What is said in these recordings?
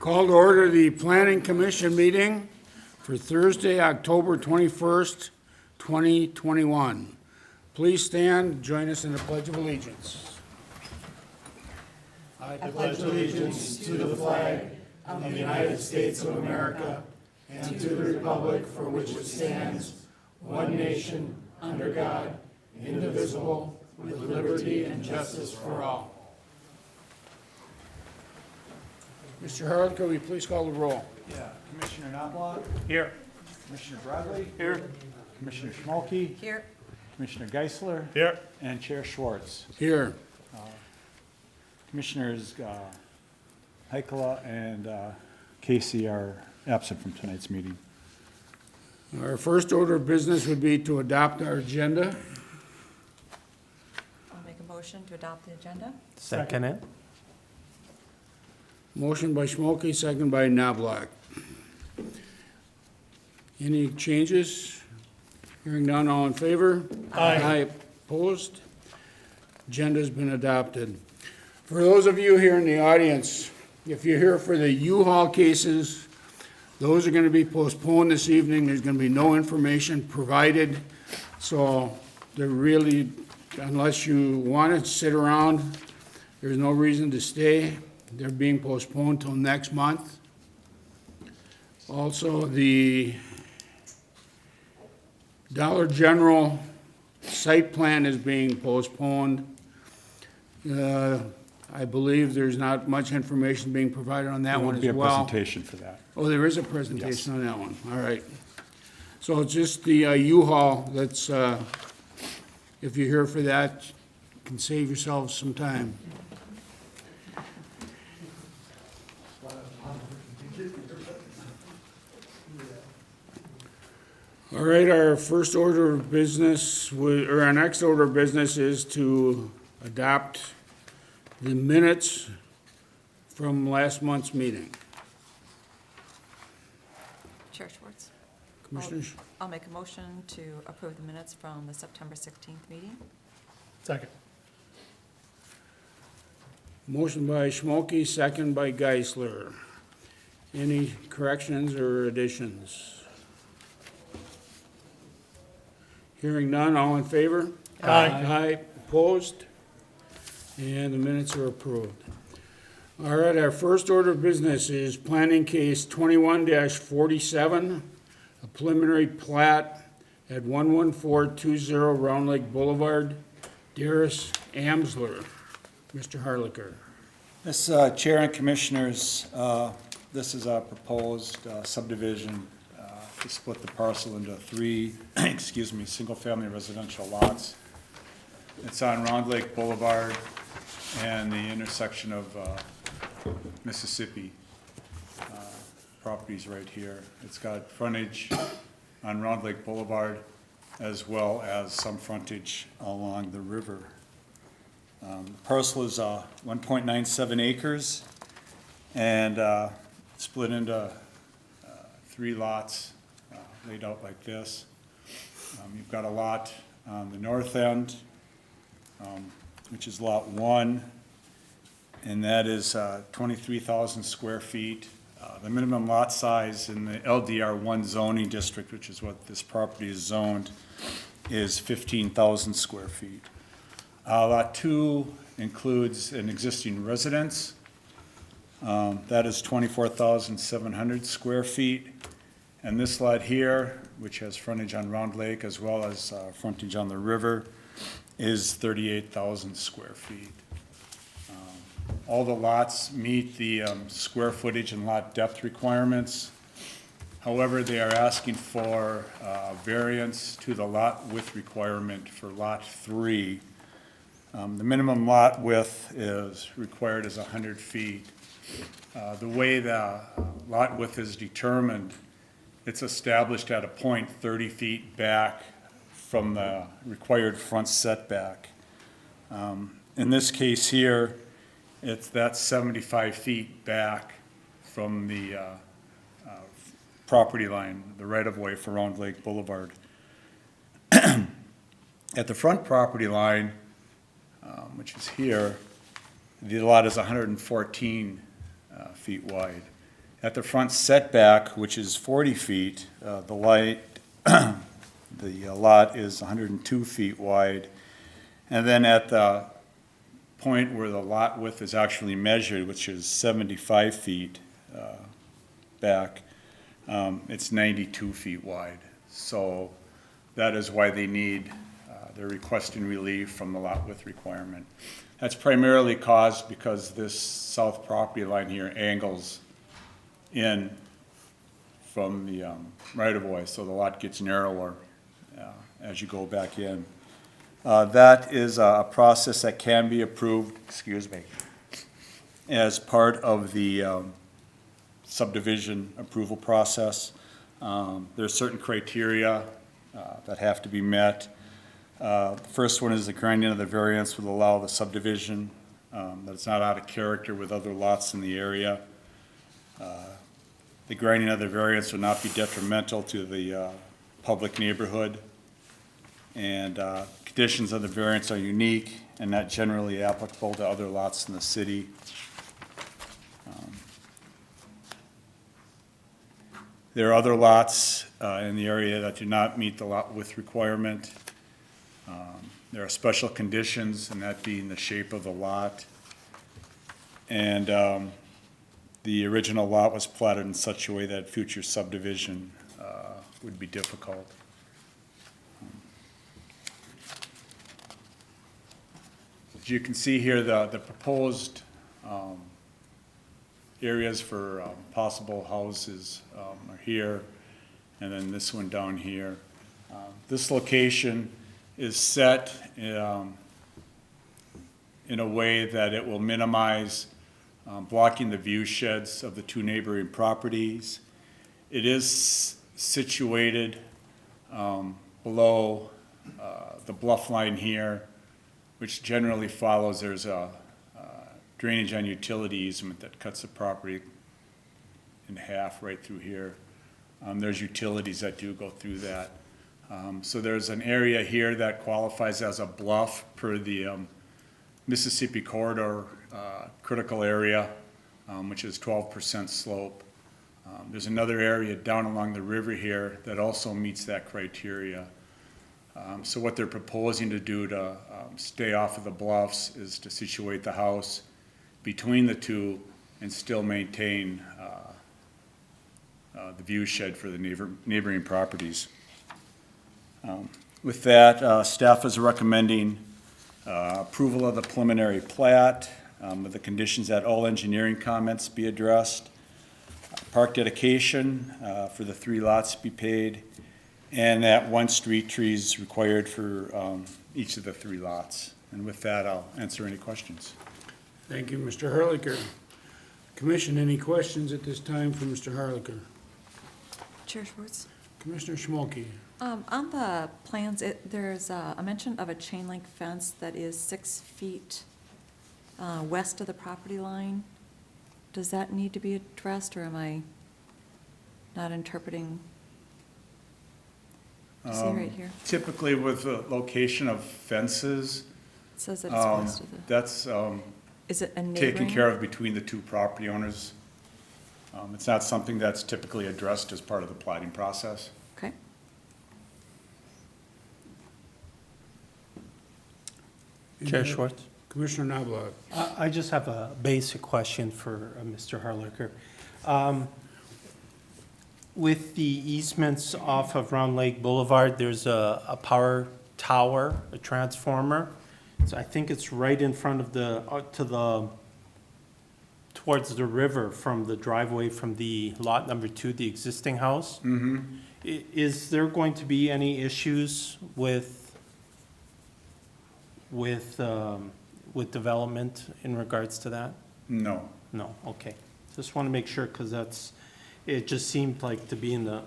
Call to order the Planning Commission meeting for Thursday, October 21st, 2021. Please stand, join us in the Pledge of Allegiance. I pledge allegiance to the flag of the United States of America and to the republic for which it stands, one nation, under God, indivisible, with liberty and justice for all. Mr. Harland, could we please call the roll? Yeah, Commissioner Knobloch, Here. Commissioner Bradley, Here. Commissioner Schmolke, Here. Commissioner Geisler, Here. and Chair Schwartz. Here. Commissioners Heikela and Casey are absent from tonight's meeting. Our first order of business would be to adopt our agenda. I'll make a motion to adopt the agenda. Second it. Motion by Schmolke, second by Knobloch. Any changes? Hearing none, all in favor? Aye. Opposed? Agenda's been adopted. For those of you here in the audience, if you're here for the U-Haul cases, those are gonna be postponed this evening. There's gonna be no information provided. So they're really, unless you wanna sit around, there's no reason to stay. They're being postponed till next month. Also, the Dollar General site plan is being postponed. I believe there's not much information being provided on that There one will be as a well. presentation for that. Oh, there is a presentation on that one, all right. So it's just the U-Haul that's, if you're here for that, you can save yourselves some time. All right, our first order of business, or our next order of business is to adopt the minutes from last month's meeting. Chair Schwartz. Commissioners? I'll make a motion to approve the minutes from the September 16th meeting. Second. Motion by Schmolke, second by Geisler. Any corrections or additions? Hearing none, all in favor? Aye. Aye, opposed? And the minutes are approved. All right, our first order of business is planning case 21-47, a preliminary plat at 11420 Round Lake Boulevard, Darius Amsler. Mr. Harlicker. This, Chair and Commissioners, this is a proposed subdivision to split the parcel into three, single-family residential lots. It's on Round Lake Boulevard and the intersection of Mississippi. Properties right here. It's got frontage on Round Lake Boulevard as well as some frontage along the river. The parcel is 1.97 acres and split into three lots laid out like this. You've got a lot on the north end, which is lot 1, and that is 23,000 square feet. The minimum lot size in the LDR1 zoning district, which is what this property is zoned, is 15,000 square feet. Lot 2 includes an existing residence. That is 24,700 square feet. And this lot here, which has frontage on Round Lake as well as frontage on the river, is 38,000 square feet. All the lots meet the square footage and lot depth requirements. However, they are asking for variance to the lot width requirement for lot 3. The minimum lot width is required is 100 feet. The way the lot width is determined, it's established at a point 30 feet back from the required front setback. In this case here, that's 75 feet back from the property line, the right-of-way for Round Lake Boulevard. At the front property line, which is here, the lot is 114 feet wide. At the front setback, which is 40 feet, the lot is 102 feet wide. And then at the point where the lot width is actually measured, which is 75 feet back, it's 92 feet wide. So that is why they're requesting relief from the lot width requirement. That's primarily caused because this south property line here angles in from the right-of-way, so the lot gets narrower as you go back in. That is a process that can be approved, as part of the subdivision approval process. There are certain criteria that have to be met. The first one is the granting of the variance will allow the subdivision that it's not out of character with other lots in the area. The granting of the variance will not be detrimental to the public neighborhood. And conditions of the variance are unique and not generally applicable to other lots in the city. There are other lots in the area that do not meet the lot width requirement. There are special conditions, and that being the shape of the lot. And the original lot was platted in such a way that future subdivision would be difficult. As you can see here, the proposed areas for possible houses are here, and then this one down here. This location is set in a way that it will minimize blocking the view sheds of the two neighboring properties. It is situated below the bluff line here, which generally follows. There's a drainage and utility easement that cuts the property in half right through here. There's utilities that do go through that. So there's an area here that qualifies as a bluff per the Mississippi Corridor critical area, which is 12% slope. There's another area down along the river here that also meets that criteria. So what they're proposing to do to stay off of the bluffs is to situate the house between the two and still maintain the view shed for the neighboring properties. With that, staff is recommending approval of the preliminary plat with the conditions that all engineering comments be addressed, park dedication for the 3 lots be paid, and that 1 street tree is required for each of the 3 lots. And with that, I'll answer any questions. Thank you, Mr. Harlicker. Commission, any questions at this time for Mr. Harlicker? Chair Schwartz? Commissioner Schmolke? On the plans, there's a mention of a chain link fence that is 6 feet west of the property line. Does that need to be addressed, or am I not interpreting? See right here? Typically with the location of fences, It says that it's west of the, that's is it a neighboring? taken care of between the 2 property owners. It's not something that's typically addressed as part of the plating process. Okay. Chair Schwartz? Commissioner Knobloch? I just have a basic question for Mr. Harlicker. With the easements off of Round Lake Boulevard, there's a power tower, a transformer. So I think it's right in front of towards the river from the driveway from the lot number 2, the existing house. Mm-hmm. Is there going to be any issues with development in regards to that? No. No, okay. Just want to make sure, because it just seemed like to be in the,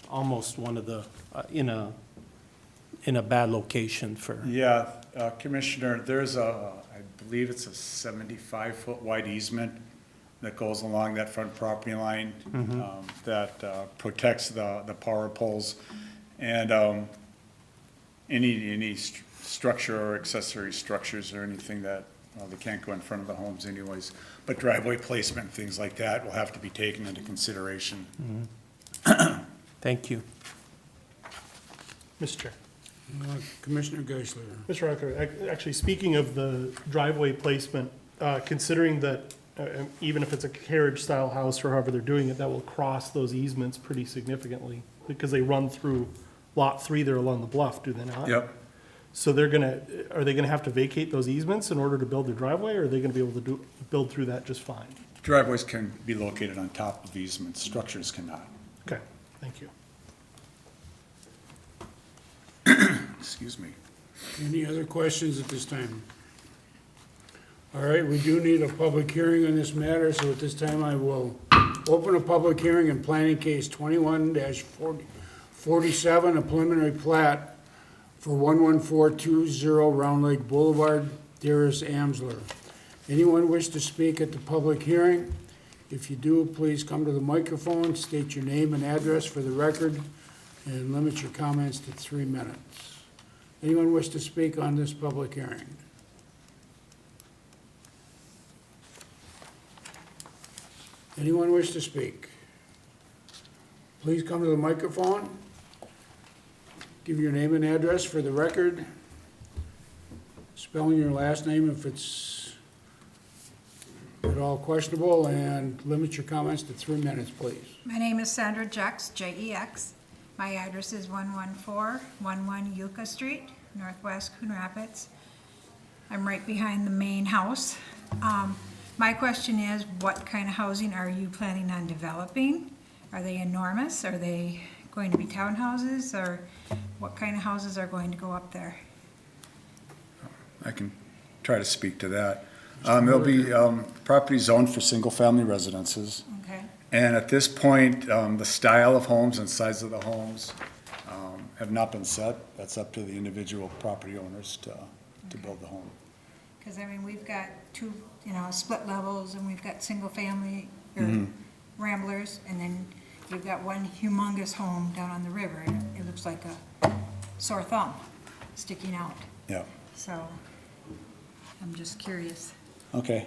almost one of the, in a bad location for. Yeah, Commissioner, there's I believe it's a 75-foot wide easement that goes along that front property line that protects the power poles. And any structure or accessory structures or anything that well, they can't go in front of the homes anyways, but driveway placement, things like that will have to be taken into consideration. Thank you. Mr. Chair. Commissioner Geisler. Mr. Rucker, actually, speaking of the driveway placement, considering that even if it's a carriage-style house or however they're doing it, that will cross those easements pretty significantly because they run through Lot 3 there along the bluff, do they not? Yep. So are they gonna have to vacate those easements in order to build their driveway, or are they gonna be able to build through that just fine? Driveways can be located on top of easements, structures cannot. Okay, thank you. Excuse me. Any other questions at this time? All right, we do need a public hearing on this matter, so at this time I will open a public hearing in planning case 21-47, a preliminary plat for 11420 Round Lake Boulevard, Darius Amsler. Anyone wish to speak at the public hearing? If you do, please come to the microphone, state your name and address for the record, and limit your comments to 3 minutes. Anyone wish to speak on this public hearing? Anyone wish to speak? Please come to the microphone. Give your name and address for the record. Spelling your last name if it's at all questionable, and limit your comments to 3 minutes, please. My name is Sandra Jex, Jex. My address is 11411 Yucca Street, Northwest Coon Rapids. I'm right behind the main house. My question is, what kind of housing are you planning on developing? Are they enormous? Are they going to be townhouses, or what kind of houses are going to go up there? I can try to speak to that. There'll be property zoned for single-family residences. Okay, And at this point, the style of homes and size of the homes have not been set. That's up to the individual property owners to build the home. because I mean, we've got two, split levels, and we've got single family, or ramblers, and then we've got one humongous home down on the river, and it looks like a sore thumb sticking out, Yeah, so I'm just curious. okay.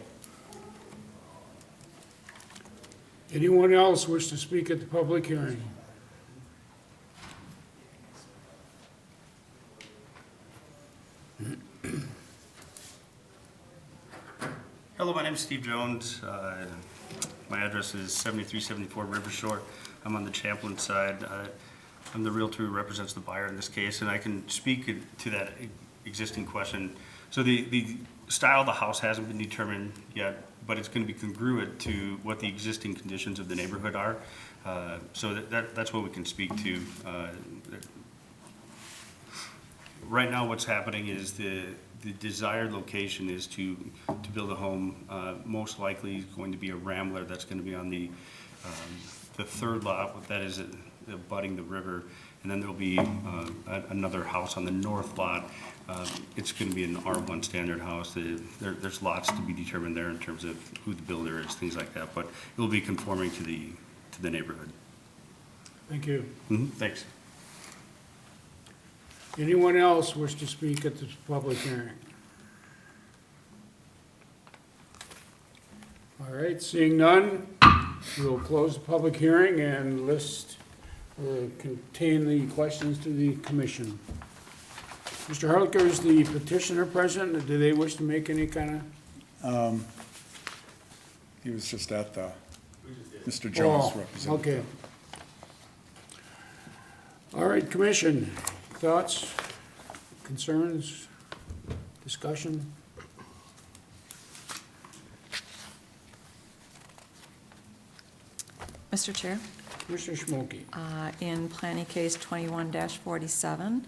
Anyone else wish to speak at the public hearing? Hello, my name is Steve Jones. My address is 7374 River Shore. I'm on the Champlin side. I'm the realtor who represents the buyer in this case, and I can speak to that existing question. So the style of the house hasn't been determined yet, but it's going to be congruent to what the existing conditions of the neighborhood are. So that's what we can speak to. Right now, what's happening is the desired location is to build a home, most likely going to be a rambler that's going to be on the third lot, that is abutting the river, and then there'll be another house on the north lot. It's going to be an R1 standard house. There's lots to be determined there in terms of who the builder is, things like that, but it will be conforming to the neighborhood. Thank you. Thanks. Anyone else wish to speak at this public hearing? All right, seeing none, we will close the public hearing and contain the questions to the commission. Mr. Harlicker, is the petitioner present? Do they wish to make any kind of? He was just at the, Mr. Jones Oh, representative. okay. All right, commission, thoughts, concerns, discussion? Mr. Chair, Commissioner Schmolke. in planning case 21-47,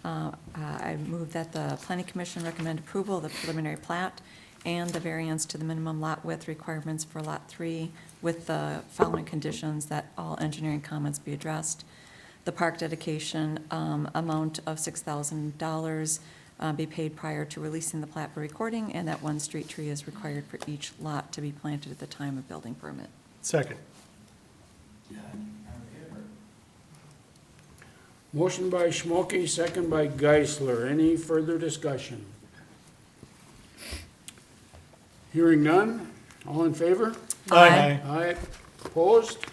I move that the planning commission recommend approval of the preliminary plat and the variance to the minimum lot width requirements for Lot 3 with the following conditions: that all engineering comments be addressed, the park dedication amount of $6,000 be paid prior to releasing the plat for recording, and that one street tree is required for each lot to be planted at the time of building permit. Second. Motion by Schmolke, second by Geisler. Any further discussion? Hearing none, all in favor? Aye. Aye, opposed?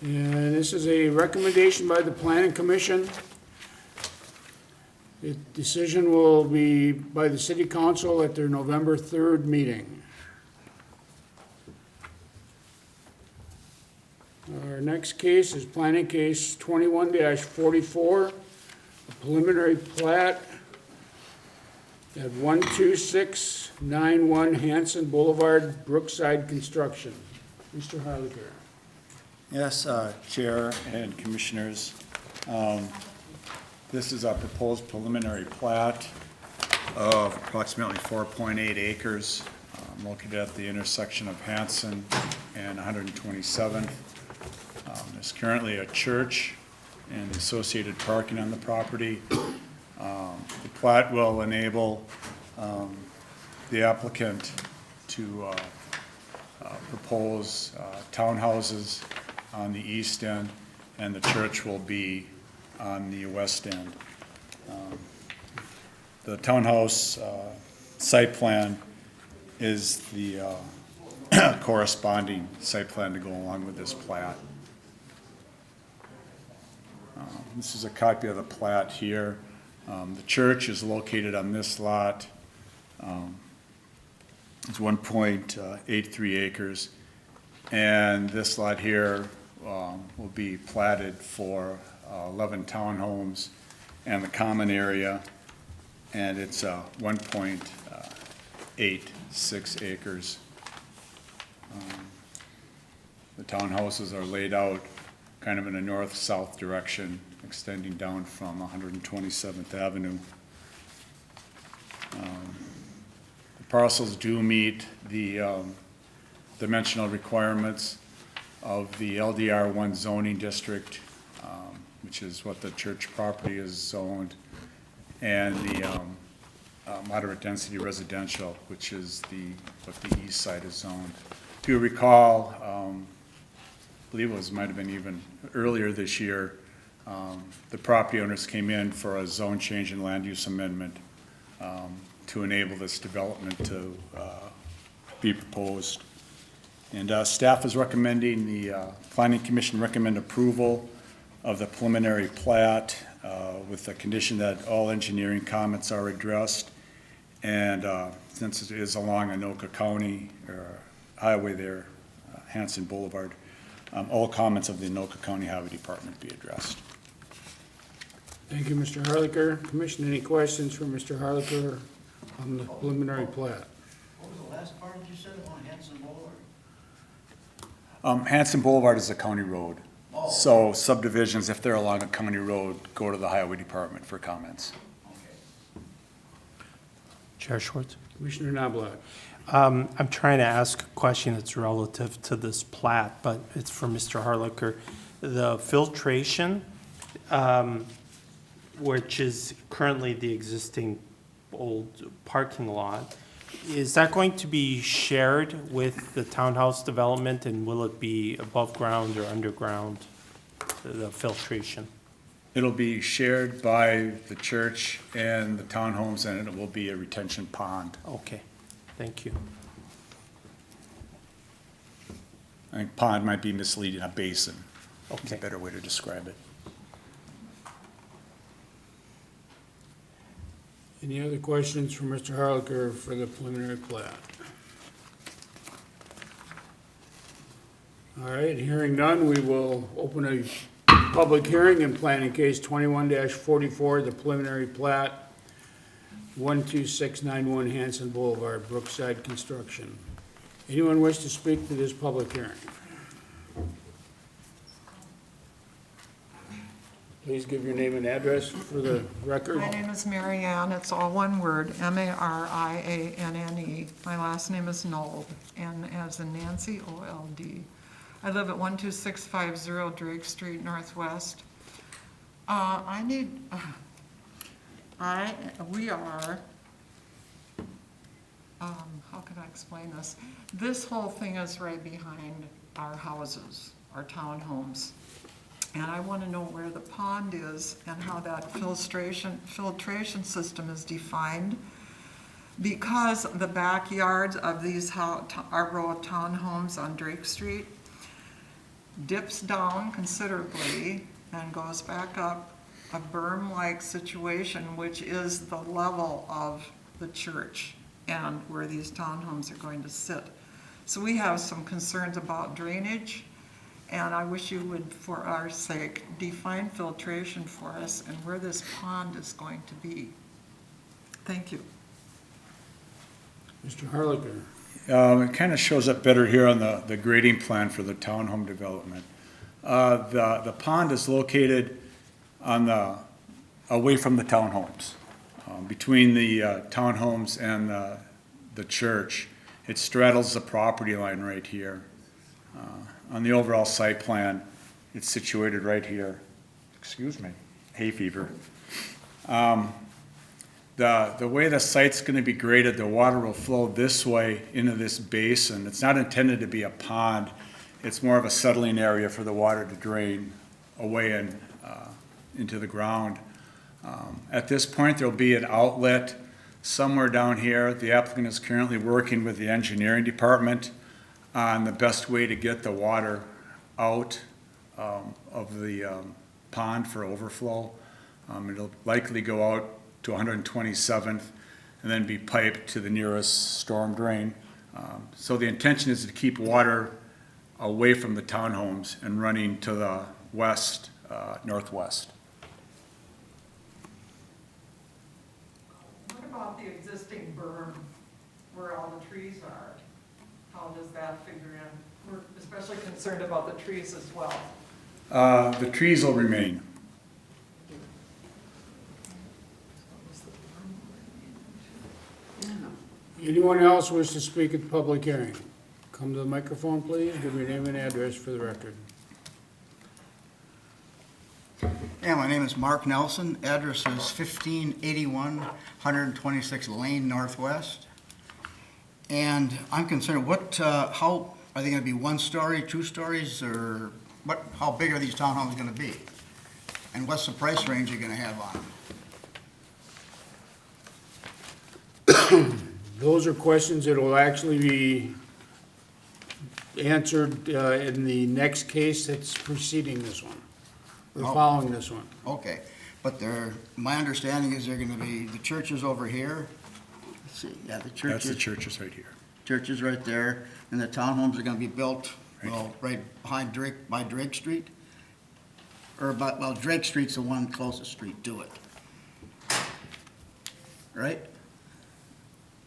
And this is a recommendation by the planning commission. The decision will be by the city council at their November 3rd meeting. Our next case is planning case 21-44, a preliminary plat at 12691 Hanson Boulevard, Brookside Construction. Mr. Harlicker. Yes, Chair and Commissioners. This is a proposed preliminary plat of approximately 4.8 acres located at the intersection of Hanson and 127th. There's currently a church and associated parking on the property. The plat will enable the applicant to propose townhouses on the east end, and the church will be on the west end. The townhouse site plan is the corresponding site plan to go along with this plat. This is a copy of the plat here. The church is located on this lot. It's 1.83 acres. And this lot here will be platted for 11 townhomes and the common area. And it's 1.86 acres. The townhouses are laid out kind of in a north-south direction, extending down from 127th Avenue. The parcels do meet the dimensional requirements of the LDR1 zoning district, which is what the church property is zoned, and the moderate density residential, which is what the east side is zoned. If you recall, I believe it might have been even earlier this year, the property owners came in for a zone change and land use amendment to enable this development to be proposed. And staff is recommending, the Planning Commission recommend approval of the preliminary plat with the condition that all engineering comments are addressed. And since it is along Anoka County highway there, Hanson Boulevard, all comments of the Anoka County Highway Department be addressed. Thank you, Mr. Harlicker. Commission, any questions for Mr. Harlicker on the preliminary plat? What was the last part you said on Hanson Boulevard? Hanson Boulevard is a county road. So subdivisions, if they're along a county road, go to the Highway Department for comments. Chair Schwartz? Commissioner Knobloch. I'm trying to ask a question that's relative to this plat, but it's for Mr. Harlicker. The filtration, which is currently the existing old parking lot, is that going to be shared with the townhouse development, and will it be above ground or underground, the filtration? It'll be shared by the church and the townhomes, and it will be a retention pond. Okay, thank you. I think pond might be misleading, a basin. Is Okay. a better way to describe it. Any other questions for Mr. Harlicker for the preliminary plat? All right, hearing none, we will open a public hearing in planning case 21-44, the preliminary plat, 12691 Hanson Boulevard, Brookside Construction. Anyone wish to speak to this public hearing? Please give your name and address for the record. My name is Mary Ann. It's all one word, M-A-R-I-A-N-N-E. My last name is Nold, N as in Nancy, O-L-D. I live at 12650 Drake Street Northwest. We are, how can I explain this? This whole thing is right behind our houses, our townhomes. And I want to know where the pond is and how that filtration system is defined. Because the backyards of these our row of townhomes on Drake Street dips down considerably and goes back up a berm-like situation, which is the level of the church and where these townhomes are going to sit. So we have some concerns about drainage, and I wish you would, for our sake, define filtration for us and where this pond is going to be. Thank you. Mr. Harlicker. It kind of shows up better here on the grading plan for the townhome development. The pond is located away from the townhomes, between the townhomes and the church. It straddles the property line right here. On the overall site plan, it's situated right here. Excuse me, hay fever. The way the site's gonna be graded, the water will flow this way into this basin. It's not intended to be a pond. It's more of a settling area for the water to drain away and into the ground. At this point, there'll be an outlet somewhere down here. The applicant is currently working with the engineering department on the best way to get the water out of the pond for overflow. It'll likely go out to 127th and then be piped to the nearest storm drain. So the intention is to keep water away from the townhomes and running to the west, northwest. What about the existing berm where all the trees are? How does that figure in? We're especially concerned about the trees as well. The trees will remain. Anyone else wish to speak at the public hearing? Come to the microphone, please. Give your name and address for the record. Yeah, my name is Mark Nelson. Address is 1581 126 Lane Northwest. And I'm concerned, how, are they gonna be 1 story, 2 stories, or how big are these townhomes gonna be? And what's the price range you're gonna have on them? Those are questions that will actually be answered in the next case that's preceding this one, or Oh. following this one. Okay, but my understanding is they're gonna be, the church is over here. Let's see, yeah, the church That's is. the churches right here. Church is right there, and the townhomes are gonna be built, well, right behind by Drake Street. Drake Street's the one closest street to it. Right?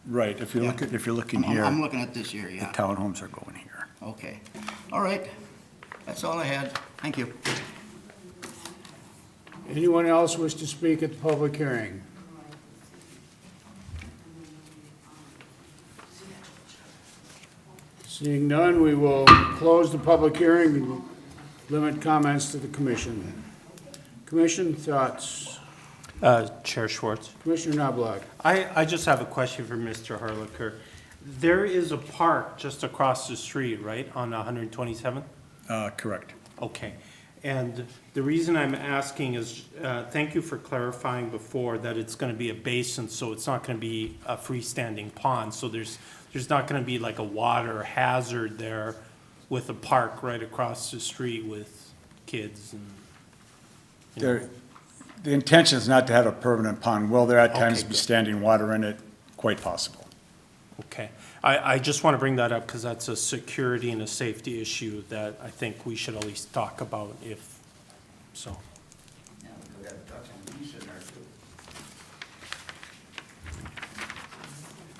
Right, if you're Yeah. looking here, I'm looking at this here, the yeah. townhomes are going here. Okay, all right, that's all I had, thank you. Anyone else wish to speak at the public hearing? Seeing none, we will close the public hearing and limit comments to the commission. Commission thoughts? Chair Schwartz. Commissioner Knobloch. I just have a question for Mr. Harlicker. There is a park just across the street, right, on 127th? Correct. Okay. And the reason I'm asking is, thank you for clarifying before that it's going to be a basin, so it's not going to be a freestanding pond. So there's not going to be like a water hazard there with a park right across the street with kids and, you know. The intention is not to have a permanent pond. Will there at times Okay, be good. standing water in it? Quite possible. Okay. I just want to bring that up because that's a security and a safety issue that I think we should at least talk about if, so. Yeah, we got ducks and geese in there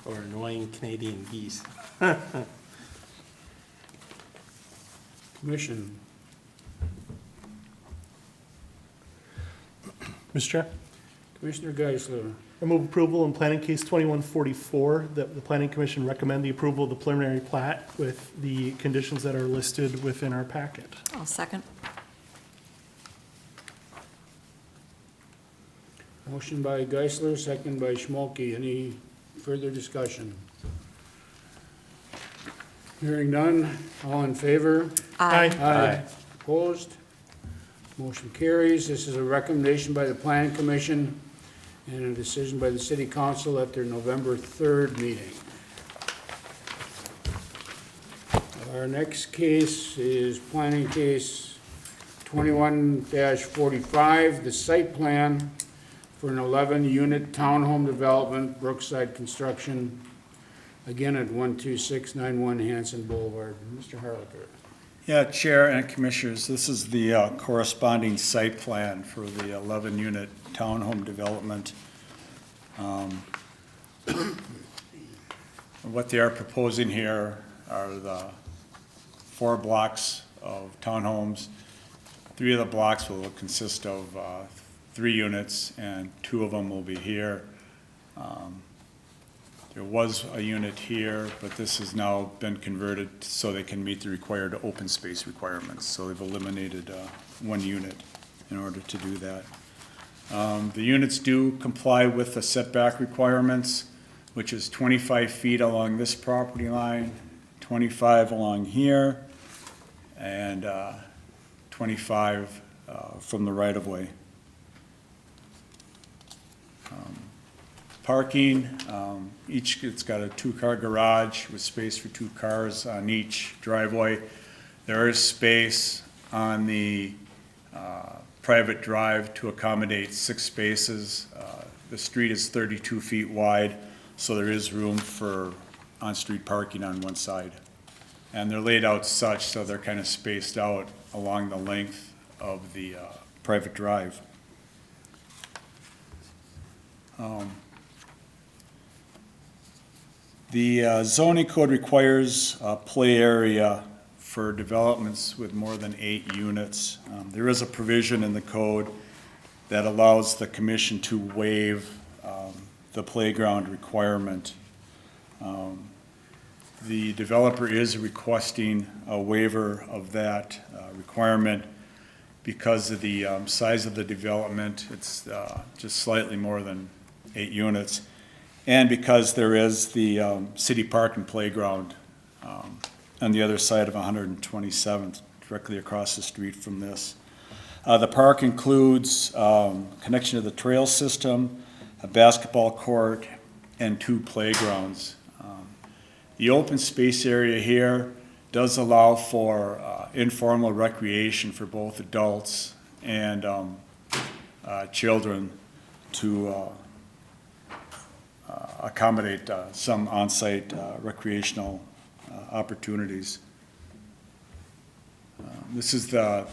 too. Or annoying Canadian geese. Commission. Mr. Chair, Commissioner Geisler. I move approval in planning case 2144, that the planning commission recommend the approval of the preliminary plat with the conditions that are listed within our packet. I'll second. Motion by Geisler, second by Schmolke. Any further discussion? Hearing none, all in favor? Aye. Aye. Opposed? Motion carries. This is a recommendation by the Planning Commission and a decision by the city council at their November 3rd meeting. Our next case is planning case 21-45, the site plan for an 11-unit townhome development, Brookside Construction, again at 12691 Hanson Boulevard. Mr. Harlicker. Yeah, Chair and Commissioners, this is the corresponding site plan for the 11-unit townhome development. What they are proposing here are the 4 blocks of townhomes. 3 of the blocks will consist of 3 units, and 2 of them will be here. There was a unit here, but this has now been converted so they can meet the required open space requirements. So they've eliminated 1 unit in order to do that. The units do comply with the setback requirements, which is 25 feet along this property line, 25 along here, and 25 from the right-of-way. Parking, it's got a 2-car garage with space for 2 cars on each driveway. There is space on the private drive to accommodate 6 spaces. The street is 32 feet wide, so there is room for on-street parking on one side. And they're laid out such so they're kind of spaced out along the length of the private drive. The zoning code requires a play area for developments with more than 8 units. There is a provision in the code that allows the commission to waive the playground requirement. The developer is requesting a waiver of that requirement because of the size of the development. It's just slightly more than 8 units. And because there is the city park and playground on the other side of 127th, directly across the street from this. The park includes connection to the trail system, a basketball court, and 2 playgrounds. The open space area here does allow for informal recreation for both adults and children to accommodate some on-site recreational opportunities. This is the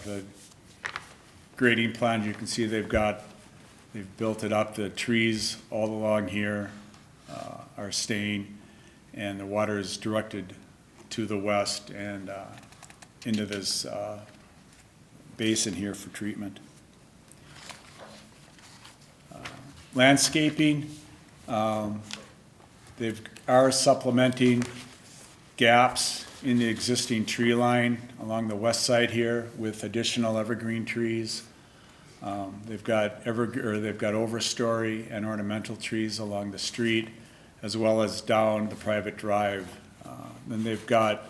grading plan. You can see they've built it up. The trees all along here are staying, and the water is directed to the west and into this basin here for treatment. Landscaping. They are supplementing gaps in the existing tree line along the west side here with additional evergreen trees. They've got overstory and ornamental trees along the street, as well as down the private drive. Then they've got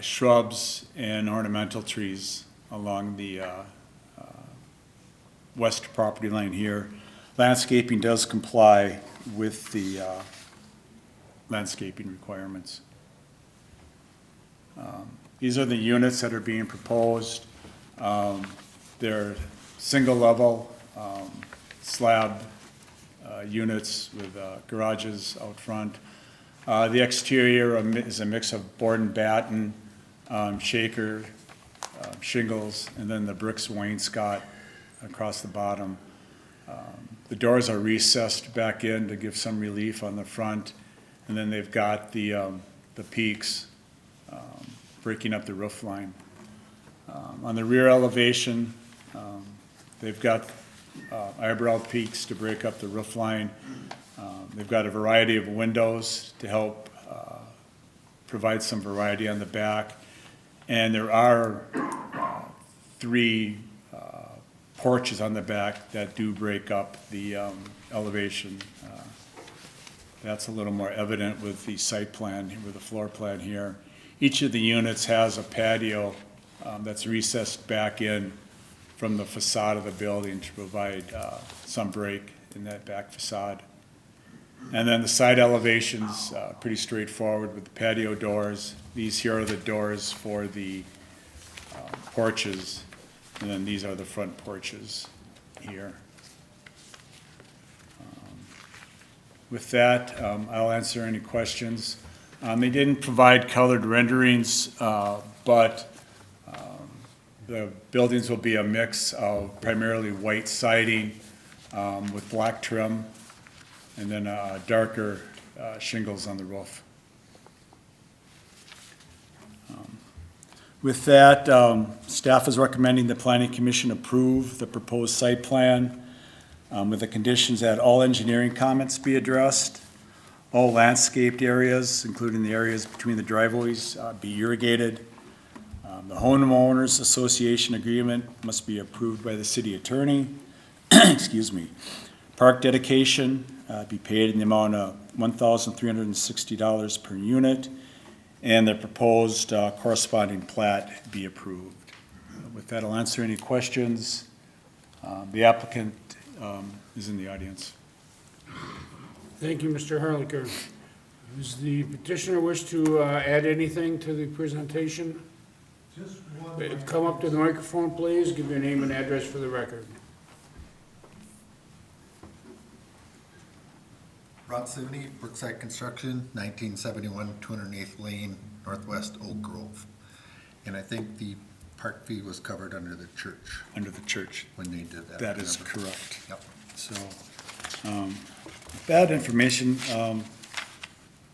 shrubs and ornamental trees along the west property line here. Landscaping does comply with the landscaping requirements. These are the units that are being proposed. They're single level slab units with garages out front. The exterior is a mix of board and batten, shaker, shingles, and then the bricks wainscot across the bottom. The doors are recessed back in to give some relief on the front, and then they've got the peaks breaking up the roof line. On the rear elevation, they've got eyebrow peaks to break up the roof line. They've got a variety of windows to help provide some variety on the back. And there are 3 porches on the back that do break up the elevation. That's a little more evident with the site plan, with the floor plan here. Each of the units has a patio that's recessed back in from the facade of the building to provide some break in that back facade. And then the side elevations, pretty straightforward with the patio doors. These here are the doors for the porches, and then these are the front porches here. With that, I'll answer any questions. They didn't provide colored renderings, but the buildings will be a mix of primarily white siding with black trim, and then darker shingles on the roof. With that, staff is recommending the planning commission approve the proposed site plan with the conditions that all engineering comments be addressed, all landscaped areas, including the areas between the driveways, be irrigated. The homeowners association agreement must be approved by the city attorney. Excuse me. Park dedication be paid in the amount of $1,360 per unit, and the proposed corresponding plat be approved. With that, I'll answer any questions. The applicant is in the audience. Thank you, Mr. Harlicker. Does the petitioner wish to add anything to the presentation? Just one. Come up to the microphone, please. Give your name and address for the record. Rod Sivney, Brookside Construction, 1971, 208th Lane, Northwest Oak Grove. And I think the park fee was covered under the church Under the church. when they did that. That is remember? correct. Yep. So, with that information, I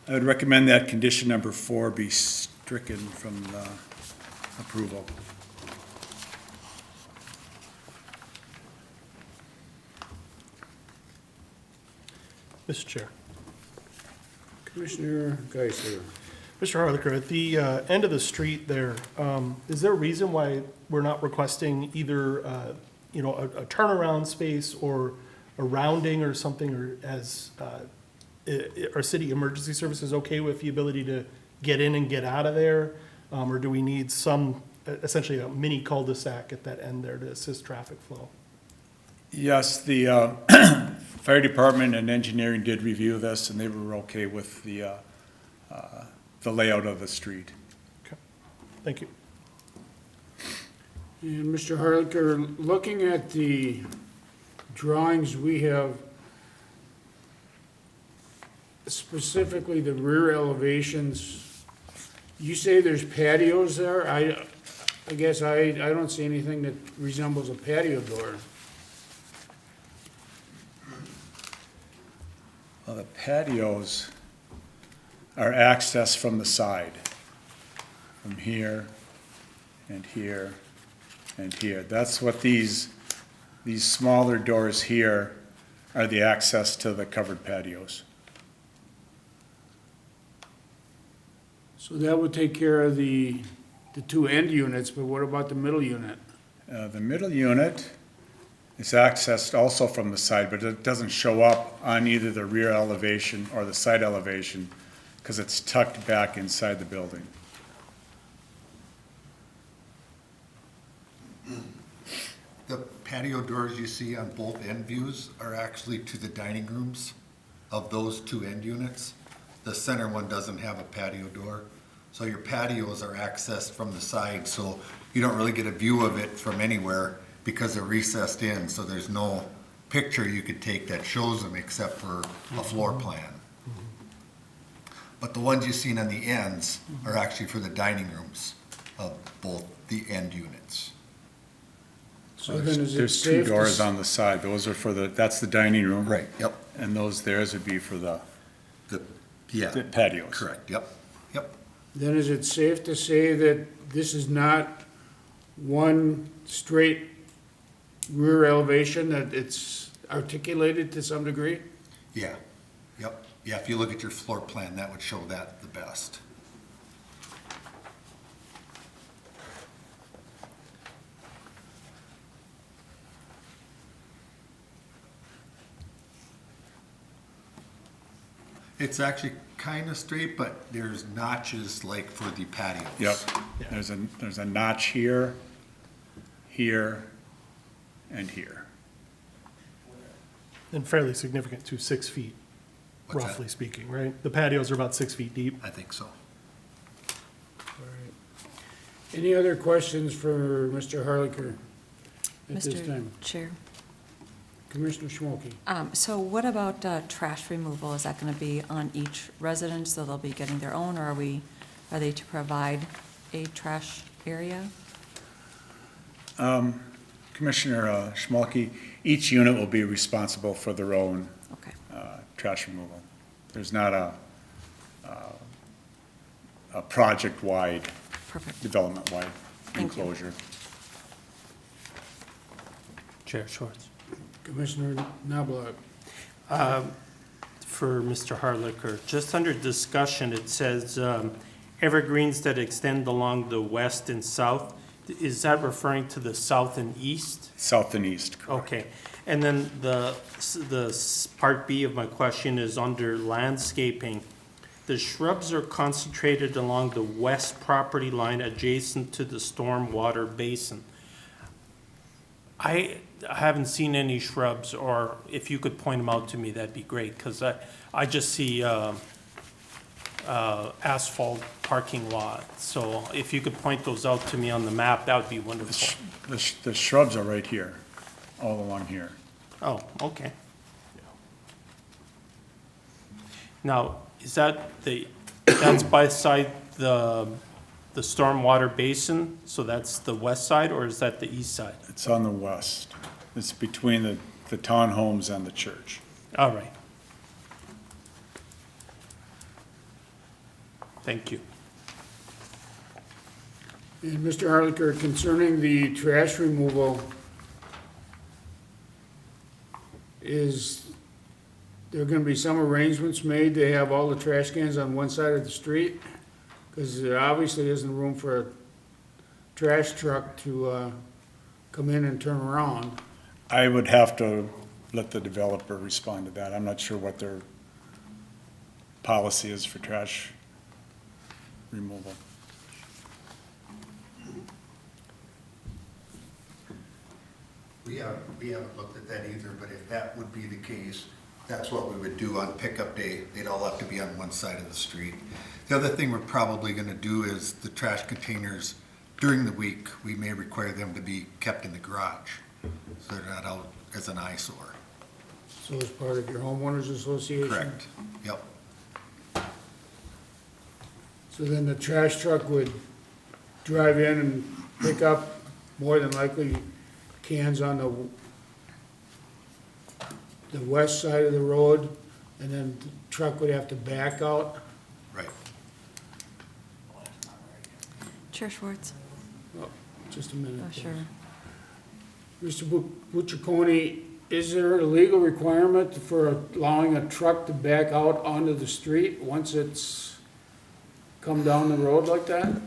would recommend that condition number 4 be stricken from the approval. Mr. Chair. Commissioner Geisler. Mr. Harlicker, at the end of the street there, is there a reason why we're not requesting either, a turnaround space or a rounding or something, or as, are city emergency services okay with the ability to get in and get out of there? Or do we need some, essentially a mini cul-de-sac at that end there to assist traffic flow? Yes, the fire department and engineering did review this, and they were okay with the layout of the street. Okay, thank you. And Mr. Harlicker, looking at the drawings we have, specifically the rear elevations, you say there's patios there? I guess I don't see anything that resembles a patio door. Well, the patios are accessed from the side, from here and here and here. That's what these smaller doors here are, the access to the covered patios. So that would take care of the two end units, but what about the middle unit? The middle unit is accessed also from the side, but it doesn't show up on either the rear elevation or the side elevation because it's tucked back inside the building. The patio doors you see on both end views are actually to the dining rooms of those two end units. The center one doesn't have a patio door. So your patios are accessed from the side, so you don't really get a view of it from anywhere because they're recessed in, so there's no picture you could take that shows them except for a floor plan. But the ones you've seen on the ends are actually for the dining rooms of both the end units. So then is it There's two safe to doors s- on the side. Those are for that's the dining room. Right, yep, And those theirs would be for the yeah, patios. correct, yep, yep. Then is it safe to say that this is not one straight rear elevation, that it's articulated to some degree? Yeah, yep. Yeah, if you look at your floor plan, that would show that the best. It's actually kind of straight, but there's notches like for the patios. Yep. There's a notch here, here, and here. and fairly significant to 6 feet, What's that? roughly speaking, right? The patios are about 6 feet deep. I think so. Any other questions for Mr. Harlicker at this Mr. time? Chair. Commissioner Schmolke? So what about trash removal? Is that going to be on each resident, so they'll be getting their own, or are they to provide a trash area? Commissioner Schmalke, each unit will be responsible for their own Okay. trash removal. There's not a project-wide, Perfect. development-wide Thank you. enclosure. Chair Schwartz. Commissioner Knobloch? For Mr. Harlicker, just under discussion, it says evergreens that extend along the west and south. Is that referring to the south and east? South and east, correct. Okay. And then the part B of my question is under landscaping. The shrubs are concentrated along the west property line adjacent to the stormwater basin. I haven't seen any shrubs, or if you could point them out to me, that'd be great, because I just see asphalt parking lot. So if you could point those out to me on the map, that would be wonderful. The shrubs are right here, all along here. Oh, okay. Now, is that that's by side the stormwater basin, so that's the west side, or is that the east side? It's on the west. It's between the townhomes and the church. All right. Thank you. And Mr. Harlicker, concerning the trash removal, is there gonna be some arrangements made to have all the trash cans on one side of the street? Because there obviously isn't room for a trash truck to come in and turn around. I would have to let the developer respond to that. I'm not sure what their policy is for trash removal. We haven't looked at that either, but if that would be the case, that's what we would do on pickup day. They'd all have to be on one side of the street. The other thing we're probably gonna do is the trash containers, during the week, we may require them to be kept in the garage, so they're not out as an eyesore. So as part of your homeowners association? Correct, yep. So then the trash truck would drive in and pick up, more than likely, cans on the west side of the road, and then the truck would have to back out? Right. Chair Schwartz? Oh, just a minute. Oh, sure. Mr. Bucciacone, is there a legal requirement for allowing a truck to back out onto the street once it's come down the road like that?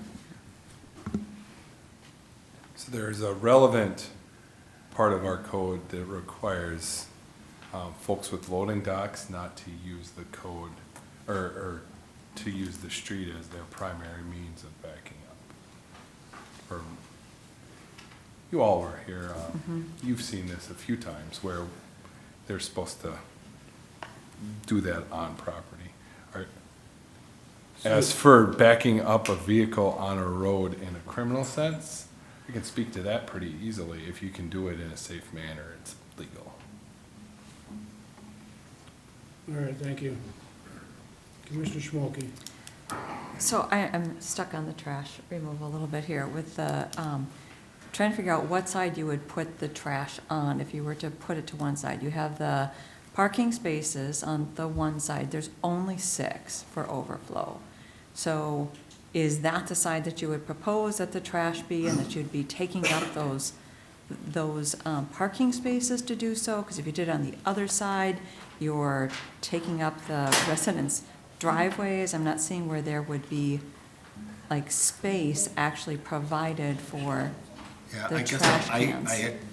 So there's a relevant part of our code that requires folks with loading docks not to use the code, or to use the street as their primary means of backing up. Or, you all were here, you've seen this a few times where they're supposed to do that on property. As for backing up a vehicle on a road in a criminal sense, I can speak to that pretty easily. If you can do it in a safe manner, it's legal. All right, thank you. Commissioner Schmolke? So I'm stuck on the trash removal a little bit here with the, trying to figure out what side you would put the trash on if you were to put it to one side. You have the parking spaces on the one side, there's only 6 for overflow. So is that the side that you would propose that the trash be, and that you'd be taking up those parking spaces to do so? Because if you did it on the other side, you're taking up the residents' driveways. I'm not seeing where there would be like space actually provided for Yeah, the I guess trash cans.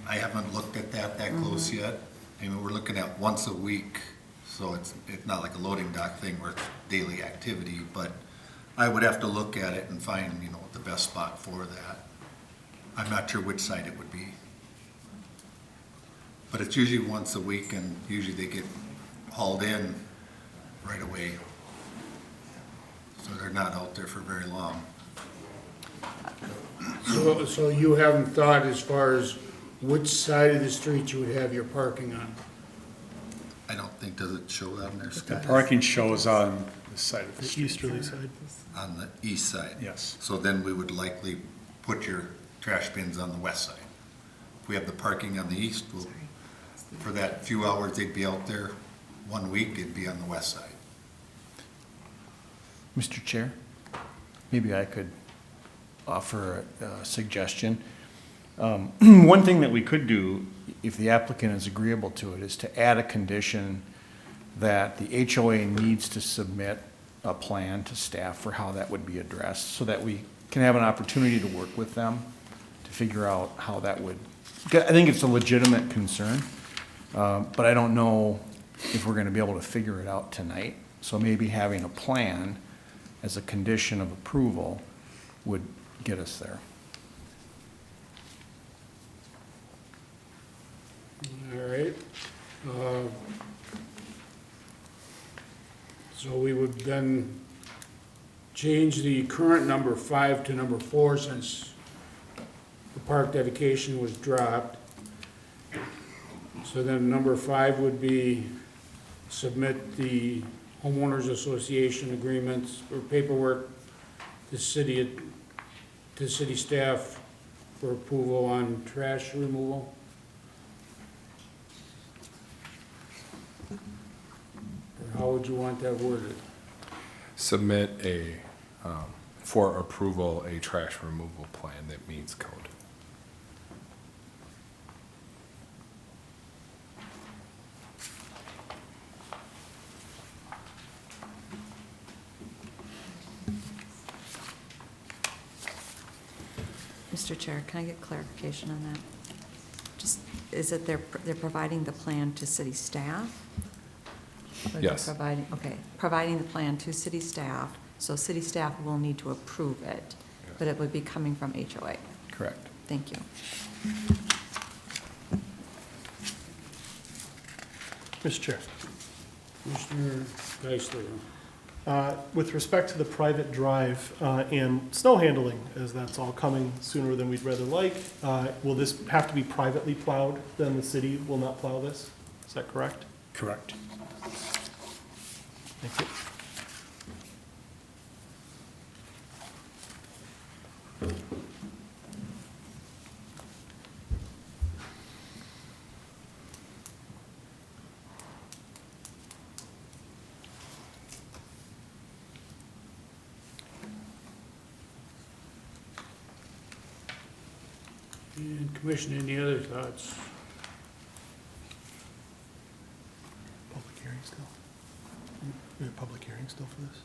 I haven't looked at that close yet. I mean, we're looking at once a week, so it's not like a loading dock thing where it's daily activity, but I would have to look at it and find, the best spot for that. I'm not sure which side it would be. But it's usually once a week, and usually they get hauled in right away. So they're not out there for very long. So you haven't thought as far as which side of the street you would have your parking on? I don't think, does it show on there, The Scott? parking shows on the side of the The street. easterly side. On the east side? Yes. So then we would likely put your trash bins on the west side. If we have the parking on the east, we'll, for that few hours they'd be out there, 1 week, it'd be on the west side. Mr. Chair, maybe I could offer a suggestion. One thing that we could do, if the applicant is agreeable to it, is to add a condition that the HOA needs to submit a plan to staff for how that would be addressed, so that we can have an opportunity to work with them to figure out how that would, I think it's a legitimate concern, but I don't know if we're gonna be able to figure it out tonight. So maybe having a plan as a condition of approval would get us there. All right. So we would then change the current number 5 to number 4 since the park dedication was dropped. So then number 5 would be submit the homeowners association agreements or paperwork to city staff for approval on trash removal. Or how would you want that worded? Submit for approval, a trash removal plan that meets code. Mr. Chair, can I get clarification on that? Just, is it they're providing the plan to city staff? Or they're Yes. providing the plan to city staff, so city staff will need to approve it, but it would be coming from HOA. Correct. Thank you. Mr. Chair. Commissioner Geisler. With respect to the private drive and snow handling, as that's all coming sooner than we'd rather like, will this have to be privately plowed? Then the city will not plow this? Is that correct? Correct. Thank you. And Commission, any other thoughts? Public hearing still? We have public hearing still for this?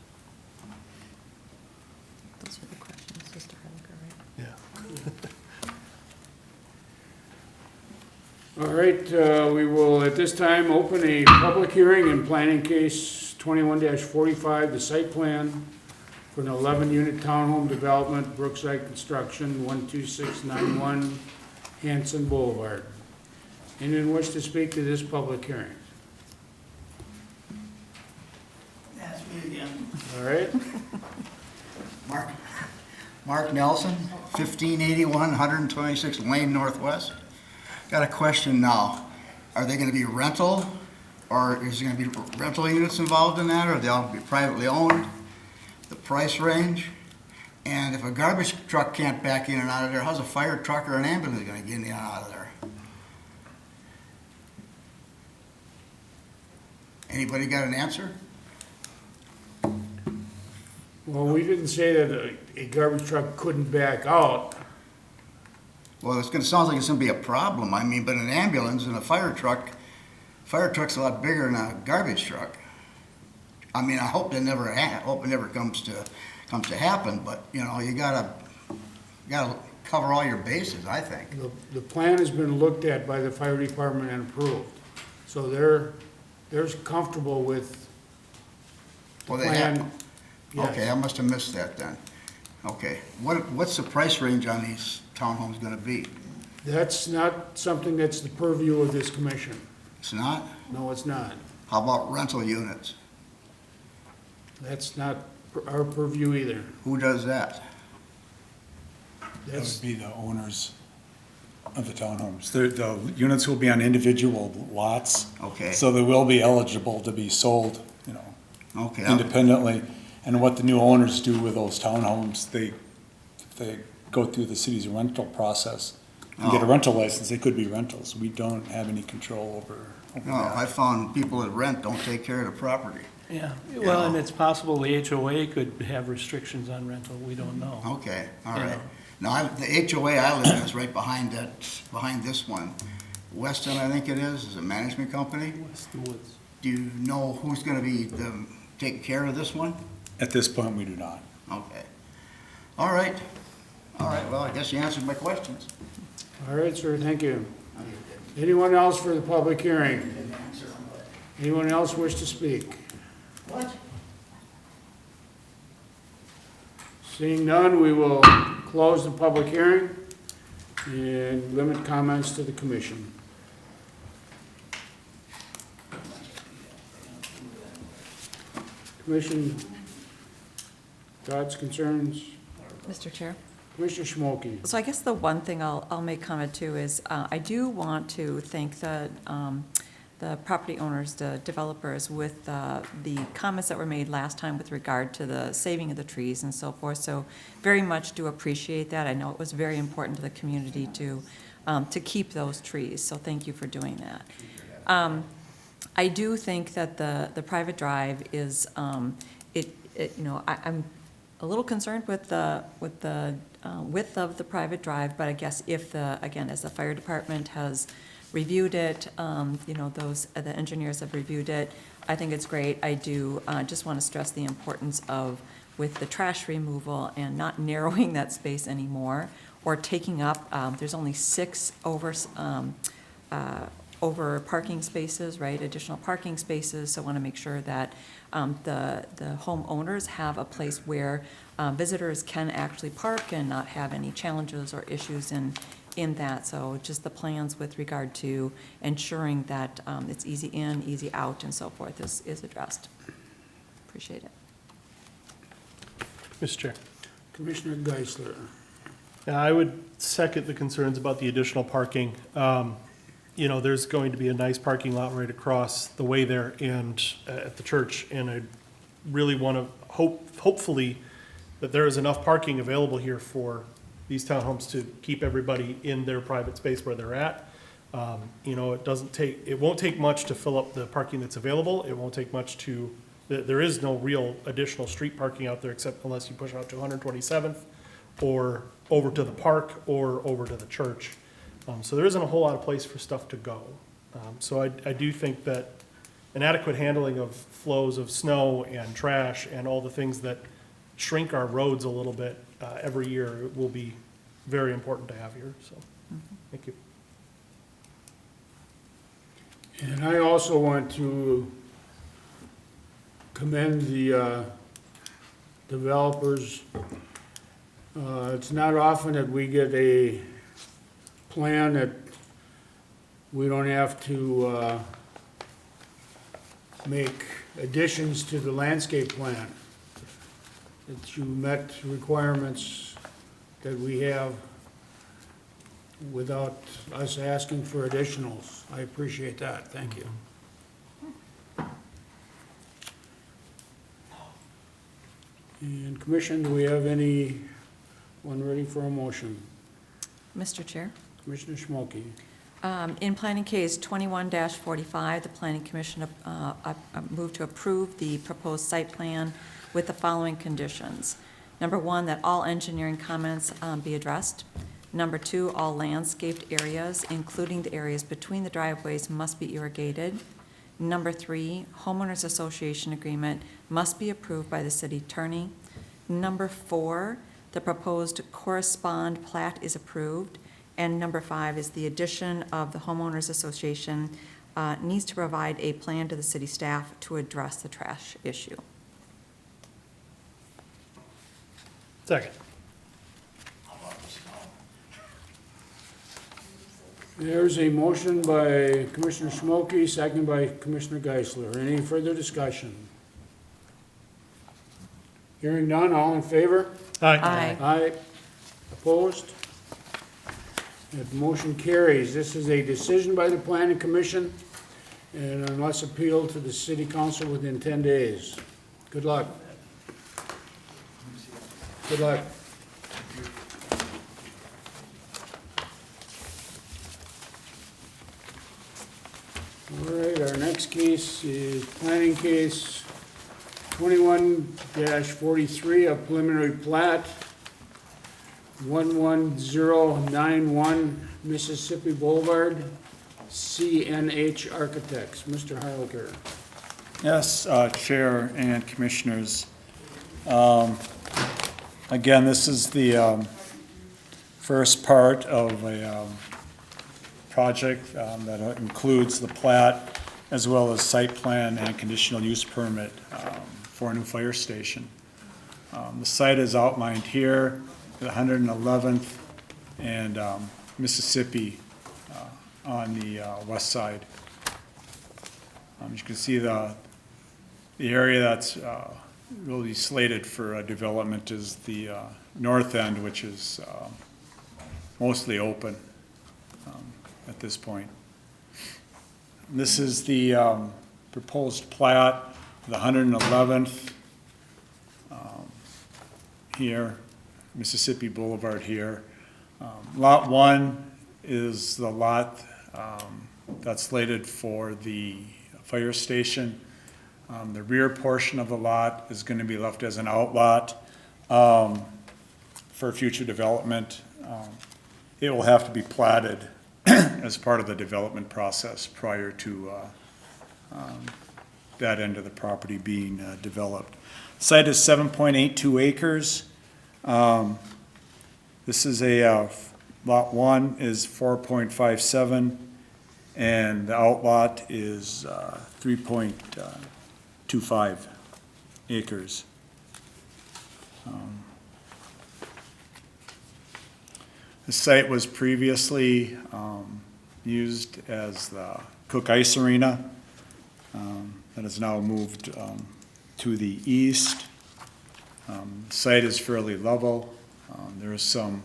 Those are the questions, Mr. Harlicker, right? Yeah. All right, we will at this time open a public hearing in planning case 21-45, the site plan for an 11-unit townhome development, Brookside Construction, 12691 Hanson Boulevard. Anyone wish to speak to this public hearing? That's me again. All right, Mark Nelson, 1581 126 Lane Northwest. Got a question now. Are they gonna be rental, or is there gonna be rental units involved in that, or they'll be privately owned? The price range? And if a garbage truck can't back in and out of there, how's a fire truck or an ambulance gonna get in and out of there? Anybody got an answer? well, we didn't say that a garbage truck couldn't back out. Well, sounds like it's gonna be a problem. I mean, but an ambulance and a fire truck's a lot bigger than a garbage truck. I mean, I hope it never comes to happen, but, you know, you gotta cover all your bases, I think. The plan has been looked at by the fire department and approved. So they're comfortable with the Well, they have, plan. Yes. okay, I must have missed that then. Okay, what's the price range on these townhomes gonna be? That's not something that's the purview of this commission. It's not? No, it's not. How about rental units? That's not our purview either. Who does that? That That's, would be the owners of the townhomes. The units will be on individual lots. Okay. So they will be eligible to be sold, you know, Okay, independently. And what the new owners do with those townhomes, they go through the city's rental process and get a Oh. rental license. They could be rentals. We don't have any control over no, I that. found people that rent don't take care of the property. Yeah, well, and it's possible the HOA could have restrictions on rental, we don't know. Okay, all Yeah. right. Now, the HOA I live in is right behind that, behind this one. Weston, I think it is a management company. Weston Woods. Do you know who's gonna be taking care of this one? At this point, we do not. Okay. All right. All right, well, I guess you answered my questions. all right, sir, thank you. Anyone else for the public hearing? Anyone else wish to speak? What? Seeing none, we will close the public hearing and limit comments to the commission. Commission, thoughts, concerns? Mr. Chair? Commissioner Schmolke. So I guess the one thing I'll make comment to is, I do want to thank the property owners, the developers, with the comments that were made last time with regard to the saving of the trees and so forth. So very much do appreciate that. I know it was very important to the community to keep those trees, so thank you for doing that. I do think that the private drive is, I'm a little concerned with the width of the private drive, but I guess if again, as the fire department has reviewed it, the engineers have reviewed it, I think it's great. I do just want to stress the importance of, with the trash removal and not narrowing that space anymore, or taking up, there's only 6 over parking spaces, right, additional parking spaces, so I want to make sure that the homeowners have a place where visitors can actually park and not have any challenges or issues in that. So just the plans with regard to ensuring that it's easy in, easy out, and so forth is addressed. Appreciate it. Mr. Chair. Commissioner Geisler. I would second the concerns about the additional parking. There's going to be a nice parking lot right across the way there and at the church, and I really want to hopefully that there is enough parking available here for these townhomes to keep everybody in their private space where they're at. It won't take much to fill up the parking that's available. It won't take much there is no real additional street parking out there except unless you push out to 127th or over to the park or over to the church. So there isn't a whole lot of place for stuff to go. So I do think that an adequate handling of flows of snow and trash and all the things that shrink our roads a little bit every year will be very important to have here, so, thank you. And I also want to commend the developers. It's not often that we get a plan that we don't have to make additions to the landscape plan. That you met requirements that we have without us asking for additionals. I appreciate that, thank you. And Commission, do we have anyone ready for a motion? Mr. Chair? Commissioner Schmolke. In planning case 21-45, the planning commission moved to approve the proposed site plan with the following conditions. Number 1, that all engineering comments be addressed. Number 2, all landscaped areas, including the areas between the driveways, must be irrigated. Number 3, homeowners association agreement must be approved by the city attorney. Number 4, the proposed correspond plat is approved. And number 5 is the addition of the homeowners association needs to provide a plan to the city staff to address the trash issue. Second. There's a motion by Commissioner Schmokey, second by Commissioner Geisler. Any further discussion? Hearing none, all in favor? Aye. Aye. Opposed? That motion carries. This is a decision by the planning commission, and unless appealed to the city council within 10 days. Good luck. Good luck. All right, our next case is planning case 21-43, a preliminary plat, 11091 Mississippi Boulevard, CNH Architects. Mr. Harlicker. Yes, Chair and Commissioners. Again, this is the first part of a project that includes the plat as well as site plan and conditional use permit for a new fire station. The site is outlined here, the 111th and Mississippi on the west side. You can see the area that's really slated for development is the north end, which is mostly open at this point. This is the proposed plat, the 111th here, Mississippi Boulevard here. Lot 1 is the lot that's slated for the fire station. The rear portion of the lot is going to be left as an outlot for future development. It will have to be platted as part of the development process prior to that end of the property being developed. Site is 7.82 acres. This is a, lot 1 is 4.57, and the outlot is 3.25 acres. The site was previously used as the Cook Ice Arena. That is now moved to the east. The site is fairly level. There is some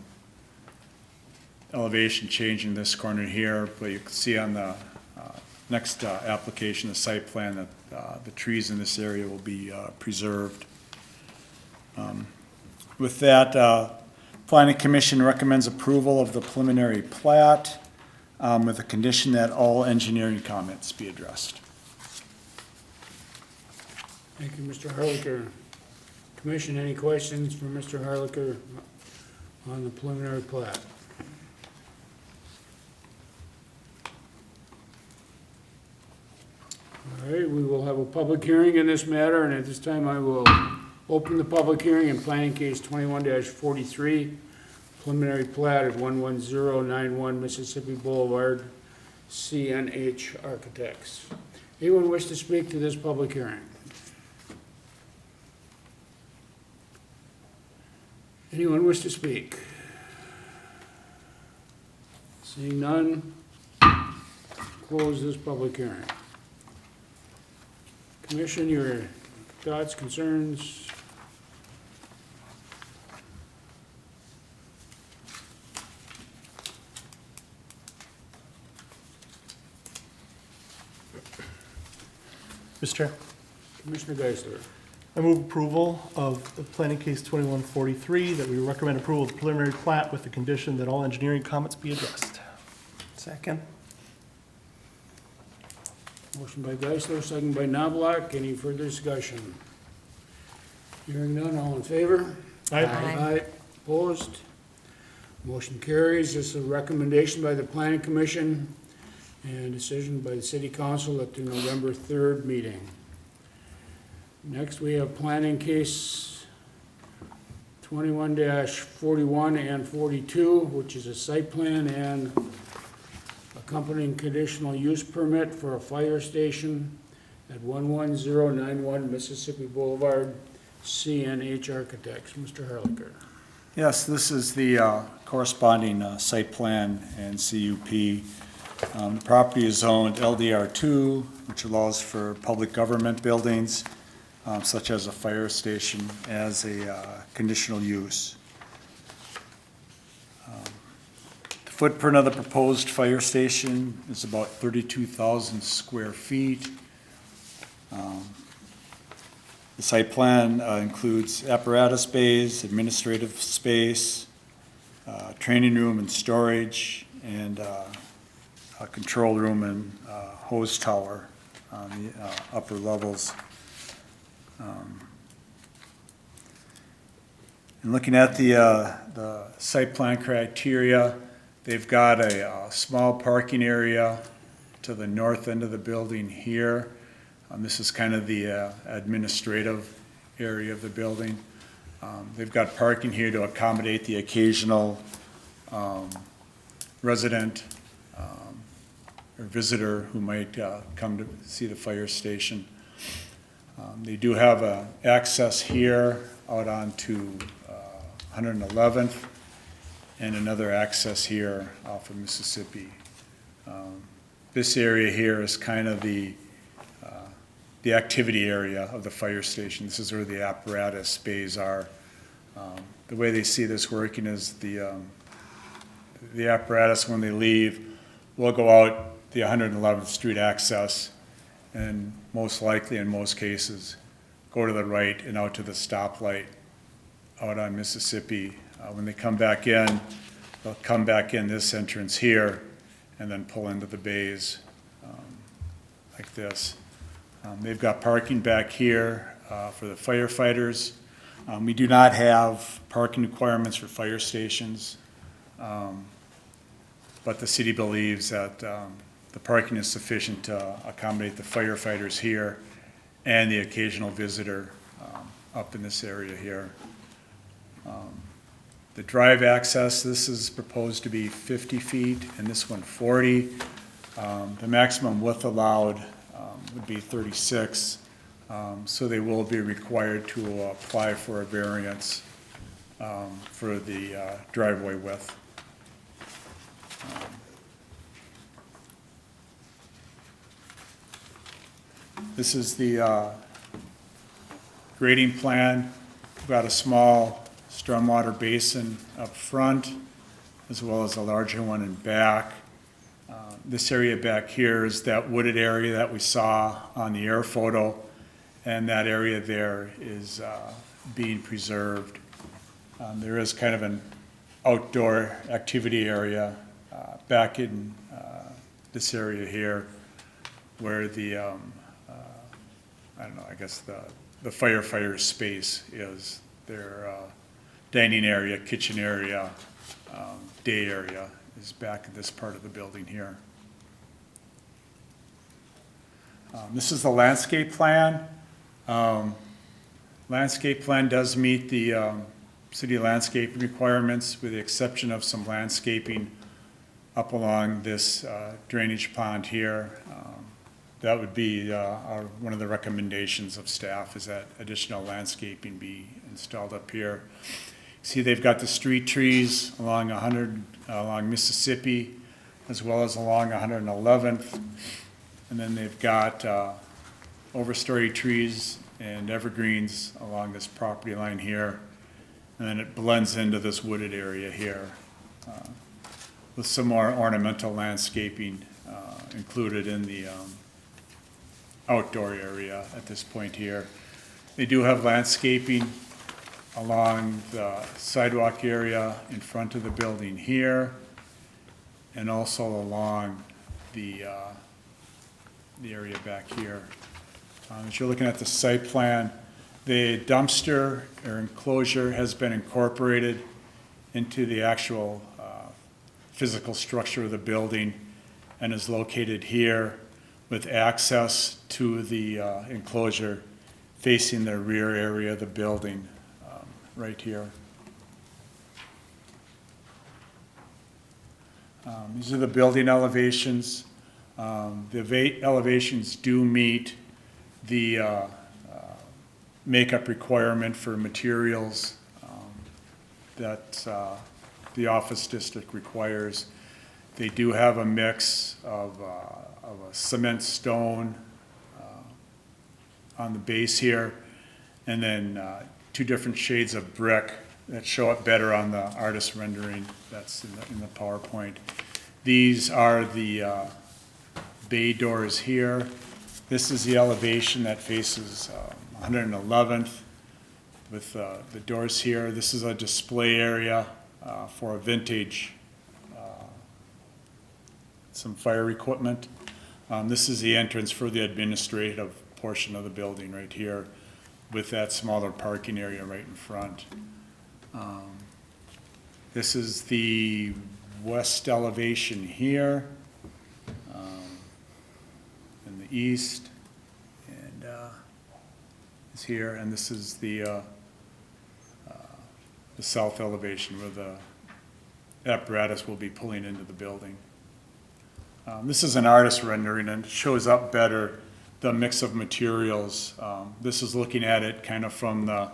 elevation change in this corner here, but you can see on the next application, the site plan, that the trees in this area will be preserved. With that, Planning Commission recommends approval of the preliminary plat with the condition that all engineering comments be addressed. Thank you, Mr. Harlicker. Commission, any questions for Mr. Harlicker on the preliminary plat? All right, we will have a public hearing in this matter, and at this time I will open the public hearing in planning case 21-43, preliminary plat at 11091 Mississippi Boulevard, CNH Architects. Anyone wish to speak to this public hearing? Anyone wish to speak? Seeing none, close this public hearing. Commission, your thoughts, concerns? Mr. Chair, Commissioner Geisler. I move approval of the planning case 2143, that we recommend approval of the preliminary plat with the condition that all engineering comments be addressed. Second? Motion by Geisler, second by Knobloch. Any further discussion? Hearing none, all in favor? Aye. Aye. Opposed? Motion carries. This is a recommendation by the Planning Commission and decision by the City Council at the November 3rd meeting. Next, we have planning case 21-41 and 42, which is a site plan and accompanying conditional use permit for a fire station at 11091 Mississippi Boulevard, CNH Architects. Mr. Harlicker. Yes, this is the corresponding site plan and CUP. The property is zoned LDR2, which allows for public government buildings, such as a fire station, as a conditional use. The footprint of the proposed fire station is about 32,000 square feet. The site plan includes apparatus bays, administrative space, training room and storage, and a control room and hose tower on the upper levels. And looking at the site plan criteria, they've got a small parking area to the north end of the building here. This is kind of the administrative area of the building. They've got parking here to accommodate the occasional resident or visitor who might come to see the fire station. They do have access here out onto 111th and another access here off of Mississippi. This area here is kind of the activity area of the fire station. This is where the apparatus bays are. The way they see this working is the apparatus, when they leave, will go out the 111th Street access, and most likely, in most cases, go to the right and out to the stoplight out on Mississippi. When they come back in, they'll come back in this entrance here and then pull into the bays like this. They've got parking back here for the firefighters. We do not have parking requirements for fire stations, but the city believes that the parking is sufficient to accommodate the firefighters here and the occasional visitor up in this area here. The drive access, this is proposed to be 50 feet and this one 40. The maximum width allowed would be 36, so they will be required to apply for a variance for the driveway width. This is the grading plan. We've got a small stormwater basin up front, as well as a larger one in back. This area back here is that wooded area that we saw on the air photo, and that area there is being preserved. There is kind of an outdoor activity area back in this area here where the, I don't know, I guess the firefighter space is. Their dining area, kitchen area, day area is back in this part of the building here. This is the landscape plan. Landscape plan does meet the city landscape requirements, with the exception of some landscaping up along this drainage pond here. That would be one of the recommendations of staff, is that additional landscaping be installed up here. See, they've got the street trees along along Mississippi, as well as along 111th. And then they've got overstory trees and evergreens along this property line here. And then it blends into this wooded area here with some more ornamental landscaping included in the outdoor area at this point here. They do have landscaping along the sidewalk area in front of the building here, and also along the area back here. As you're looking at the site plan, the dumpster or enclosure has been incorporated into the actual physical structure of the building and is located here, with access to the enclosure facing the rear area of the building, right here. These are the building elevations. The elevations do meet the makeup requirement for materials that's the office district requires. They do have a mix of a cement stone on the base here, and then 2 different shades of brick that show up better on the artist rendering that's in the PowerPoint. These are the bay doors here. This is the elevation that faces 111th with the doors here. This is a display area for a vintage, some fire equipment. This is the entrance for the administrative portion of the building right here with that smaller parking area right in front. This is the west elevation here, in the east, and is here, and this is the south elevation where the apparatus will be pulling into the building. This is an artist rendering and it shows up better the mix of materials. This is looking at it kind of from the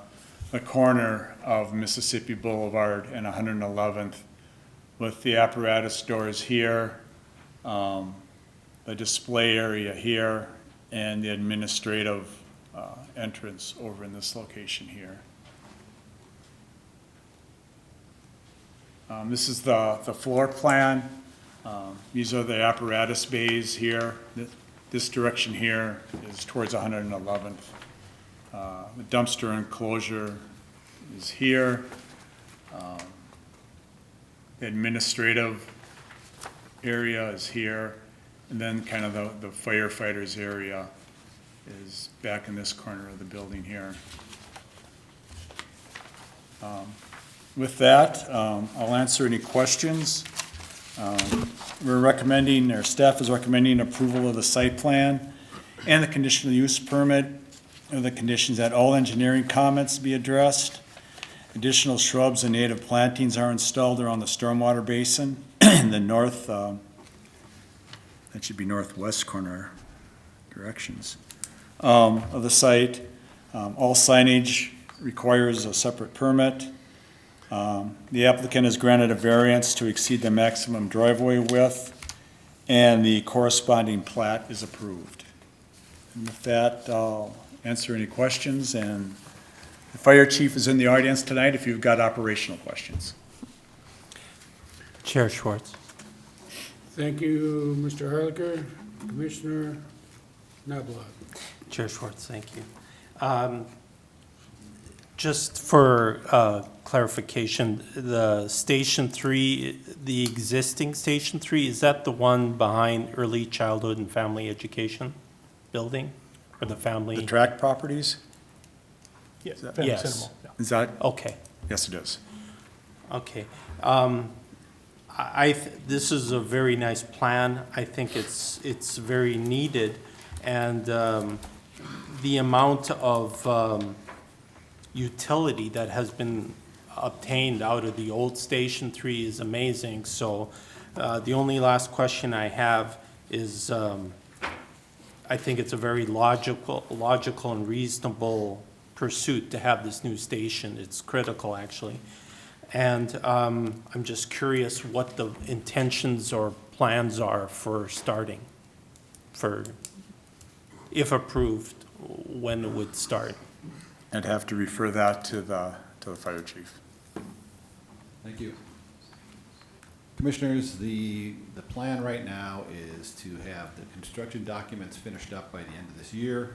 corner of Mississippi Boulevard and 111th with the apparatus doors here, the display area here, and the administrative entrance over in this location here. This is the floor plan. These are the apparatus bays here. This direction here is towards 111th. The dumpster enclosure is here. The administrative area is here. And then kind of the firefighters area is back in this corner of the building here. With that, I'll answer any questions. We're recommending, our staff is recommending approval of the site plan and the conditional use permit, and the conditions that all engineering comments be addressed. Additional shrubs and native plantings are installed around the stormwater basin in the north, that should be northwest corner directions of the site. All signage requires a separate permit. The applicant has granted a variance to exceed the maximum driveway width, and the corresponding plat is approved. And with that, I'll answer any questions, and the fire chief is in the audience tonight if you've got operational questions. Chair Schwartz. Thank you, Mr. Harlicker. Commissioner Knobloch. Chair Schwartz, thank you. Just for clarification, the Station 3, the existing Station 3, is that the one behind Early Childhood and Family Education building? Or the family? The tract properties? Yeah, that- Family Yes. Cinema, yeah. Is that? Okay. Yes, it is. Okay. This is a very nice plan. I think it's very needed. And the amount of utility that has been obtained out of the old Station 3 is amazing. So the only last question I have is, I think it's a very logical and reasonable pursuit to have this new station. It's critical, actually. And I'm just curious what the intentions or plans are for starting, for, if approved, when it would start. I'd have to refer that to the fire chief. Thank you. Commissioners, the plan right now is to have the construction documents finished up by the end of this year.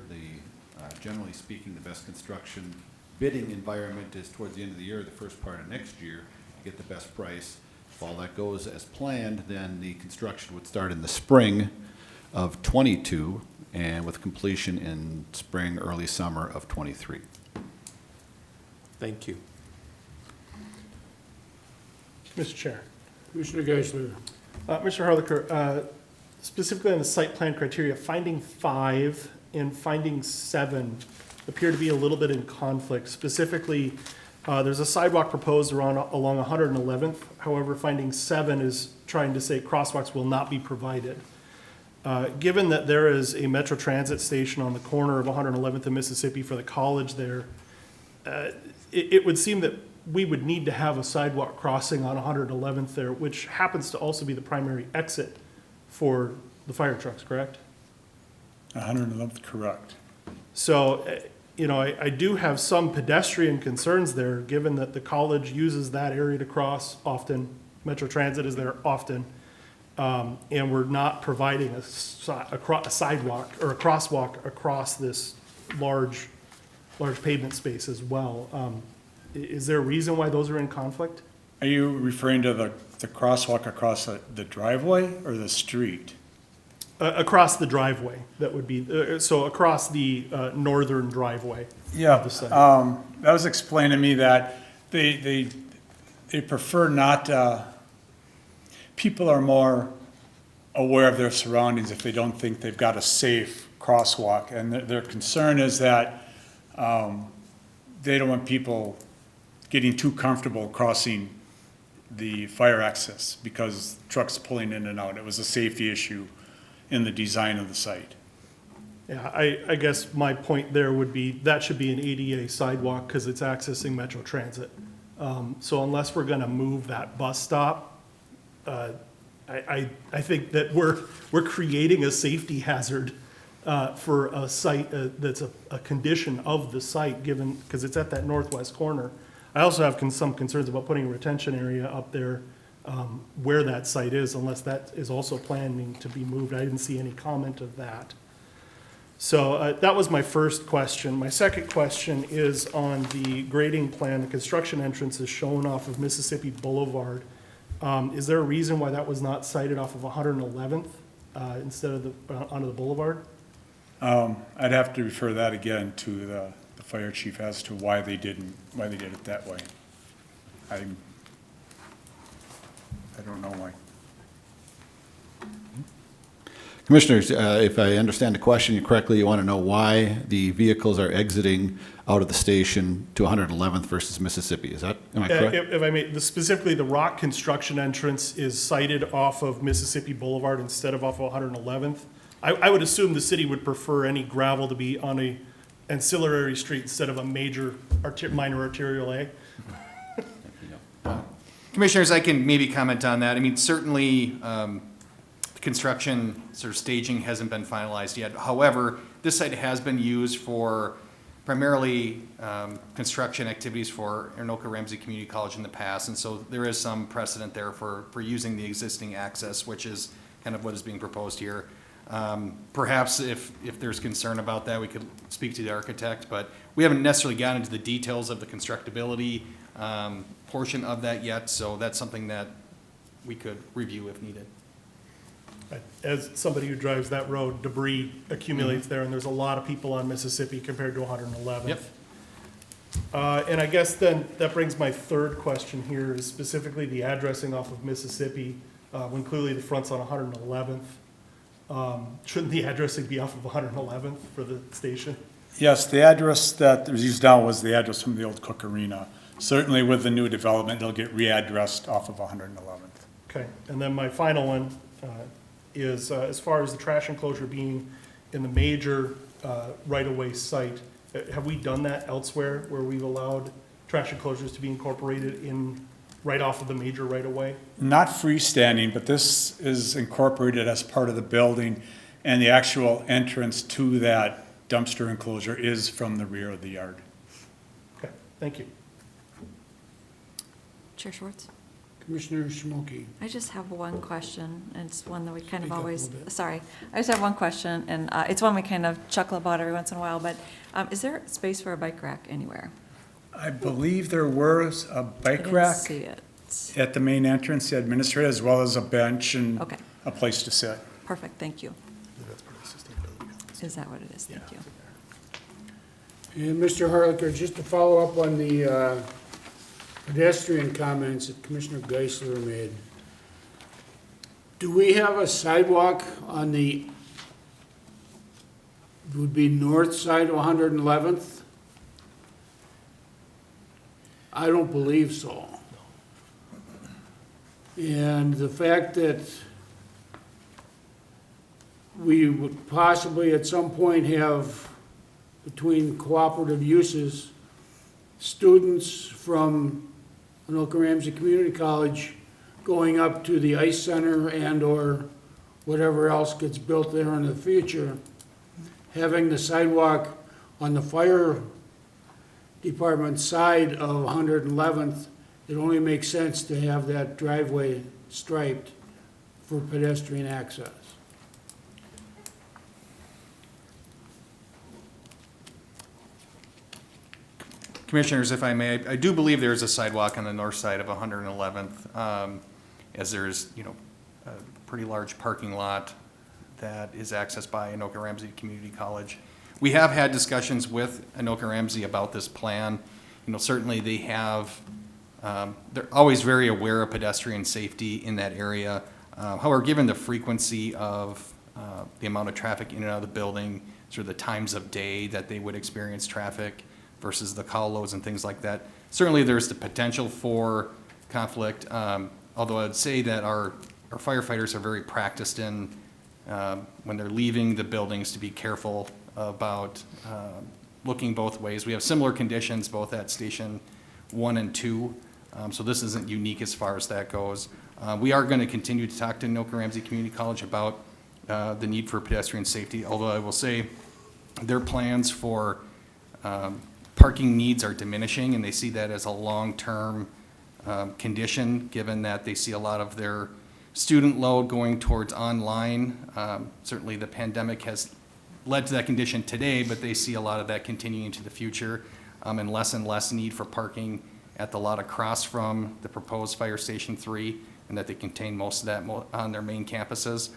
Generally speaking, the best construction bidding environment is towards the end of the year, the first part of next year, to get the best price. If all that goes as planned, then the construction would start in the spring of '22 and with completion in spring, early summer of '23. Thank you. Mr. Chair. Commissioner Geisler. Mr. Harlicker, specifically on the site plan criteria, finding 5 and finding 7 appear to be a little bit in conflict. Specifically, there's a sidewalk proposed along 111th. However, finding 7 is trying to say crosswalks will not be provided. Given that there is a Metro Transit station on the corner of 111th and Mississippi for the college there, it would seem that we would need to have a sidewalk crossing on 111th there, which happens to also be the primary exit for the fire trucks, correct? 111th, correct. So, I do have some pedestrian concerns there, given that the college uses that area to cross often. Metro Transit is there often. And we're not providing a sidewalk or a crosswalk across this large pavement space as well. Is there a reason why those are in conflict? Are you referring to the crosswalk across the driveway or the street? Across the driveway, that would be, so across the northern driveway. Yeah, of the site. that was explained to me that they prefer not, people are more aware of their surroundings if they don't think they've got a safe crosswalk. And their concern is that they don't want people getting too comfortable crossing the fire access because trucks pulling in and out. It was a safety issue in the design of the site. Yeah, I guess my point there would be, that should be an ADA sidewalk because it's accessing Metro Transit. So unless we're gonna move that bus stop, I think that we're creating a safety hazard for a site that's a condition of the site, given, because it's at that northwest corner. I also have some concerns about putting a retention area up there where that site is, unless that is also planning to be moved. I didn't see any comment of that. So that was my first question. My second question is on the grading plan. The construction entrance is shown off of Mississippi Boulevard. Is there a reason why that was not cited off of 111th instead of onto the boulevard? I'd have to refer that again to the fire chief as to why they did it that way. I don't know why. Commissioners, if I understand the question correctly, you want to know why the vehicles are exiting out of the station to 111th versus Mississippi. Am I correct? If I may, specifically the rock construction entrance is cited off of Mississippi Boulevard instead of off of 111th. I would assume the city would prefer any gravel to be on a ancillary street instead of a major minor arterial A. Commissioners, I can maybe comment on that. I mean, certainly, the construction sort of staging hasn't been finalized yet. However, this site has been used for primarily construction activities for Anoka Ramsey Community College in the past, and so there is some precedent there for using the existing access, which is kind of what is being proposed here. Perhaps if there's concern about that, we could speak to the architect, but we haven't necessarily gotten into the details of the constructability portion of that yet, so that's something that we could review if needed. As somebody who drives that road, debris accumulates there, and there's a lot of people on Mississippi compared to 111th. Yep. And I guess then that brings my third question here, is specifically the addressing off of Mississippi, when clearly the front's on 111th. Shouldn't the addressing be off of 111th for the station? Yes, the address that was used now was the address from the old Cook Arena. Certainly with the new development, they'll get readdressed off of 111th. Okay, and then my final one is as far as the trash enclosure being in the major right-of-way site, have we done that elsewhere where we've allowed trash enclosures to be incorporated in right off of the major right-of-way? Not freestanding, but this is incorporated as part of the building, and the actual entrance to that dumpster enclosure is from the rear of the yard. Okay, thank you. Chair Schwartz? Commissioner Shmoki. I just have one question, and it's one that we kind of Speak up a always, little bit. sorry. I just have one question, and it's one we kind of chuckle about every once in a while, but is there space for a bike rack anywhere? I believe there was a I bike didn't rack see it. at the main entrance, the administrator, as well as a bench and Okay. a place to sit. Perfect, thank you. Is that what it is? Thank you. And Mr. Harlicker, just to follow up on the pedestrian comments that Commissioner Geisler made, do we have a sidewalk on the, would be north side of 111th? I don't believe so. And the fact that we would possibly at some point have, between cooperative uses, students from Anoka Ramsey Community College going up to the ice center and/or whatever else gets built there in the future, having the sidewalk on the fire department side of 111th, it only makes sense to have that driveway striped for pedestrian access. Commissioners, if I may, I do believe there is a sidewalk on the north side of 111th, as there's, you know, a pretty large parking lot that is accessed by Anoka Ramsey Community College. We have had discussions with Anoka Ramsey about this plan. You know, certainly they have, they're always very aware of pedestrian safety in that area. However, given the frequency of the amount of traffic in and out of the building, sort of the times of day that they would experience traffic versus the call loads and things like that, certainly there's the potential for conflict. Although I'd say that our firefighters are very practiced in, when they're leaving the buildings, to be careful about looking both ways. We have similar conditions both at Station 1 and 2, so this isn't unique as far as that goes. We are going to continue to talk to Anoka Ramsey Community College about the need for pedestrian safety, although I will say their plans for parking needs are diminishing, and they see that as a long-term condition, given that they see a lot of their student load going towards online. Certainly the pandemic has led to that condition today, but they see a lot of that continuing into the future, and less need for parking at the lot across from the proposed Fire Station 3, and that they contain most of that on their main campuses.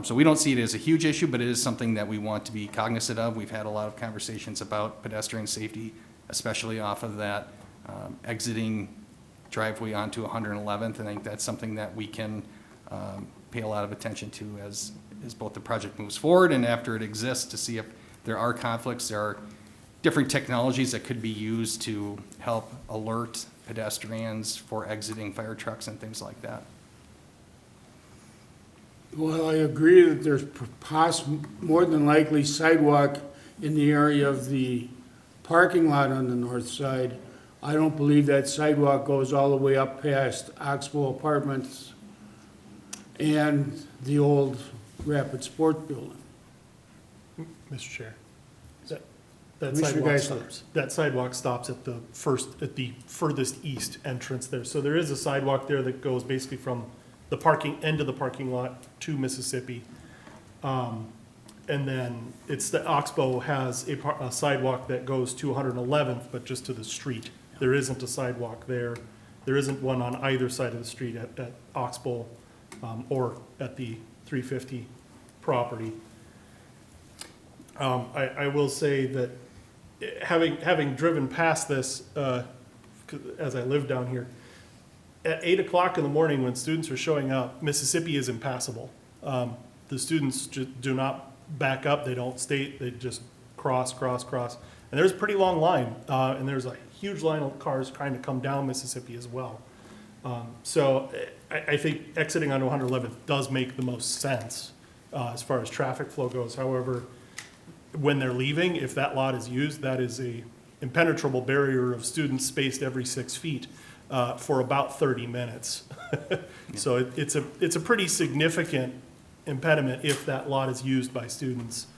So we don't see it as a huge issue, but it is something that we want to be cognizant of. We've had a lot of conversations about pedestrian safety, especially off of that exiting driveway onto 111th. I think that's something that we can pay a lot of attention to as both the project moves forward and after it exists, to see if there are conflicts. There are different technologies that could be used to help alert pedestrians for exiting fire trucks and things like that. Well, I agree that there's more than likely sidewalk in the area of the parking lot on the north side. I don't believe that sidewalk goes all the way up past Oxbow Apartments and the old Rapid Sport Building. Mr. Chair, Commissioner that sidewalk stops at the furthest east entrance there. So there is a sidewalk there that goes basically from the end of the parking lot to Mississippi. And then the Oxbow has a sidewalk that goes to 111th, but just to the street. There isn't a sidewalk there. There isn't one on either side of the street at Oxbow, or at the 350 property. I will say that having driven past this, as I live down here, at 8 o'clock in the morning when students are showing up, Mississippi is impassable. The students just do not back up, they don't stay, they just cross. And there's a pretty long line, and there's a huge line of cars trying to come down Mississippi as well. So I think exiting onto 111th does make the most sense as far as traffic flow goes. However, when they're leaving, if that lot is used, that is a impenetrable barrier of students spaced every 6 feet for about 30 minutes. So it's a pretty significant impediment if that lot is used by students.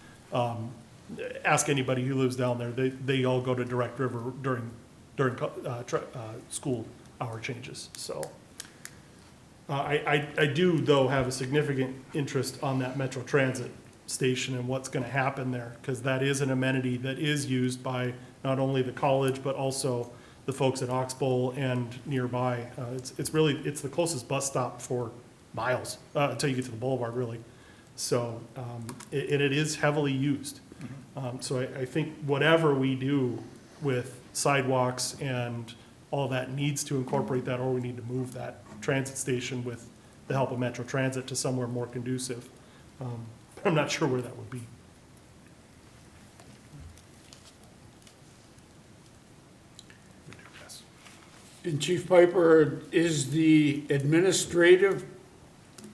Ask anybody who lives down there, they all go to Direct River during school hour changes. So I do, though, have a significant interest on that Metro Transit station and what's going to happen there, because that is an amenity that is used by not only the college but also the folks at Oxbow and nearby. It's the closest bus stop for miles until you get to the boulevard, really. So it is heavily used. So I think whatever we do with sidewalks and all that needs to incorporate that, or we need to move that transit station with the help of Metro Transit to somewhere more conducive. I'm not sure where that would be. And Chief Piper, is the administrative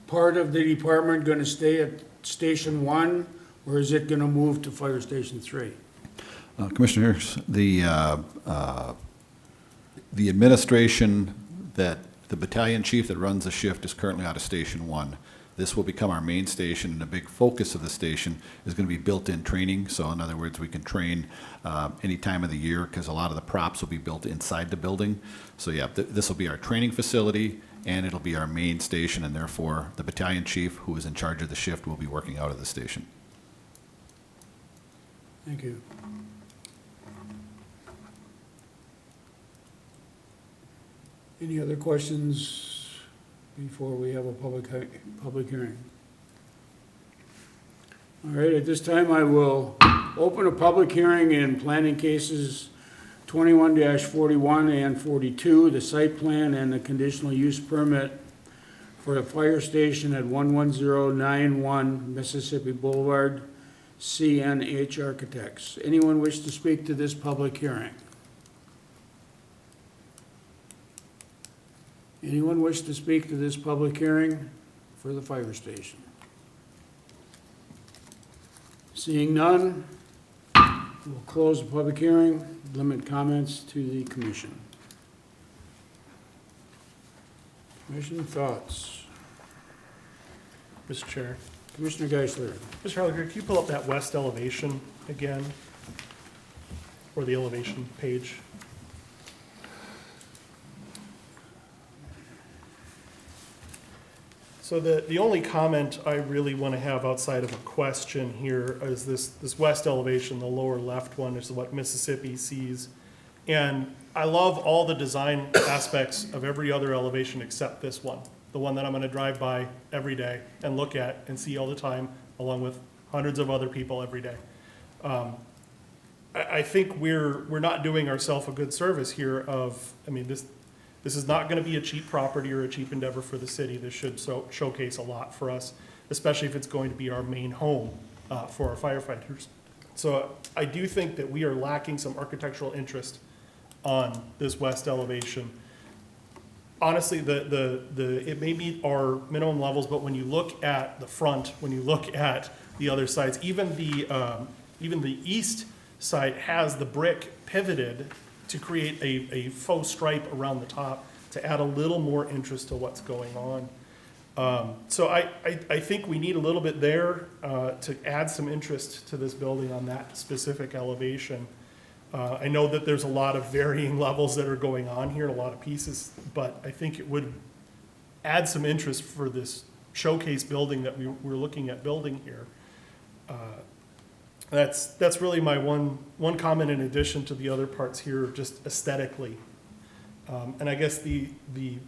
part of the department going to stay at Station 1, or is it going to move to Fire Station 3? Commissioners, the administration, that the battalion chief that runs the shift is currently out of Station 1. This will become our main station, and a big focus of the station is going to be built-in training. So in other words, we can train any time of the year because a lot of the props will be built inside the building. So yeah, this will be our training facility, and it'll be our main station, and therefore the battalion chief, who is in charge of the shift, will be working out of the station. Thank you. Any other questions before we have a public hearing? All right, at this time, I will open a public hearing in planning cases 21-41 and 42, the site plan and the conditional use permit for the fire station at 11091 Mississippi Boulevard, CNH Architects. Anyone wish to speak to this public hearing? Anyone wish to speak to this public hearing for the fire station? Seeing none, we'll close the public hearing, limit comments to the commission. Commission thoughts? Mr. Chair. Commissioner Geisler. Mr. Harlinger, can you pull up that west elevation again? Or the elevation page? So the only comment I really want to have outside of a question here is this west elevation, the lower left one, is what Mississippi sees. And I love all the design aspects of every other elevation except this one, the one that I'm going to drive by every day and look at and see all the time, along with hundreds of other people every day. I think we're not doing ourselves a good service here of, I mean, this is not going to be a cheap property or a cheap endeavor for the city. This should showcase a lot for us, especially if it's going to be our main home for our firefighters. So I do think that we are lacking some architectural interest on this west elevation. Honestly, it may meet our minimum levels, but when you look at the front, when you look at the other sides, even the east side has the brick pivoted to create a faux stripe around the top to add a little more interest to what's going on. So I think we need a little bit there to add some interest to this building on that specific elevation. I know that there's a lot of varying levels that are going on here, a lot of pieces, but I think it would add some interest for this showcase building that we're looking at building here. That's really my one comment in addition to the other parts here, just aesthetically. And I guess the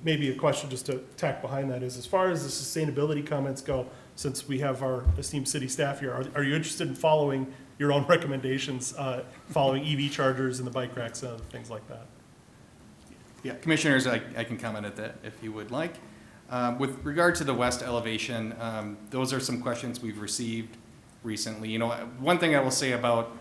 maybe a question just to tack behind that is, as far as the sustainability comments go, since we have our esteemed city staff here, are you interested in following your own recommendations, following EV chargers and the bike racks and other things like that? Yeah, commissioners, I can comment at that if you would like. With regard to the west elevation, those are some questions we've received recently. You know, one thing I will say about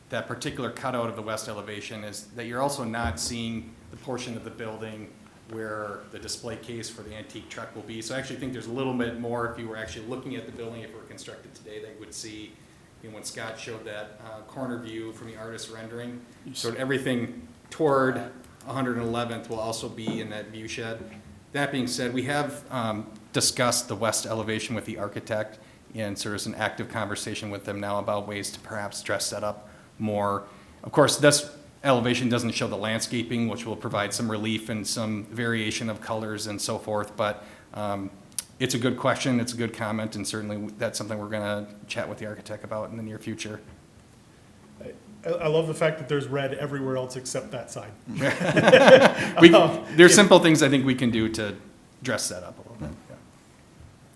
that particular cutout of the west elevation is that you're also not seeing the portion of the building where the display case for the antique truck will be. So I actually think there's a little bit more if you were actually looking at the building, if it were constructed today, they would see, you know, when Scott showed that corner view from the artist's rendering, so everything toward 111th will also be in that view shed. That being said, we have discussed the west elevation with the architect, and so there's an active conversation with them now about ways to perhaps dress that up more. Of course, this elevation doesn't show the landscaping, which will provide some relief and some variation of colors and so forth, but it's a good question, it's a good comment, and certainly that's something we're gonna chat with the architect about in the near future. I love the fact that there's red everywhere else except that side. There's simple things I think we can do to dress that up a little bit. Yeah.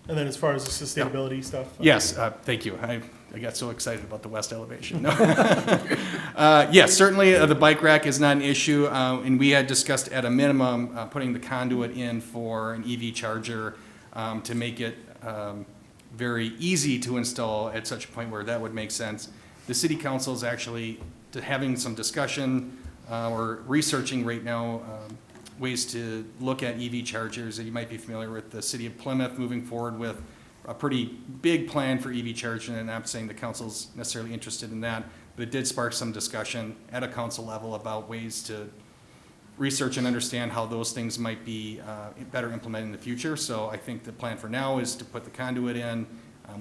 And then as far as the sustainability stuff? Yes, thank you. I got so excited about the west elevation. No. Yes, certainly the bike rack is not an issue, and we had discussed at a minimum putting the conduit in for an EV charger to make it very easy to install at such a point where that would make sense. The city council is actually having some discussion or researching right now ways to look at EV chargers. You might be familiar with the city of Plymouth moving forward with a pretty big plan for EV charging, and I'm saying the council's necessarily interested in that, but it did spark some discussion at a council level about ways to research and understand how those things might be better implemented in the future. So I think the plan for now is to put the conduit in.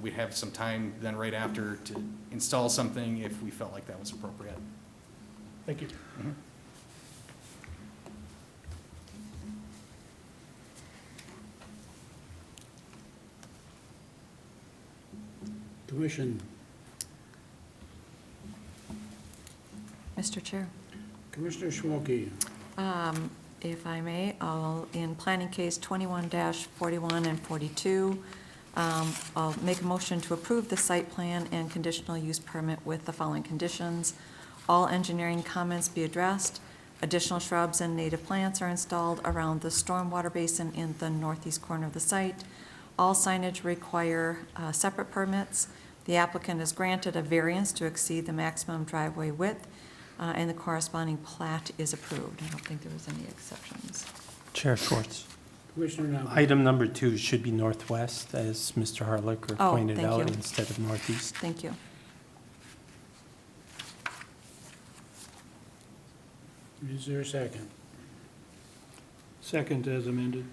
We'd have some time then right after to install something if we felt like that was appropriate. Thank you. Commission, Mr. Chair, Commissioner Schmolke. if I may, in planning case 21-41 and 42, I'll make a motion to approve the site plan and conditional use permit with the following conditions. All engineering comments be addressed. Additional shrubs and native plants are installed around the stormwater basin in the northeast corner of the site. All signage require separate permits. The applicant is granted a variance to exceed the maximum driveway width, and the corresponding plat is approved. I don't think there was any exceptions. Chair Schwartz. Commissioner Nava. Item number 2 should be northwest, as Mr. Harlicker Oh, pointed thank out, you. instead of northeast. Thank you. Is there a second? Second as amended.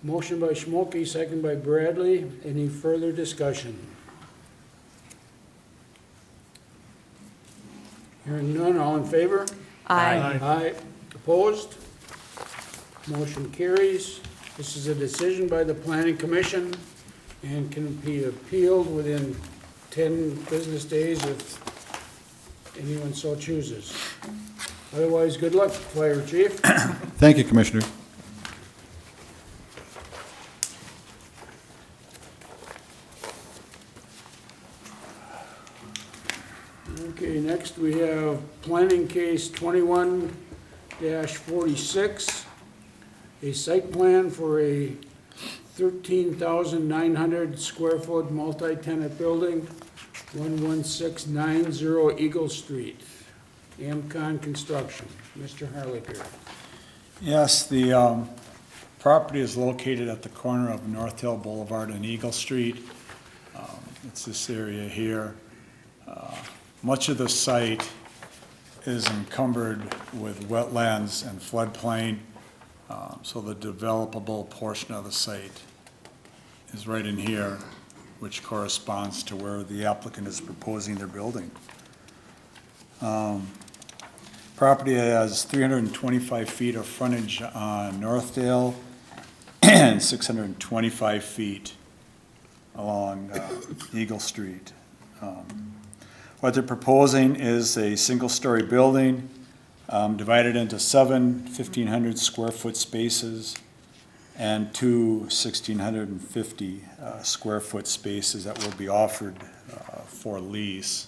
Motion by Schmolke, second by Bradley. Any further discussion? Hearing none, all in favor? Aye. Aye. Opposed? Motion carries. This is a decision by the Planning Commission and can be appealed within 10 business days if anyone so chooses. Otherwise, good luck, Fire Chief. Thank you, Commissioner. Okay, next we have planning case 21-46, a site plan for a 13,900 square foot multi-tenant building, 11690 Eagle Street, Amcon Construction. Mr. Harlicker. Yes, the property is located at the corner of North Hill Boulevard and Eagle Street. It's this area here. Much of the site is encumbered with wetlands and floodplain, so the developable portion of the site is right in here, which corresponds to where the applicant is proposing their building. Property has 325 feet of frontage on Northdale and 625 feet along Eagle Street. What they're proposing is a single-story building divided into 7 1,500 square foot spaces and 2 1,650 square foot spaces that will be offered for lease.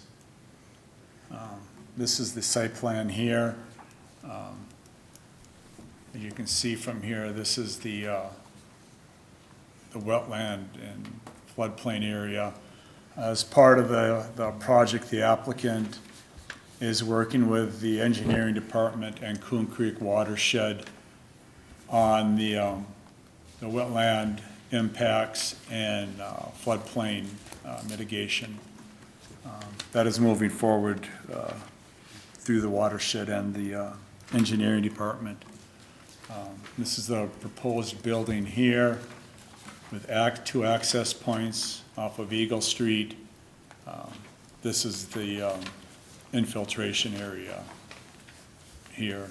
This is the site plan here. As you can see from here, this is the wetland and floodplain area. As part of the project, the applicant is working with the engineering department and Coon Creek Watershed on the wetland impacts and floodplain mitigation. That is moving forward through the watershed and the engineering department. This is the proposed building here with 2 access points off of Eagle Street. This is the infiltration area here.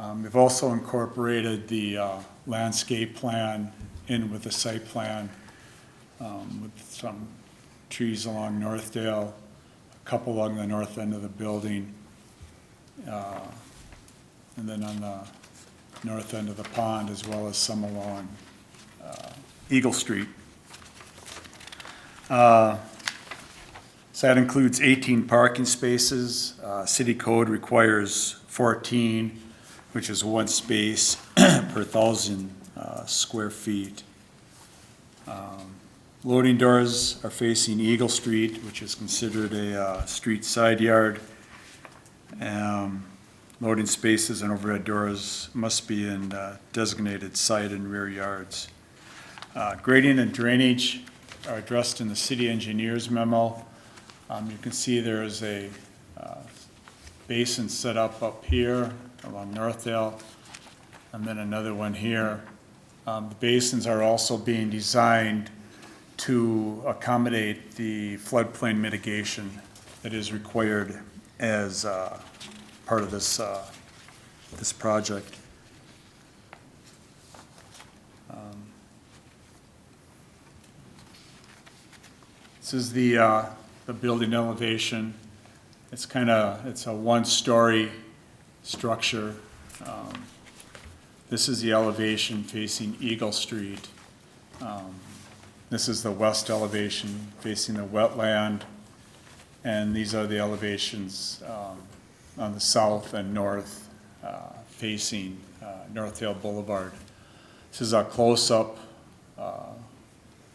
We've also incorporated the landscape plan in with the site plan with some trees along Northdale, a couple along the north end of the building, and then on the north end of the pond, as well as some along Eagle Street. So that includes 18 parking spaces. City code requires 14, which is 1 space per 1,000 square feet. Loading doors are facing Eagle Street, which is considered a street side yard. Loading spaces and overhead doors must be in designated side and rear yards. Grading and drainage are addressed in the city engineer's memo. You can see there is a basin set up here along Northdale, and then another one here. The basins are also being designed to accommodate the floodplain mitigation that is required as part of this, this project. This is the building elevation. It's a one-story structure. This is the elevation facing Eagle Street. This is the west elevation facing the wetland, and these are the elevations on the south and north facing Northdale Boulevard. This is a close-up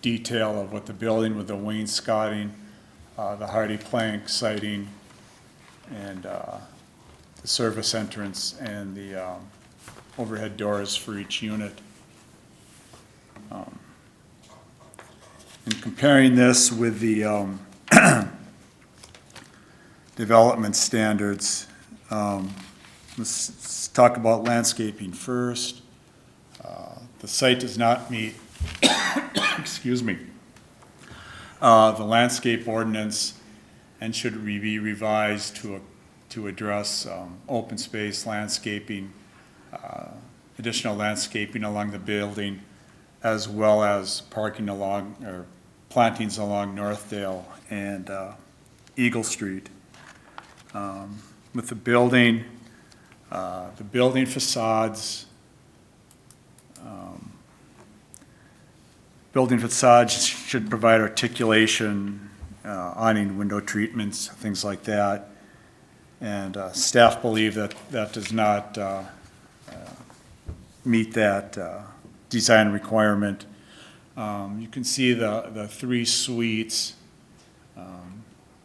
detail of what the building with the wainscoting, the hardy plank siding, and the service entrance and the overhead doors for each unit. In comparing this with the development standards, let's talk about landscaping first. The site does not meet, excuse me, the landscape ordinance and should be revised to address open space landscaping, additional landscaping along the building, as well as parking along, or plantings along Northdale and Eagle Street. With the building facades, building facades should provide articulation, awning, window treatments, things like that. And staff believe that that does not meet that design requirement. You can see the three suites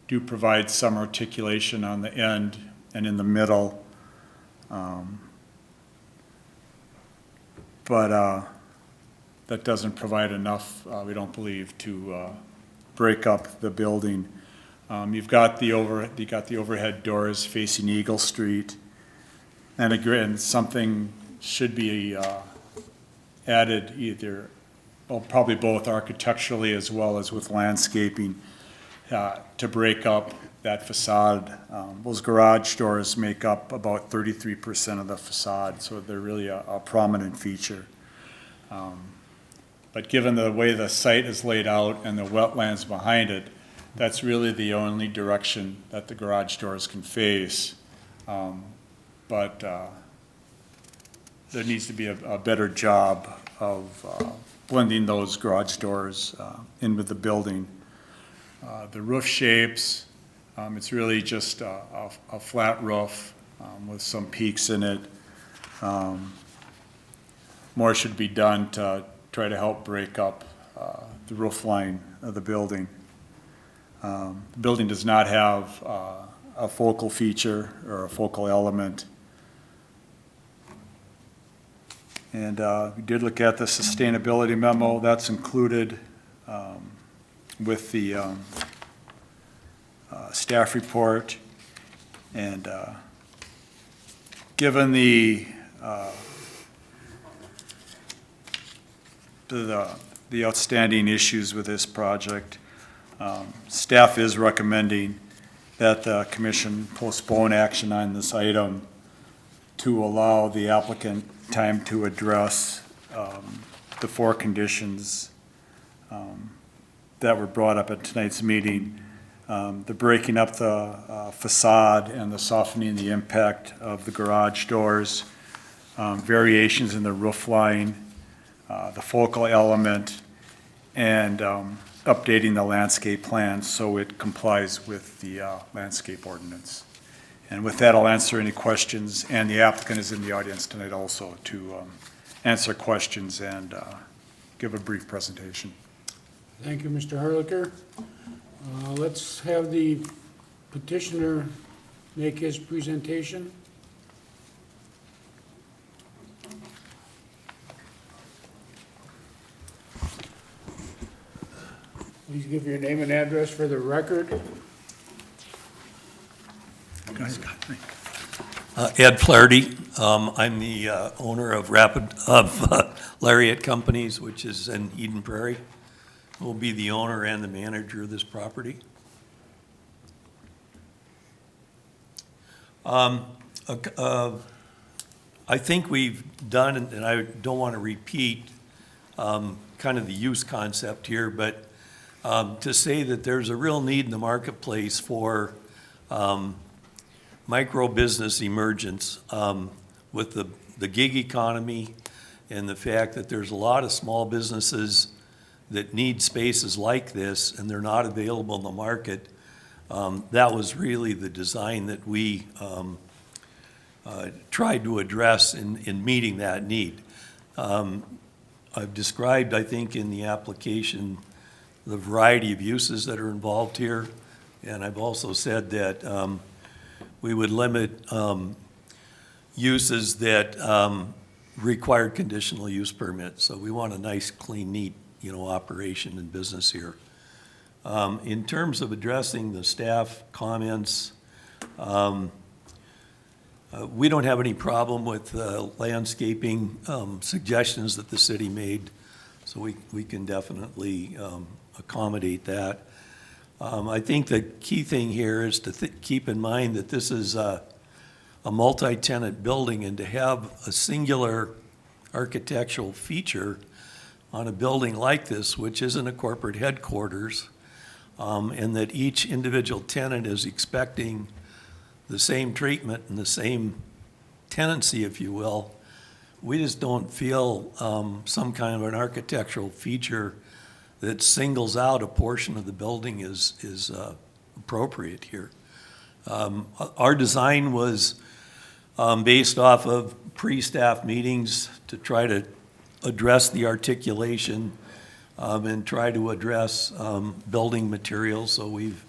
do provide some articulation on the end and in the middle. But that doesn't provide enough, we don't believe, to break up the building. You've got the overhead doors facing Eagle Street, and again, something should be added either, well, probably both architecturally as well as with landscaping to break up that facade. Those garage doors make up about 33% of the facade, so they're really a prominent feature. But given the way the site is laid out and the wetlands behind it, that's really the only direction that the garage doors can face. But there needs to be a better job of blending those garage doors in with the building. The roof shapes, it's really just a flat roof with some peaks in it. More should be done to try to help break up the roof line of the building. The building does not have a focal feature or a focal element. And we did look at the sustainability memo. That's included with the staff report. And given the outstanding issues with this project, staff is recommending that the commission postpone action on this item to allow the applicant time to address the four conditions that were brought up at tonight's meeting. The breaking up the facade and the softening the impact of the garage doors, variations in the roof line, the focal element, and updating the landscape plan so it complies with the landscape ordinance. And with that, I'll answer any questions, and the applicant is in the audience tonight also to answer questions and give a brief presentation. Thank you, Mr. Harlicker. Let's have the petitioner make his presentation. Please give your name and address for the record. Ed Flaherty. I'm the owner of Lariat Companies, which is in Eden Prairie. Will be the owner and the manager of this property. I think we've done, and I don't want to repeat kind of the use concept here, but to say that there's a real need in the marketplace for micro business emergence with the gig economy and the fact that there's a lot of small businesses that need spaces like this and they're not available in the market. That was really the design that we tried to address in meeting that need. I've described, I think, in the application, the variety of uses that are involved here. And I've also said that we would limit uses that required conditional use permits. So we want a nice, clean, neat, operation and business here. In terms of addressing the staff comments, we don't have any problem with landscaping suggestions that the city made, so we can definitely accommodate that. I think the key thing here is to keep in mind that this is a multi-tenant building, and to have a singular architectural feature on a building like this, which isn't a corporate headquarters, and that each individual tenant is expecting the same treatment and the same tenancy, if you will, we just don't feel some kind of an architectural feature that singles out a portion of the building is appropriate here. Our design was based off of pre-staff meetings to try to address the articulation and try to address building materials. So we've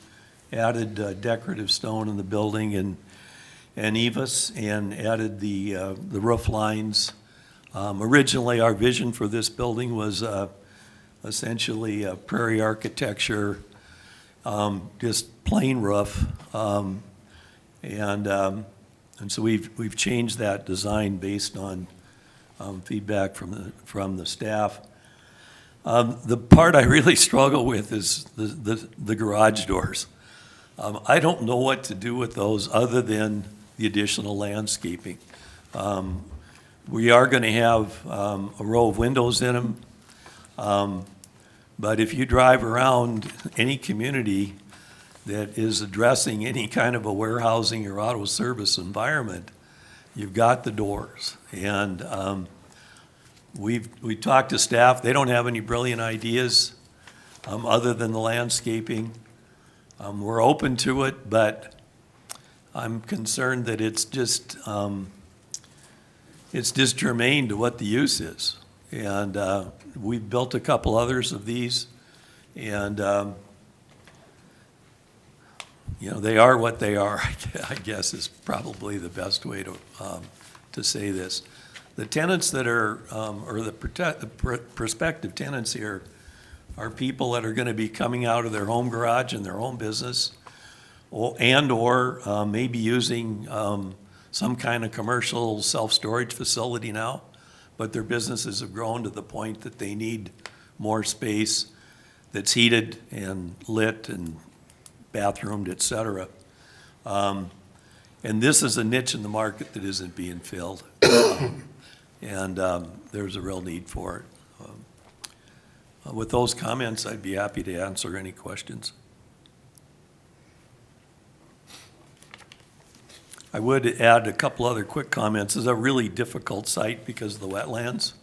added decorative stone in the building and EVIS, and added the roof lines. Originally, our vision for this building was essentially a prairie architecture, just plain roof, and so we've changed that design based on feedback from the staff. The part I really struggle with is the garage doors. I don't know what to do with those other than the additional landscaping. We are going to have a row of windows in them, but if you drive around any community that is addressing any kind of a warehousing or auto service environment, you've got the doors. And we talked to staff. They don't have any brilliant ideas other than the landscaping. We're open to it, but I'm concerned that it's just germane to what the use is. And we've built a couple others of these, and they are what they are, I guess is probably the best way to say this. The tenants that are, or the prospective tenants here, are people that are going to be coming out of their home garage and their home business, or maybe using some kind of commercial self-storage facility now, but their businesses have grown to the point that they need more space that's heated and lit and bathroomed, et cetera. And this is a niche in the market that isn't being filled. And there's a real need for it. With those comments, I'd be happy to answer any questions. I would add a couple other quick comments. This is a really difficult site because of the wetlands.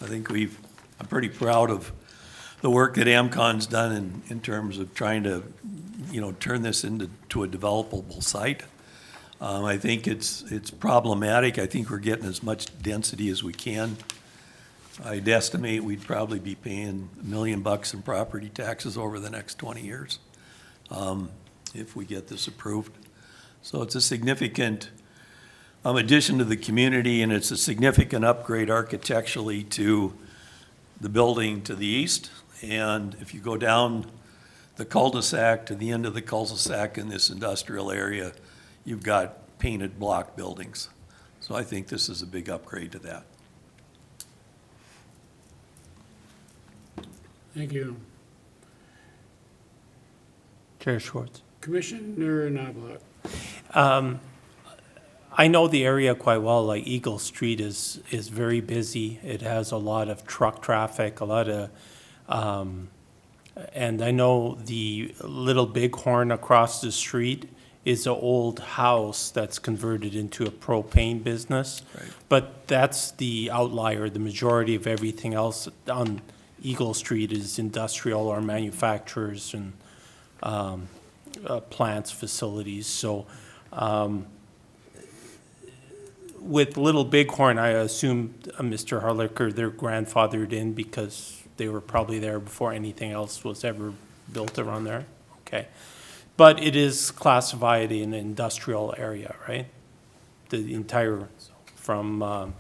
I think I'm pretty proud of the work that AMCON's done in terms of trying to, turn this into a developable site. I think it's problematic. I think we're getting as much density as we can. I'd estimate we'd probably be paying $1 million in property taxes over the next 20 years if we get this approved. So it's a significant addition to the community, and it's a significant upgrade architecturally to the building to the east. And if you go down the cul-de-sac to the end of the cul-de-sac in this industrial area, you've got painted block buildings. So I think this is a big upgrade to that. Thank you. Chair Schwartz. Commissioner Knobloch. I know the area quite well, like Eagle Street is very busy. It has a lot of truck traffic, a lot of, and I know the Little Bighorn across the street is an old house that's converted into a propane business. Right. But that's the outlier. The majority of everything else on Eagle Street is industrial or manufacturers and plants, facilities. So with Little Bighorn, I assume Mr. Harlicker, they're grandfathered in because they were probably there before anything else was ever built around there? Okay. But it is classified in an industrial area, right? The entire, from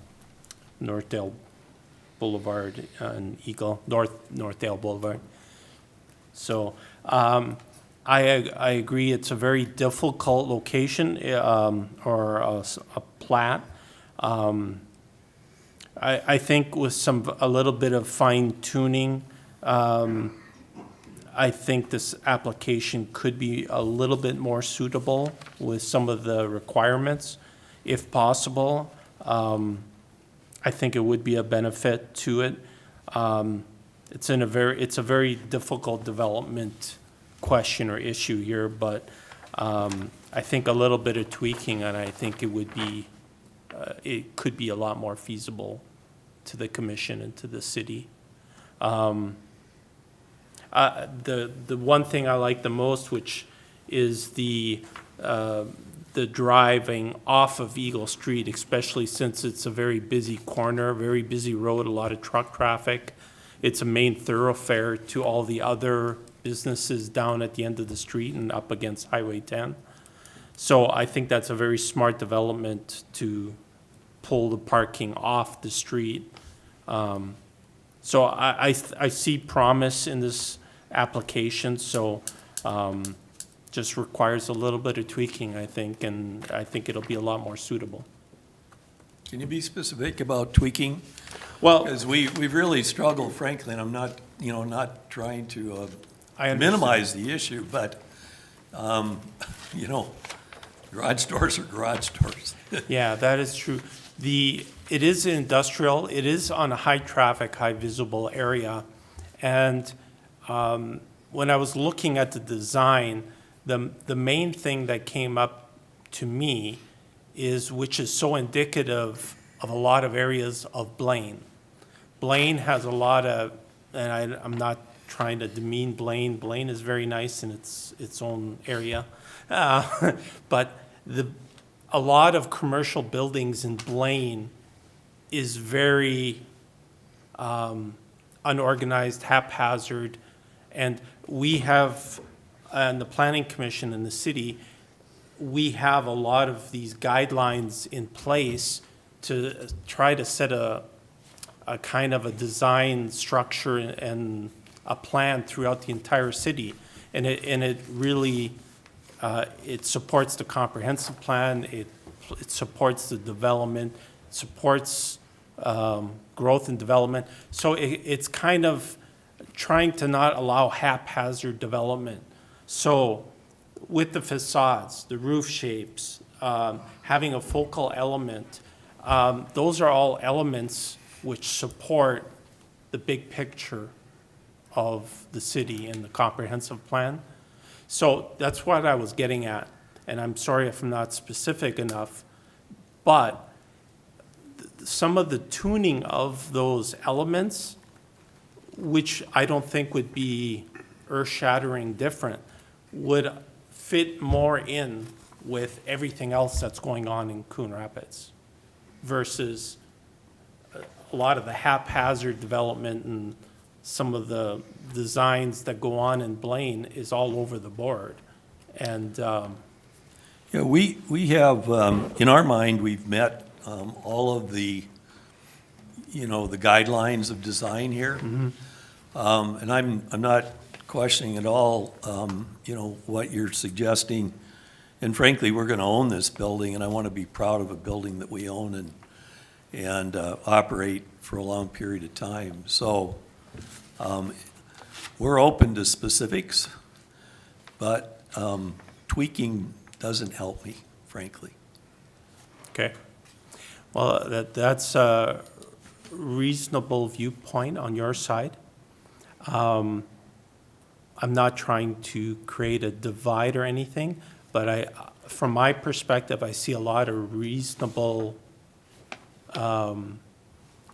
Northdale Boulevard and Eagle, Northdale Boulevard. So I agree, it's a very difficult location or a plat. I think with a little bit of fine tuning, I think this application could be a little bit more suitable with some of the requirements, if possible. I think it would be a benefit to it. It's a very difficult development question or issue here, but I think a little bit of tweaking, and I think it could be a lot more feasible to the commission and to the city. The one thing I like the most, which is the driving off of Eagle Street, especially since it's a very busy corner, very busy road, a lot of truck traffic. It's a main thoroughfare to all the other businesses down at the end of the street and up against Highway 10. So I think that's a very smart development to pull the parking off the street. So I see promise in this application, so just requires a little bit of tweaking, I think, and I think it'll be a lot more suitable. Can you be specific about tweaking? Well, because we've really struggled, frankly, and I'm not, not trying to I understand. minimize the issue, but, garage doors are garage doors. Yeah, that is true. It is industrial, it is on a high traffic, high visible area. And when I was looking at the design, the main thing that came up to me is, which is so indicative of a lot of areas of Blaine. Blaine has a lot of, and I'm not trying to demean Blaine. Blaine is very nice in its own area. But a lot of commercial buildings in Blaine is very unorganized, haphazard, and we have, and the Planning Commission in the city, we have a lot of these guidelines in place to try to set a kind of a design structure and a plan throughout the entire city. And it really, it supports the comprehensive plan, it supports the development, supports growth and development. So it's kind of trying to not allow haphazard development. So with the facades, the roof shapes, having a focal element, those are all elements which support the big picture of the city and the comprehensive plan. So that's what I was getting at, and I'm sorry if I'm not specific enough, but some of the tuning of those elements, which I don't think would be earth-shattering different, would fit more in with everything else that's going on in Coon Rapids versus a lot of the haphazard development and some of the designs that go on in Blaine is all over the board. And Yeah, we have, in our mind, we've met all of the, the guidelines of design here. And I'm not questioning at all, what you're suggesting and frankly, we're gonna own this building, and I wanna be proud of a building that we own and operate for a long period of time. So, we're open to specifics, but tweaking doesn't help me, frankly. Okay. Well, that's a reasonable viewpoint on your side. I'm not trying to create a divide or anything, but from my perspective, I see a lot of reasonable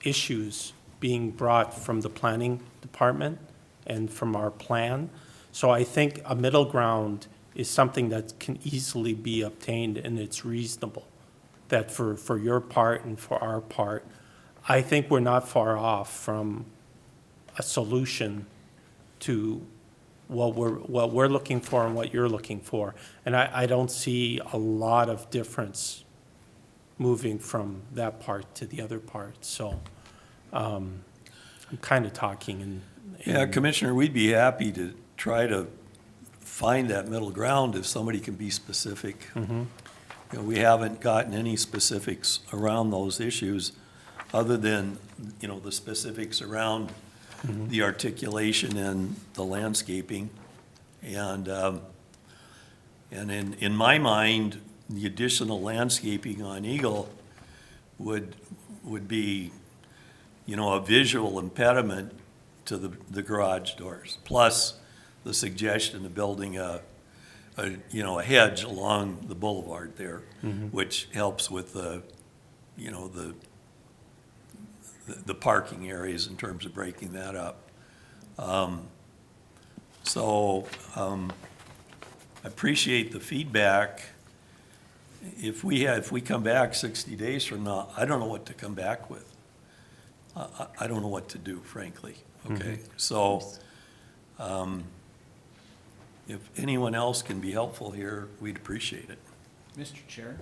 issues being brought from the planning department and from our plan. So I think a middle ground is something that can easily be obtained, and it's reasonable. That for your part and for our part, I think we're not far off from a solution to what we're looking for and what you're looking for. And I don't see a lot of difference moving from that part to the other part. So I'm kind of talking Yeah, Commissioner, we'd be happy to try to find that middle ground if somebody can be specific. You know, we haven't gotten any specifics around those issues other than, you know, the specifics around the articulation and the landscaping. And in my mind, the additional landscaping on Eagle would be, you know, a visual impediment to the garage doors, plus the suggestion of building a hedge along the boulevard there, which helps with the parking areas in terms of breaking that up. I appreciate the feedback. If we come back 60 days from now, I don't know what to come back with. I don't know what to do, frankly, okay? So, if anyone else can be helpful here, we'd appreciate it. Mr. Chair?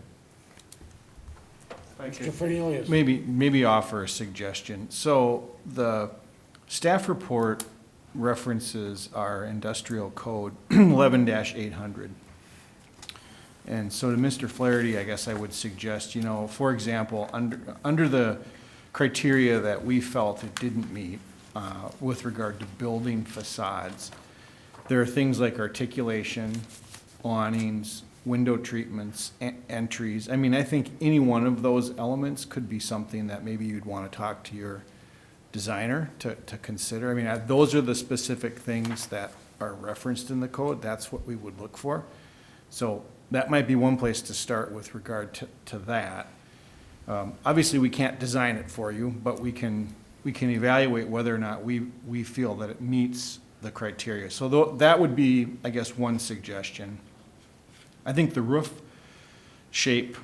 Mr. Fernelius. Maybe offer a suggestion. So the staff report references our industrial code 11-800. And so to Mr. Flaherty, I guess I would suggest, you know, for example, under the criteria that we felt it didn't meet with regard to building facades, there are things like articulation, awnings, window treatments, entries. I mean, I think any one of those elements could be something that maybe you'd want to talk to your designer to consider. I mean, those are the specific things that are referenced in the code. That's what we would look for. So that might be one place to start with regard to that. Obviously, we can't design it for you, but we can evaluate whether or not we feel that it meets the criteria. So that would be, I guess, one suggestion. I think the roof shape,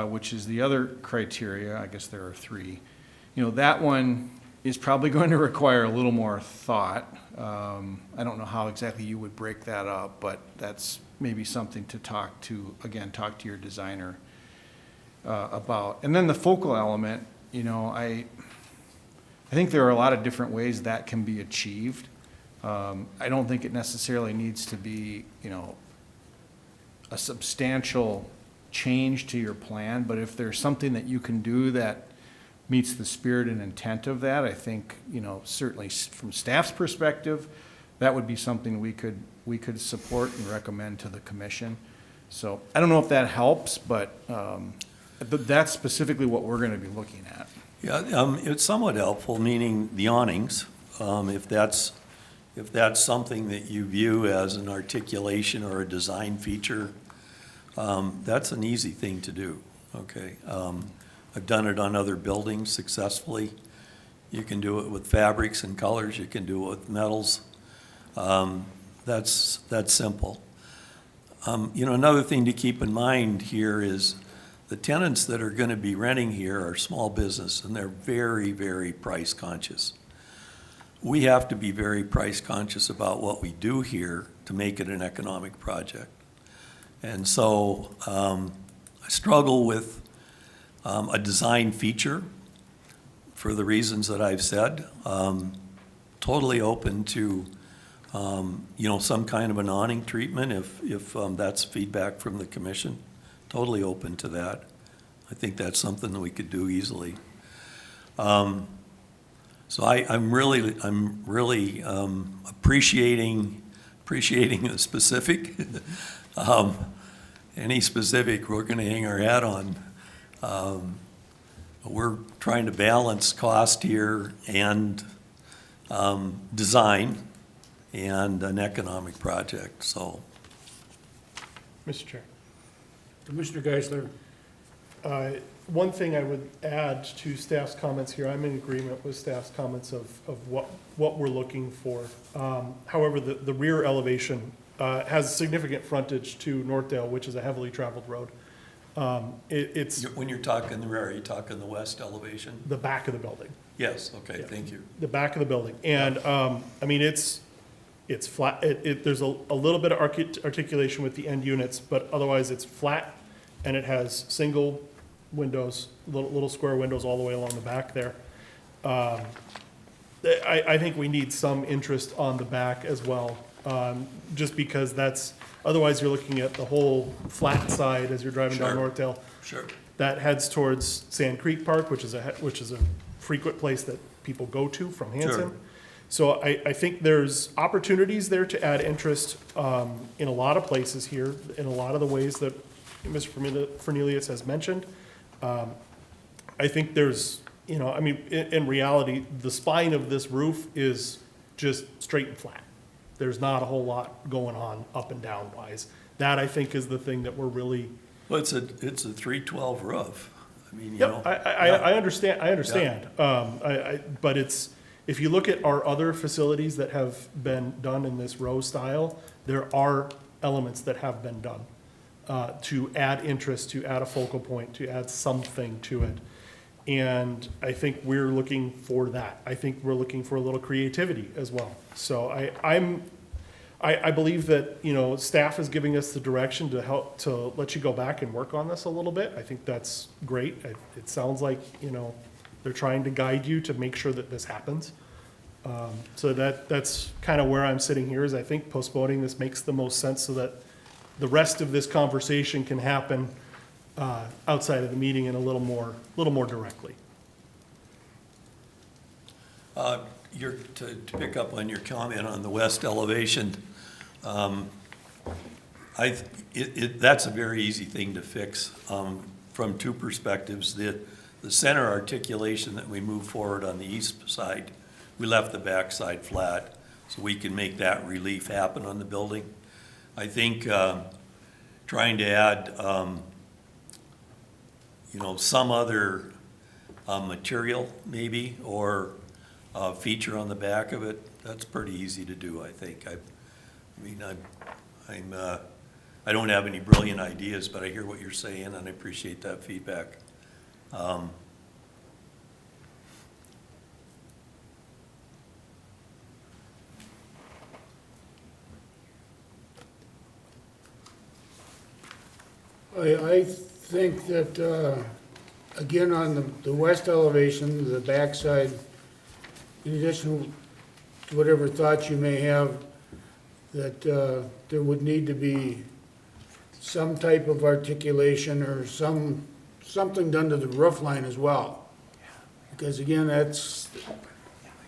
which is the other criteria, I guess there are three, you know, that one is probably going to require a little more thought. I don't know how exactly you would break that up, but that's maybe something to talk to your designer about. And then the focal element, you know, I think there are a lot of different ways that can be achieved. I don't think it necessarily needs to be, you know, a substantial change to your plan, but if there's something that you can do that meets the spirit and intent of that, I think, you know, certainly from staff's perspective, that would be something we could support and recommend to the commission. So I don't know if that helps, but that's specifically what we're going to be looking at. Yeah, it's somewhat helpful, meaning the awnings, if that's something that you view as an articulation or a design feature, that's an easy thing to do, okay? I've done it on other buildings successfully. You can do it with fabrics and colors, you can do it with metals. That's simple. You know, another thing to keep in mind here is the tenants that are gonna be renting here are small business, and they're very, very price conscious. We have to be very price conscious about what we do here to make it an economic project. And so I struggle with a design feature for the reasons that I've said. Totally open to you know, some kind of an awning treatment if that's feedback from the commission. Totally open to that. I think that's something that we could do easily. So I'm really appreciating the specific. Any specific, we're gonna hang our hat on. We're trying to balance cost here and design and an economic project, so. Mr. Chair. Commissioner Geisler. One thing I would add to staff's comments here, I'm in agreement with staff's comments of what we're looking for. However, the rear elevation has significant frontage to Northdale, which is a heavily traveled road. It's When you're talking the rear, are you talking the west elevation? the back of the building. Yes, okay, thank you. The back of the building. And, I mean, it's flat, there's a little bit of articulation with the end units, but otherwise it's flat, and it has single windows, little square windows all the way along the back there. I think we need some interest on the back as well, just because otherwise you're looking at the whole flat side as you're driving down Sure. Northdale. Sure. That heads towards Sand Creek Park, which is a frequent place that people go to from Hanson. Sure. So I think there's opportunities there to add interest in a lot of places here, in a lot of the ways that Mr. Fernelius has mentioned. I think there's, I mean, in reality, the spine of this roof is just straight and flat. There's not a whole lot going on up and down wise. That, I think, is the thing that we're really. Well, it's a 312 roof. I mean, you Yep, know. I understand. But if you look at our other facilities that have been done in this row style, there are elements that have been done to add interest, to add a focal point, to add something to it. And I think we're looking for that. I think we're looking for a little creativity as well. So I believe that, staff is giving us the direction to help, to let you go back and work on this a little bit. I think that's great. It sounds like, they're trying to guide you to make sure that this happens. So that's kind of where I'm sitting here, is I think postponing this makes the most sense so that the rest of this conversation can happen outside of the meeting and a little more directly. To pick up on your comment on the west elevation, that's a very easy thing to fix from two perspectives. The center articulation that we moved forward on the east side, we left the back side flat, so we can make that relief happen on the building. I think trying to add, some other material maybe, or feature on the back of it, that's pretty easy to do, I think. I don't have any brilliant ideas, but I hear what you're saying, and I appreciate that feedback. I think that, again, on the west elevation, the backside, in addition to whatever thoughts you may have, that there would need to be some type of articulation or something done to the roof line as well. Because again, that's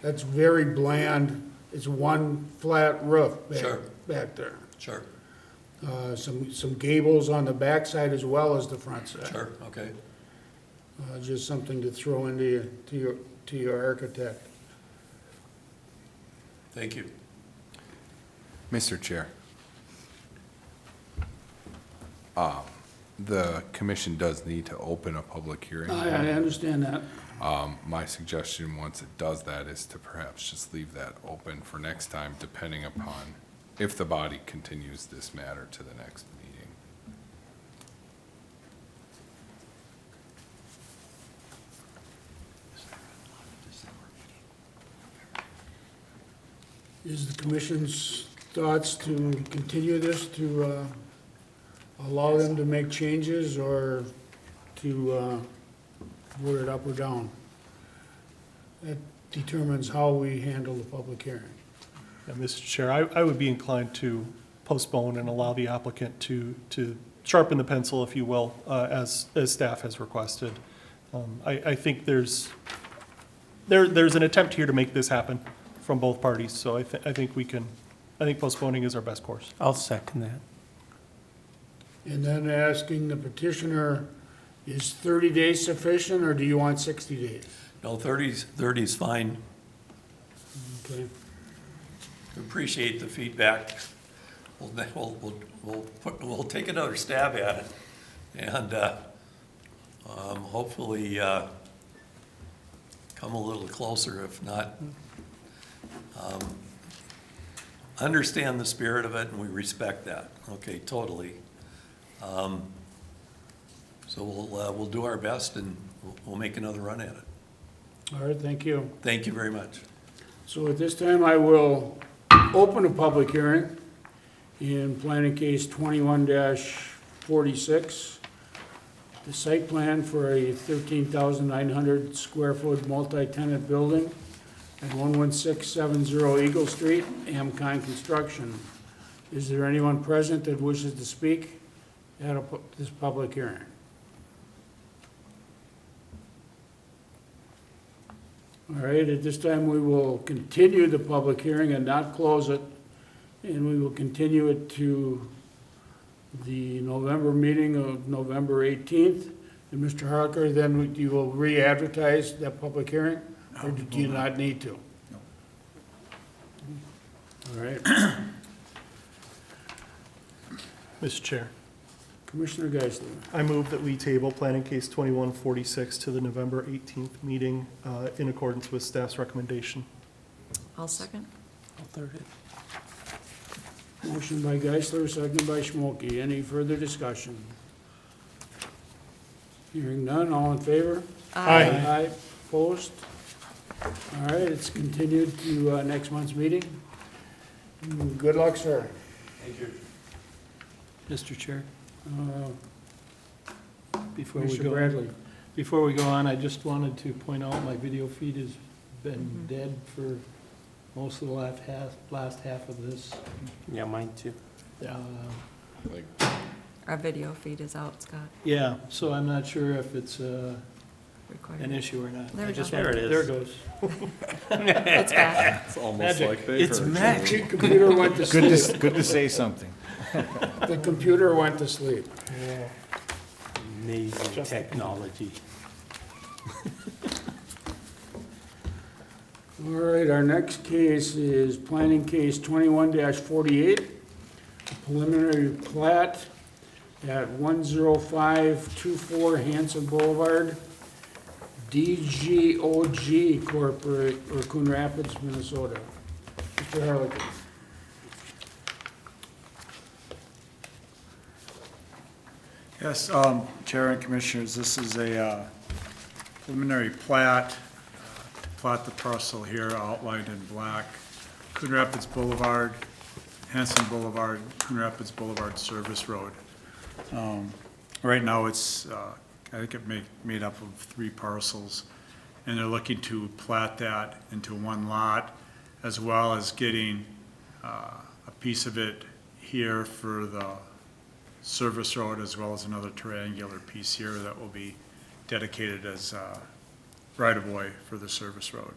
very bland. It's one flat roof back there. Sure. Some gables on the backside as well as the front side. Sure, okay. Just something to throw into your architect. Thank you. Mr. Chair. The commission does need to open a public hearing. I understand that. My suggestion, once it does that, is to perhaps just leave that open for next time, depending upon if the body continues this matter to the next meeting. Is the commission's thoughts to continue this, to allow them to make changes, or to vote it up or down? That determines how we handle the public hearing. Yeah, Mr. Chair, I would be inclined to postpone and allow the applicant to sharpen the pencil, if you will, as staff has requested. I think there's an attempt here to make this happen from both parties, so I think postponing is our best course. I'll second that. And then asking the petitioner, is 30 days sufficient, or do you want 60 days? No, 30's fine. Okay. Appreciate the feedback. We'll take another stab at it, and hopefully come a little closer. If not, understand the spirit of it, and we respect that. Okay, totally. So we'll do our best, and we'll make another run at it. All right, thank you. Thank you very much. So at this time, I will open a public hearing in planning case 21-46. The site plan for a 13,900 square foot multi-tenant building at 11670 Eagle Street, Amcon Construction. Is there anyone present that wishes to speak at this public hearing? All right, at this time, we will continue the public hearing and not close it, and we will continue it to the November meeting of November 18th. And Mr. Harker, then you will re-advertise that public hearing, or do you not need to? No. All right. Mr. Chair, Commissioner Geisler. I move that we table planning case 2146 to the November 18th meeting in accordance with staff's recommendation. I'll second. I'll third it. Motion by Geisler, second by Schmolke. Any further discussion? Hearing none, all in favor? Aye. Aye, opposed? All right, it's continued to next month's meeting. Good luck, sir. Thank you. Mr. Chair, Uh, before we Commissioner go, Bradley. before we go on, I just wanted to point out my video feed has been dead for most of the last half of this. Yeah, mine too. Our video feed is out, Scott. Yeah, so I'm not sure if it's Recording. an issue or not. There I we just go. There it is. There it goes. It's back. It's almost Magic. like they It's heard. magic. The computer went to sleep. Good to say something. The computer went to sleep. Amazing technology. All right, our next case is planning case 21-48, preliminary plat at 10524 Hanson Boulevard, DGOG Corporate, or Coon Rapids, Minnesota. Mr. Harlequin. Yes, Chair and Commissioners, this is a preliminary plat, to plat the parcel here outlined in black. Coon Rapids Boulevard, Hanson Boulevard, Coon Rapids Boulevard Service Road. Right now, it's, I think it made up of 3 parcels, and they're looking to plat that into one lot, as well as getting a piece of it here for the service road, as well as another triangular piece here that will be dedicated as right-of-way for the service road.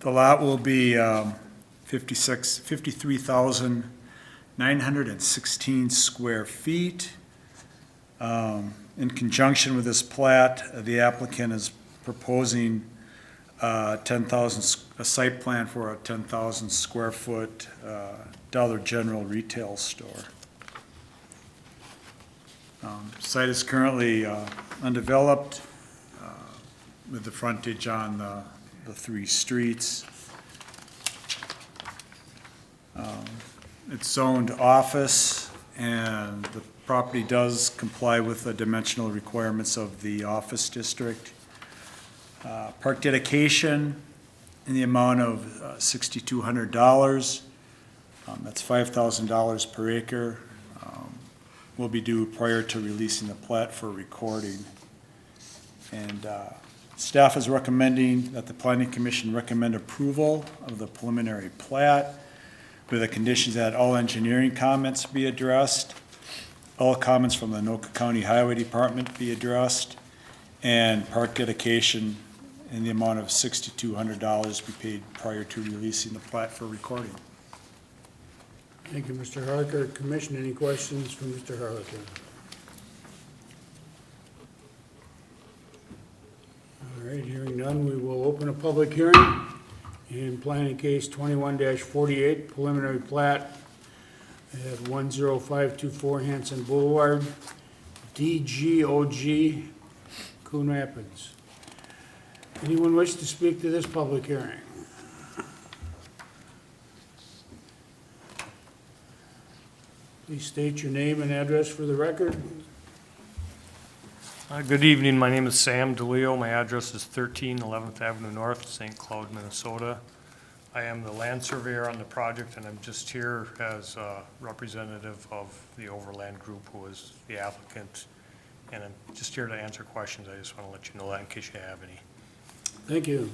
The lot will be 53,916 square feet. In conjunction with this plat, the applicant is proposing a site plan for a 10,000 square foot Dollar General retail store. Site is currently undeveloped with the frontage on the 3 streets. It's zoned office, and the property does comply with the dimensional requirements of the office district. Park dedication in the amount of $6,200. That's $5,000 per acre. Will be due prior to releasing the plat for recording. And Staff is recommending that the Planning Commission recommend approval of the preliminary plat with the conditions that all engineering comments be addressed, all comments from the Anoka County Highway Department be addressed, and park dedication in the amount of $6,200 be paid prior to releasing the plat for recording. Thank you, Mr. Harlicker. Commission, any questions for Mr. Harlicker? All right, hearing none, we will open a public hearing in planning case 21-48, preliminary plat at 10524 Hanson Boulevard, DGOG, Coon Rapids. Anyone wish to speak to this public hearing? Please state your name and address for the record. Good evening, my name is Sam DeLeo. My address is 13 11th Avenue North, St. Cloud, Minnesota. I am the land surveyor on the project, and I'm just here as a representative of the Overland Group, who is the applicant. And I'm just here to answer questions. I just want to let you know that in case you have any. Thank you.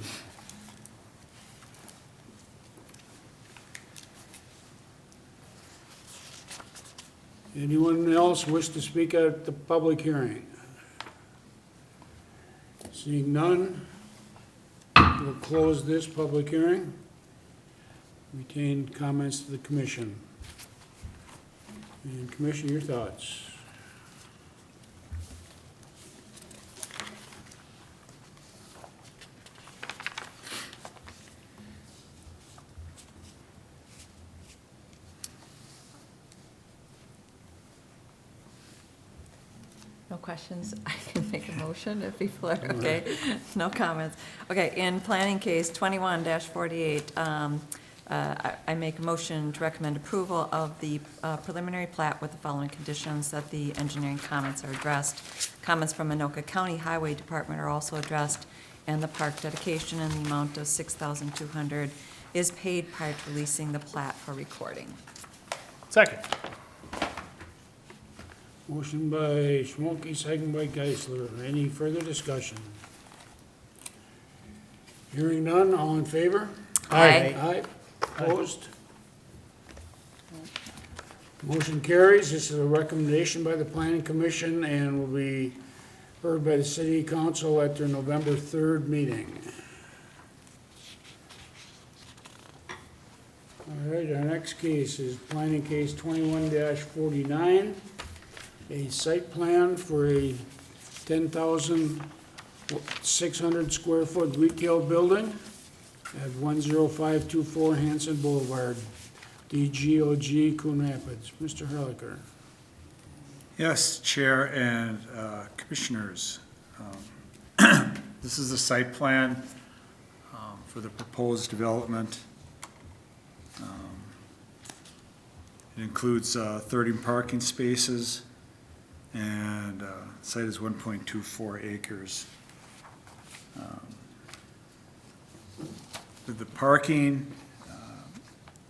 Anyone else wish to speak at the public hearing? Seeing none, we'll close this public hearing. Retain comments to the commission. And Commissioner, your thoughts? No questions? I can make a motion if people are okay. No comments. Okay, in planning case 21-48, I make a motion to recommend approval of the preliminary plat with the following conditions: that the engineering comments are addressed, comments from Anoka County Highway Department are also addressed, and the park dedication in the amount of $6,200 is paid prior to releasing the plat for recording. Second. Motion by Schmolke, second by Geisler. Any further discussion? Hearing none, all in favor? Aye. Aye. Opposed? Motion carries. This is a recommendation by the Planning Commission and will be heard by the City Council at their November 3rd meeting. All right, our next case is planning case 21-49. A site plan for a 10,600 square foot retail building at 10524 Hanson Boulevard, DGOG, Coon Rapids. Mr. Harlicker. Yes, Chair and Commissioners. This is the site plan for the proposed development. It includes 30 parking spaces, and the site is 1.24 acres. With the parking,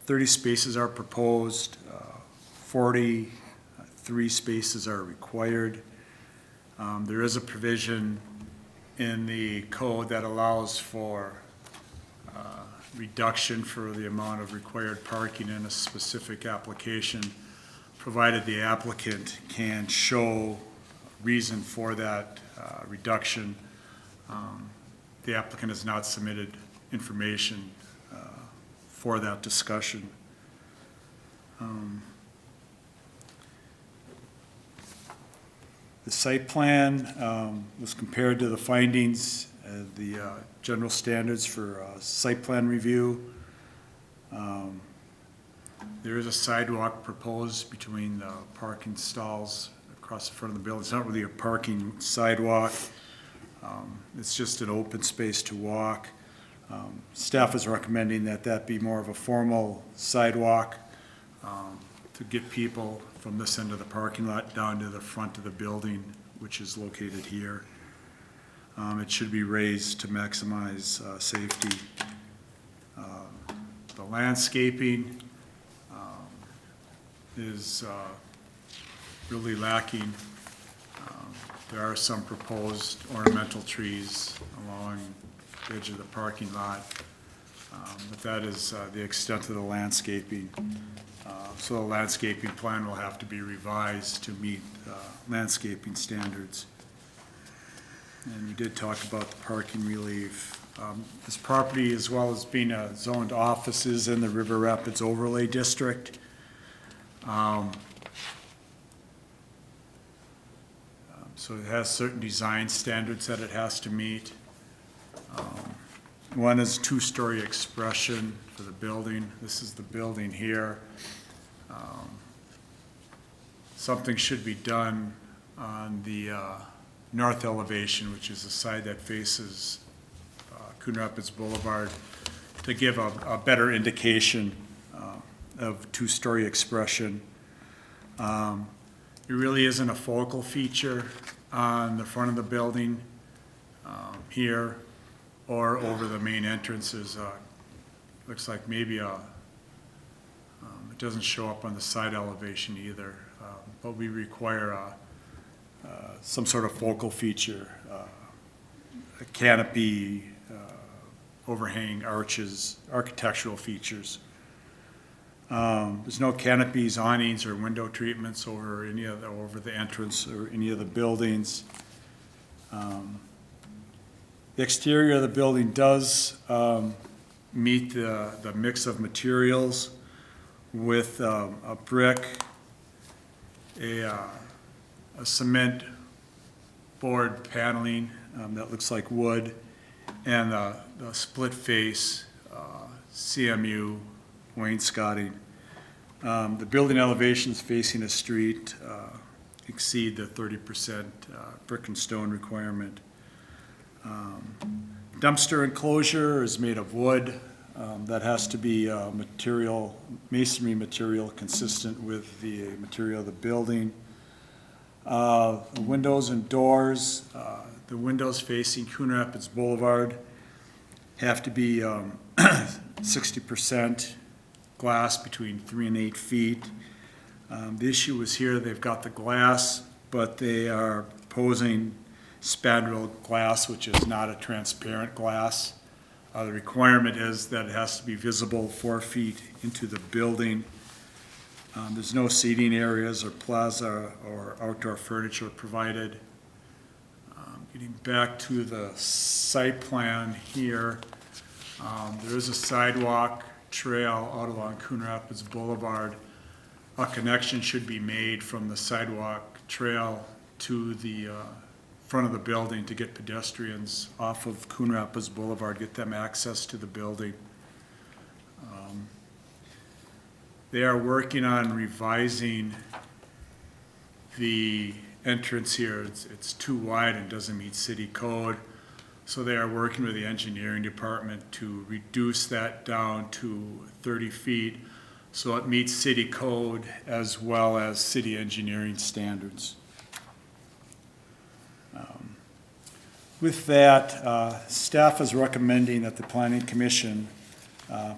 30 spaces are proposed, 43 spaces are required. There is a provision in the code that allows for reduction for the amount of required parking in a specific application, provided the applicant can show reason for that reduction. The applicant has not submitted information for that discussion. The site plan was compared to the findings of the general standards for site plan review. There is a sidewalk proposed between the parking stalls across the front of the building. It's not really a parking sidewalk. It's just an open space to walk. Staff is recommending that that be more of a formal sidewalk to get people from this end of the parking lot down to the front of the building, which is located here. It should be raised to maximize safety. The landscaping is really lacking. There are some proposed ornamental trees along the edge of the parking lot. But that is the extent of the landscaping. So the landscaping plan will have to be revised to meet landscaping standards. And we did talk about the parking relief. This property, as well as being zoned offices in the River Rapids Overlay District, so it has certain design standards that it has to meet. One is two-story expression for the building. This is the building here. Something should be done on the north elevation, which is the side that faces Coon Rapids Boulevard, to give a better indication of two-story expression. It really isn't a focal feature on the front of the building here or over the main entrances. Looks like maybe it doesn't show up on the side elevation either, but we require some sort of focal feature, a canopy, overhang arches, architectural features. There's no canopies, awnings, or window treatments over over the entrance or any of the buildings. The exterior of the building does meet the mix of materials with a brick, a cement board paneling that looks like wood, and the split face CMU wainscoting. The building elevations facing a street exceed the 30% brick and stone requirement. Dumpster enclosure is made of wood. That has to be masonry material consistent with the material of the building. The windows and doors, the windows facing Coon Rapids Boulevard have to be 60% glass between 3 and 8 feet. The issue is here, they've got the glass, but they are proposing spandrel glass, which is not a transparent glass. The requirement is that it has to be visible 4 feet into the building. There's no seating areas or plaza or outdoor furniture provided. Getting back to the site plan here, there is a sidewalk trail out along Coon Rapids Boulevard. A connection should be made from the sidewalk trail to the front of the building to get pedestrians off of Coon Rapids Boulevard, get them access to the building. They are working on revising the entrance here. It's too wide and doesn't meet city code. So they are working with the engineering department to reduce that down to 30 feet so it meets city code as well as city engineering standards. With that, staff is recommending that the Planning Commission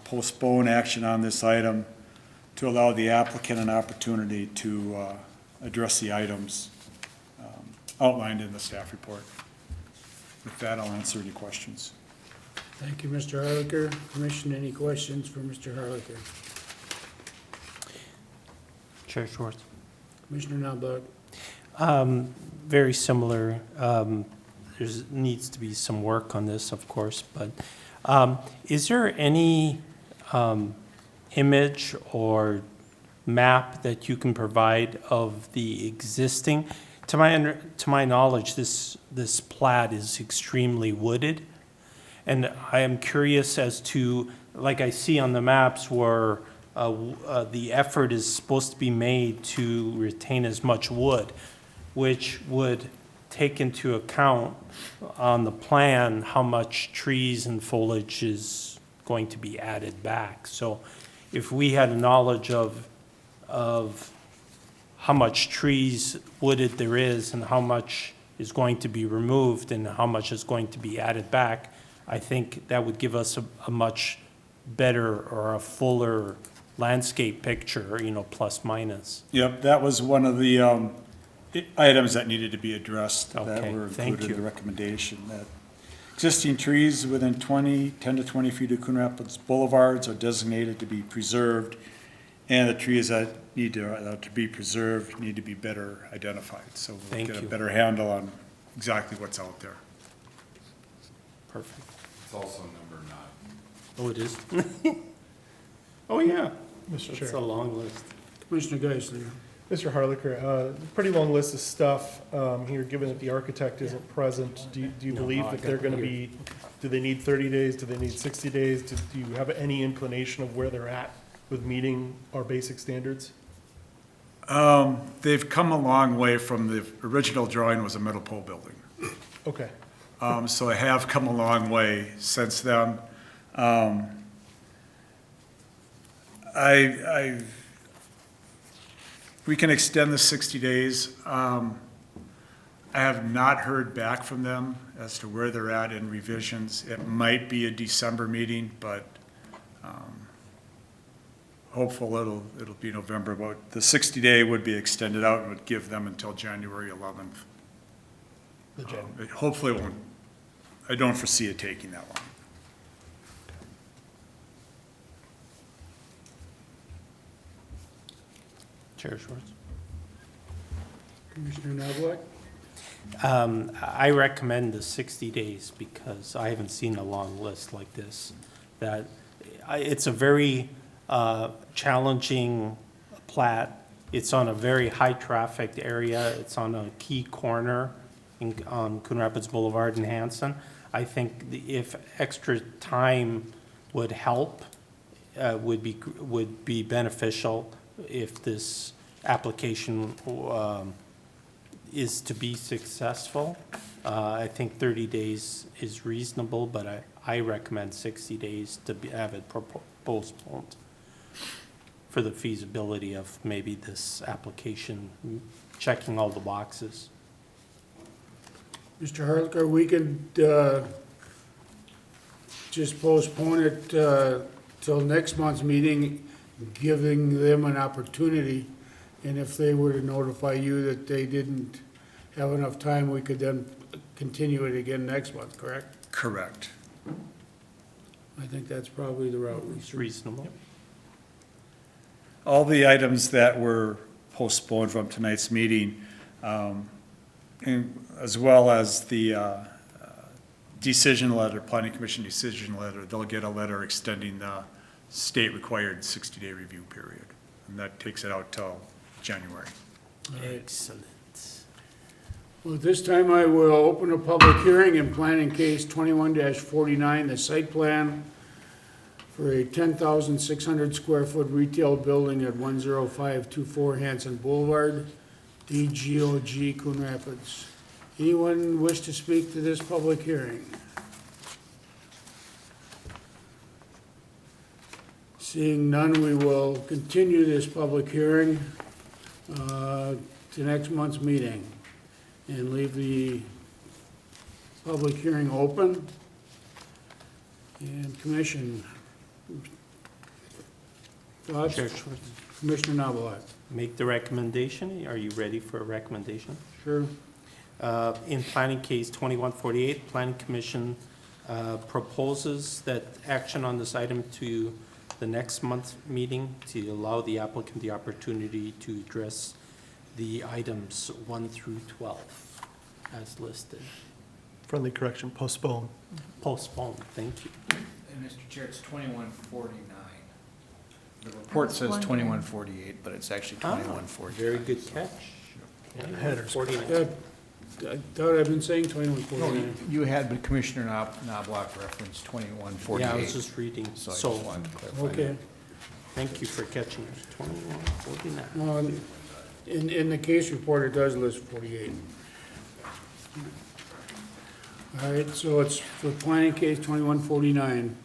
postpone action on this item to allow the applicant an opportunity to address the items outlined in the staff report. With that, I'll answer any questions. Thank you, Mr. Harlicker. Commission, any questions for Mr. Harlicker? Chair Schwartz. Commissioner Knobloch? Very similar. There needs to be some work on this, of course, but is there any image or map that you can provide of the existing? To my knowledge, this plat is extremely wooded, and I am curious as to, like I see on the maps where the effort is supposed to be made to retain as much wood, which would take into account on the plan how much trees and foliage is going to be added back. So if we had a knowledge of how much trees wooded there is and how much is going to be removed and how much is going to be added back, I think that would give us a much better or a fuller landscape picture, plus minus. Yep, that was one of the items that needed to be addressed that Okay, were thank included in you. the recommendation. That Existing trees within 10 to 20 feet of Coon Rapids boulevards are designated to be preserved, and the trees that need to be preserved need to be better identified. So we'll Thank get a you. better handle on exactly what's out there. Perfect. It's also number 9. Oh, it is? Oh, yeah. Mr. It's Chair. a long list. Commissioner Geisler. Mr. Harlicker, pretty long list of stuff here, given that the architect isn't present. Do you No, believe I that got they're it gonna here. be, do they need 30 days? Do they need 60 days? Do you have any inclination of where they're at with meeting our basic standards? They've come a long way from the original drawing was a metal pole building. Okay. So they have come a long way since then. We can extend the 60 days. I have not heard back from them as to where they're at in revisions. It might be a December meeting, but hopeful it'll be November. But the 60-day would be extended out and would give them until January 11th. It hopefully won't, I don't foresee it taking that long. Chair Schwartz. Commissioner Knobloch? I recommend the 60 days because I haven't seen a long list like this. It's a very challenging plat. It's on a very high-trafficked area. It's on a key corner on Coon Rapids Boulevard in Hanson. I think if extra time would help, would be beneficial if this application is to be successful. I think 30 days is reasonable, but I recommend 60 days to have it postponed for the feasibility of maybe this application checking all the boxes. Mr. Harlicker, we could just postpone it till next month's meeting, giving them an opportunity. And if they were to notify you that they didn't have enough time, we could then continue it again next month, correct? Correct. I think that's probably the route we It's should. reasonable. All the items that were postponed from tonight's meeting, as well as the decision letter, planning commission decision letter, they'll get a letter extending the state-required 60-day review period. And that takes it out till January. Excellent. Well, at this time, I will open a public hearing in planning case 21-49, the site plan for a 10,600 square foot retail building at 10524 Hanson Boulevard, DGOG, Coon Rapids. Anyone wish to speak to this public hearing? Seeing none, we will continue this public hearing to next month's meeting and leave the public hearing open. And commission, thoughts? Chair Schwartz. Commissioner Knobloch? Make the recommendation. Are you ready for a recommendation? Sure. In planning case 2148, Planning Commission proposes that action on this item to the next month's meeting to allow the applicant the opportunity to address the items 1 through 12 as listed. Friendly correction, postpone. Postpone, thank you. And Mr. Chair, it's 2149. The report says wondering. 2148, but it's actually 2149. Very good catch. Headers. 49. I thought I'd been saying No, 2149. you had, but Commissioner Knobloch referenced 2148. Yeah, I was just reading. So I So, just wanted to clarify. Okay. thank you for catching it. 2149. No, in the case report, it does list 48. All right, so it's for planning case 2149.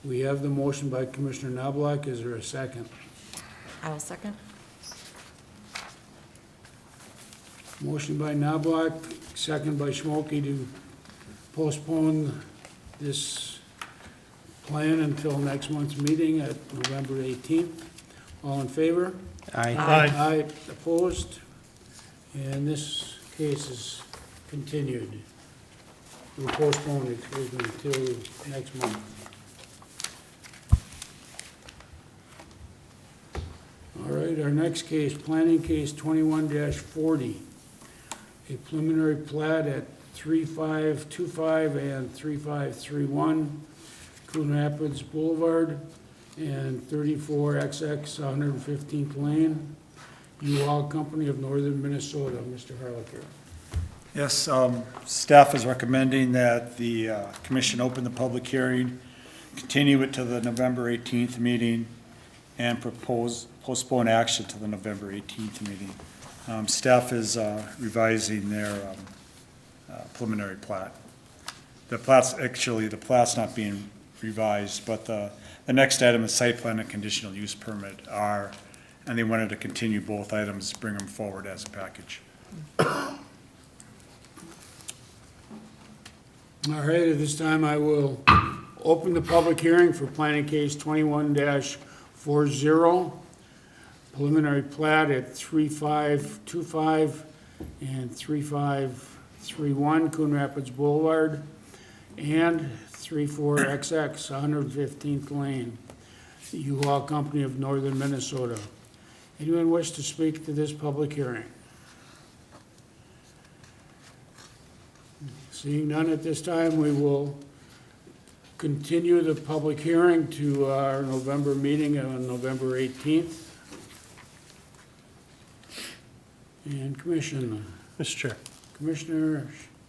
We have the motion by Commissioner Knobloch. Is there a second? I will second. Motion by Knobloch, second by Schmolke to postpone this plan until next month's meeting at November 18th. All in favor? Aye. Aye, opposed? And this case is continued. we'll postpone it, excuse me, till next month. All right, our next case, planning case 21-40. A preliminary plat at 3525 and 3531 Coon Rapids Boulevard and 34XX 115th Lane, U-Haul Company of Northern Minnesota. Mr. Harlicker. Yes, staff is recommending that the commission open the public hearing, continue it to the November 18th meeting, and postpone action to the November 18th meeting. Staff is revising their preliminary plat. The plat's not being revised, but the next item is site plan and conditional use permit are, and they wanted to continue both items, bring them forward as a package. All right, at this time, I will open the public hearing for planning case 21-40. Preliminary plat at 3525 and 3531 Coon Rapids Boulevard and 34XX 115th Lane, U-Haul Company of Northern Minnesota. Anyone wish to speak to this public hearing? Seeing none at this time, we will continue the public hearing to our November meeting on November 18th. And Commission. Mr. Chair. Commissioner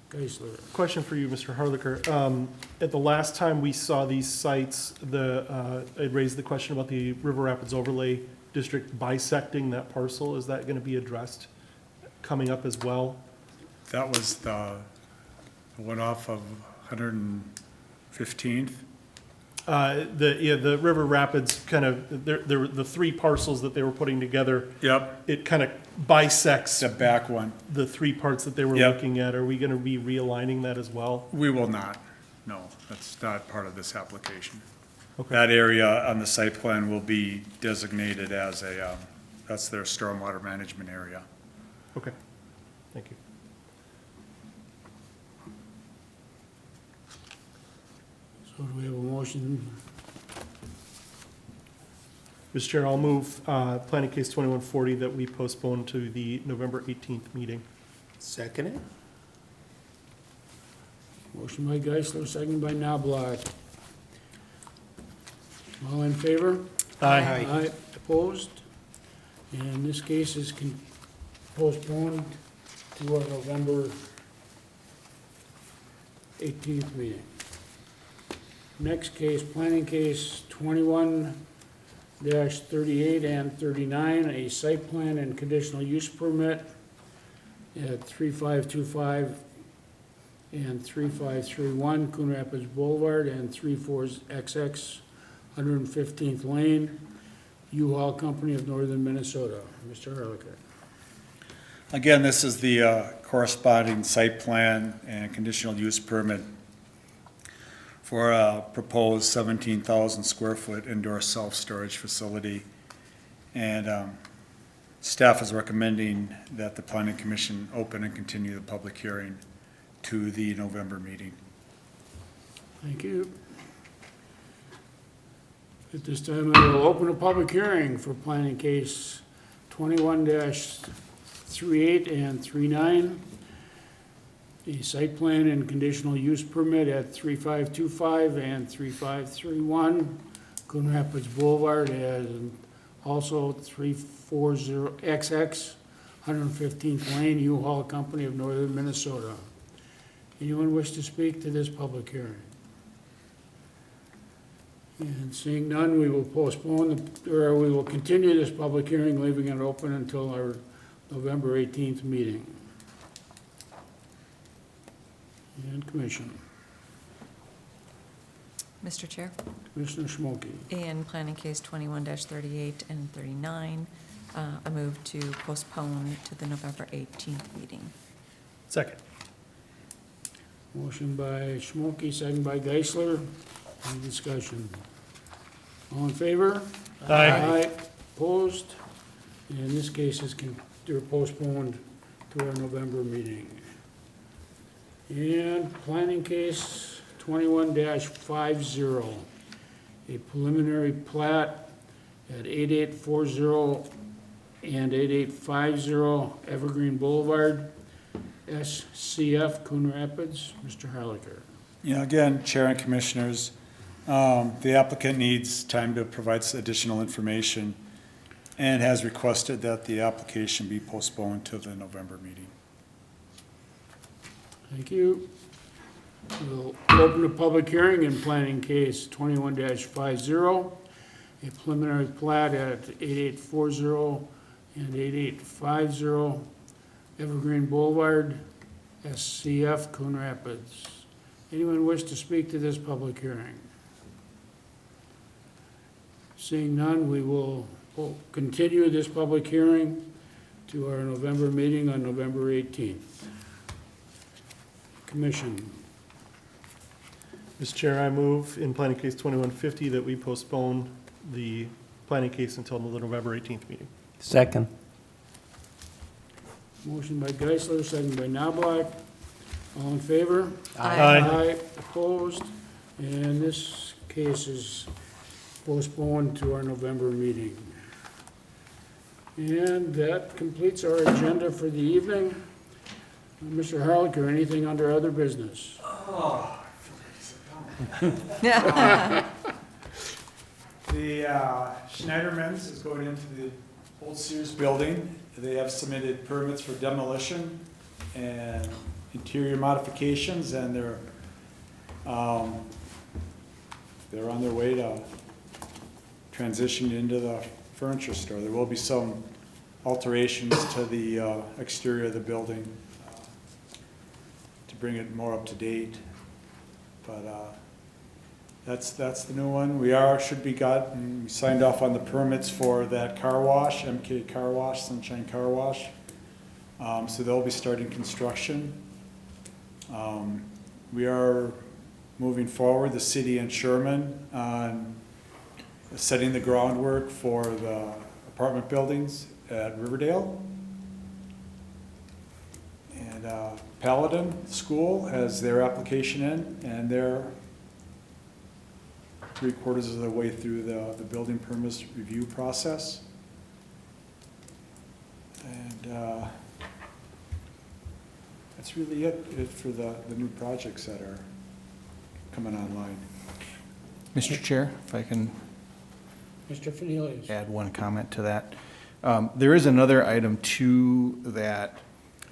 Geisler. Question for you, Mr. Harlicker. At the last time we saw these sites, it raised the question about the River Rapids Overlay District bisecting that parcel. Is that going to be addressed coming up as well? That was the one off of 115th. The River Rapids kind of, there were the three parcels that they were putting together. Yep. It kind of bisects. The back one. The three parts that they were Yep. looking at. Are we going to be realigning that as well? We will not. No, that's not part of this application. Okay. That area on the site plan will be designated as that's their stormwater management area. Okay, thank you. So do we have a motion? Mr. Chair, I'll move planning case 2140 that we postpone to the November 18th meeting. Second it? Motion by Geisler, second by Knobloch. All in favor? Aye. Aye, opposed? And this case is postponed to our November 18th meeting. Next case, planning case 21-38 and 39, a site plan and conditional use permit at 3525 and 3531 Coon Rapids Boulevard and 34XX 115th Lane, U-Haul Company of Northern Minnesota. Mr. Harlicker. Again, this is the corresponding site plan and conditional use permit for a proposed 17,000 square foot indoor self-storage facility. And staff is recommending that the planning commission open and continue the public hearing to the November meeting. Thank you. At this time, I will open a public hearing for planning case 21-38 and 39. A site plan and conditional use permit at 3525 and 3531 Coon Rapids Boulevard, and also 340XX 115th Lane, U-Haul Company of Northern Minnesota. Anyone wish to speak to this public hearing? And seeing none, we will postpone, or we will continue this public hearing, leaving it open until our November 18th meeting. And Commission. Mr. Chair, Commissioner Schmolke. in planning case 21-38 and 39, I move to postpone to the November 18th meeting. Second. Motion by Schmolke, second by Geisler. Any discussion? All in favor? Aye. Opposed? And in this case, they're postponed to our November meeting. And planning case 21-50, a preliminary plat at 8840 and 8850 Evergreen Boulevard, SCF, Coon Rapids. Mr. Harlicker. Yeah, again, Chair and Commissioners, the applicant needs time to provide additional information and has requested that the application be postponed to the November meeting. Thank you. We'll open a public hearing in planning case 21-50, a preliminary plat at 8840 and 8850 Evergreen Boulevard, SCF, Coon Rapids. Anyone wish to speak to this public hearing? Seeing none, we will continue this public hearing to our November meeting on November 18th. Commission. Mr. Chair, I move in planning case 2150 that we postpone the planning case until the November 18th meeting. Second. Motion by Geisler, second by Knobloch. All in favor? Aye. Aye, opposed, and this case is postponed to our November meeting. And that completes our agenda for the evening. Mr. Harlicker, anything under other business? The Schneiderman's is going into the old Sears building. They have submitted permits for demolition and interior modifications, and they're on their way to transition into the furniture store. There will be some alterations to the exterior of the building to bring it more up to date, but that's the new one. We signed off on the permits for that car wash, MK Car Wash, Sunshine Car Wash. So they'll be starting construction. We are moving forward, the city and Sherman, on setting the groundwork for the apartment buildings at Riverdale. And Paladin School has their application in, and they're 3/4 of the way through the building permits review process. And that's really it for the new projects that are coming online. Mr. Chair, if I can Mr. Fernelius. add one comment to that. There is another item too that,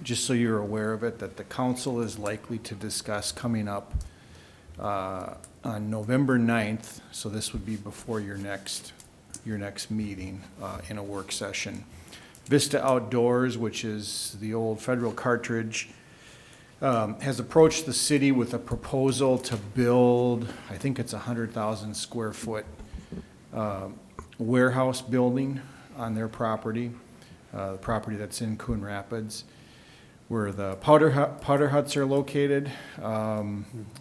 just so you're aware of it, that the council is likely to discuss coming up on November 9th, so this would be before your next meeting in a work session. Vista Outdoors, which is the old Federal Cartridge, has approached the city with a proposal to build, I think it's 100,000 square foot warehouse building on their property, the property that's in Coon Rapids, where the powder huts are located. I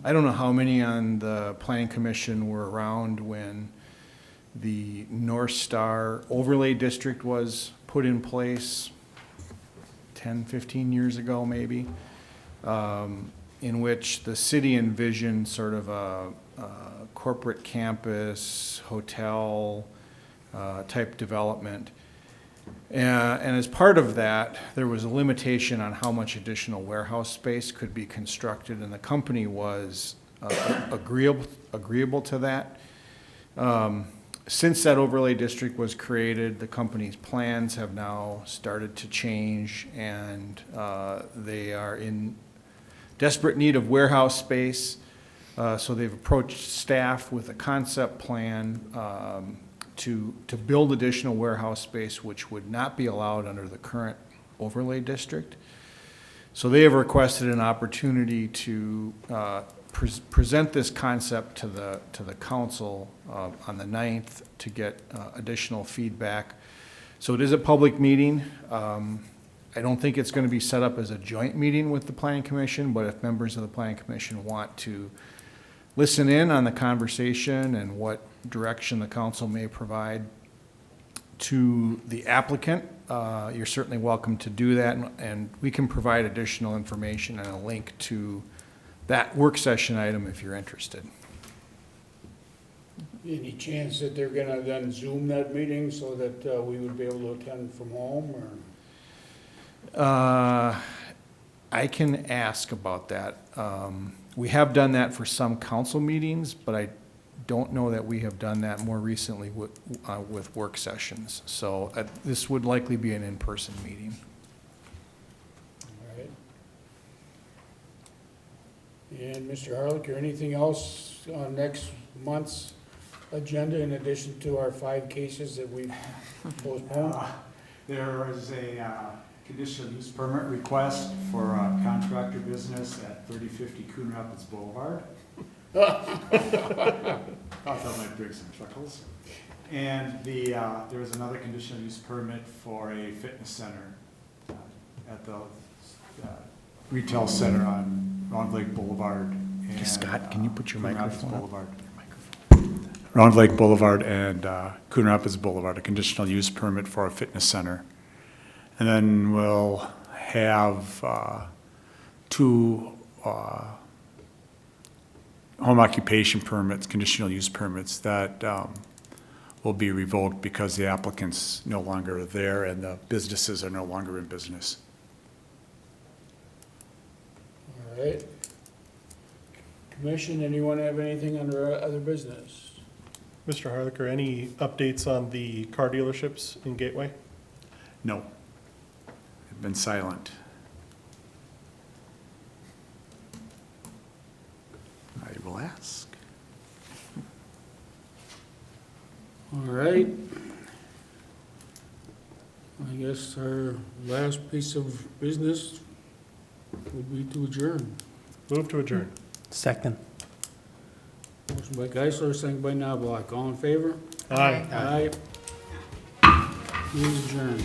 don't know how many on the planning commission were around when the North Star overlay district was put in place 10, 15 years ago maybe, in which the city envisioned sort of a corporate campus, hotel type development. And as part of that, there was a limitation on how much additional warehouse space could be constructed, and the company was agreeable to that. Since that overlay district was created, the company's plans have now started to change, and they are in desperate need of warehouse space. So they've approached staff with a concept plan to build additional warehouse space, which would not be allowed under the current overlay district. So they have requested an opportunity to present this concept to the council on the 9th to get additional feedback. So it is a public meeting. I don't think it's going to be set up as a joint meeting with the Planning Commission, but if members of the Planning Commission want to listen in on the conversation and what direction the council may provide to the applicant, you're certainly welcome to do that, and we can provide additional information and a link to that work session item if you're interested. Any chance that they're gonna then Zoom that meeting so that we would be able to attend from home, or? I can ask about that. We have done that for some council meetings, but I don't know that we have done that more recently with work sessions. So this would likely be an in-person meeting. All right. And Mr. Harlick, or anything else on next month's agenda in addition to our 5 cases that we've postponed? There is a conditional use permit request for a contractor business at 3050 Coon Rapids Boulevard. Thought that might bring some chuckles. And there's another conditional use permit for a fitness center at the retail center on Round Lake Boulevard. And, Scott, can you put your Coon Rapids microphone up? Boulevard. Round Lake Boulevard and Coon Rapids Boulevard, a conditional use permit for a fitness center. And then we'll have 2 home occupation permits, conditional use permits, that will be revoked because the applicant's no longer there and the businesses are no longer in business. All right. Commission, anyone have anything under other business? Mr. Harlicker, any updates on the car dealerships in Gateway? No. They've been silent. I will ask. All right. I guess our last piece of business would be to adjourn. Move to adjourn. Second. Motion by Geisler, second by Knobloch. All in favor? Aye. Aye. Meeting adjourned.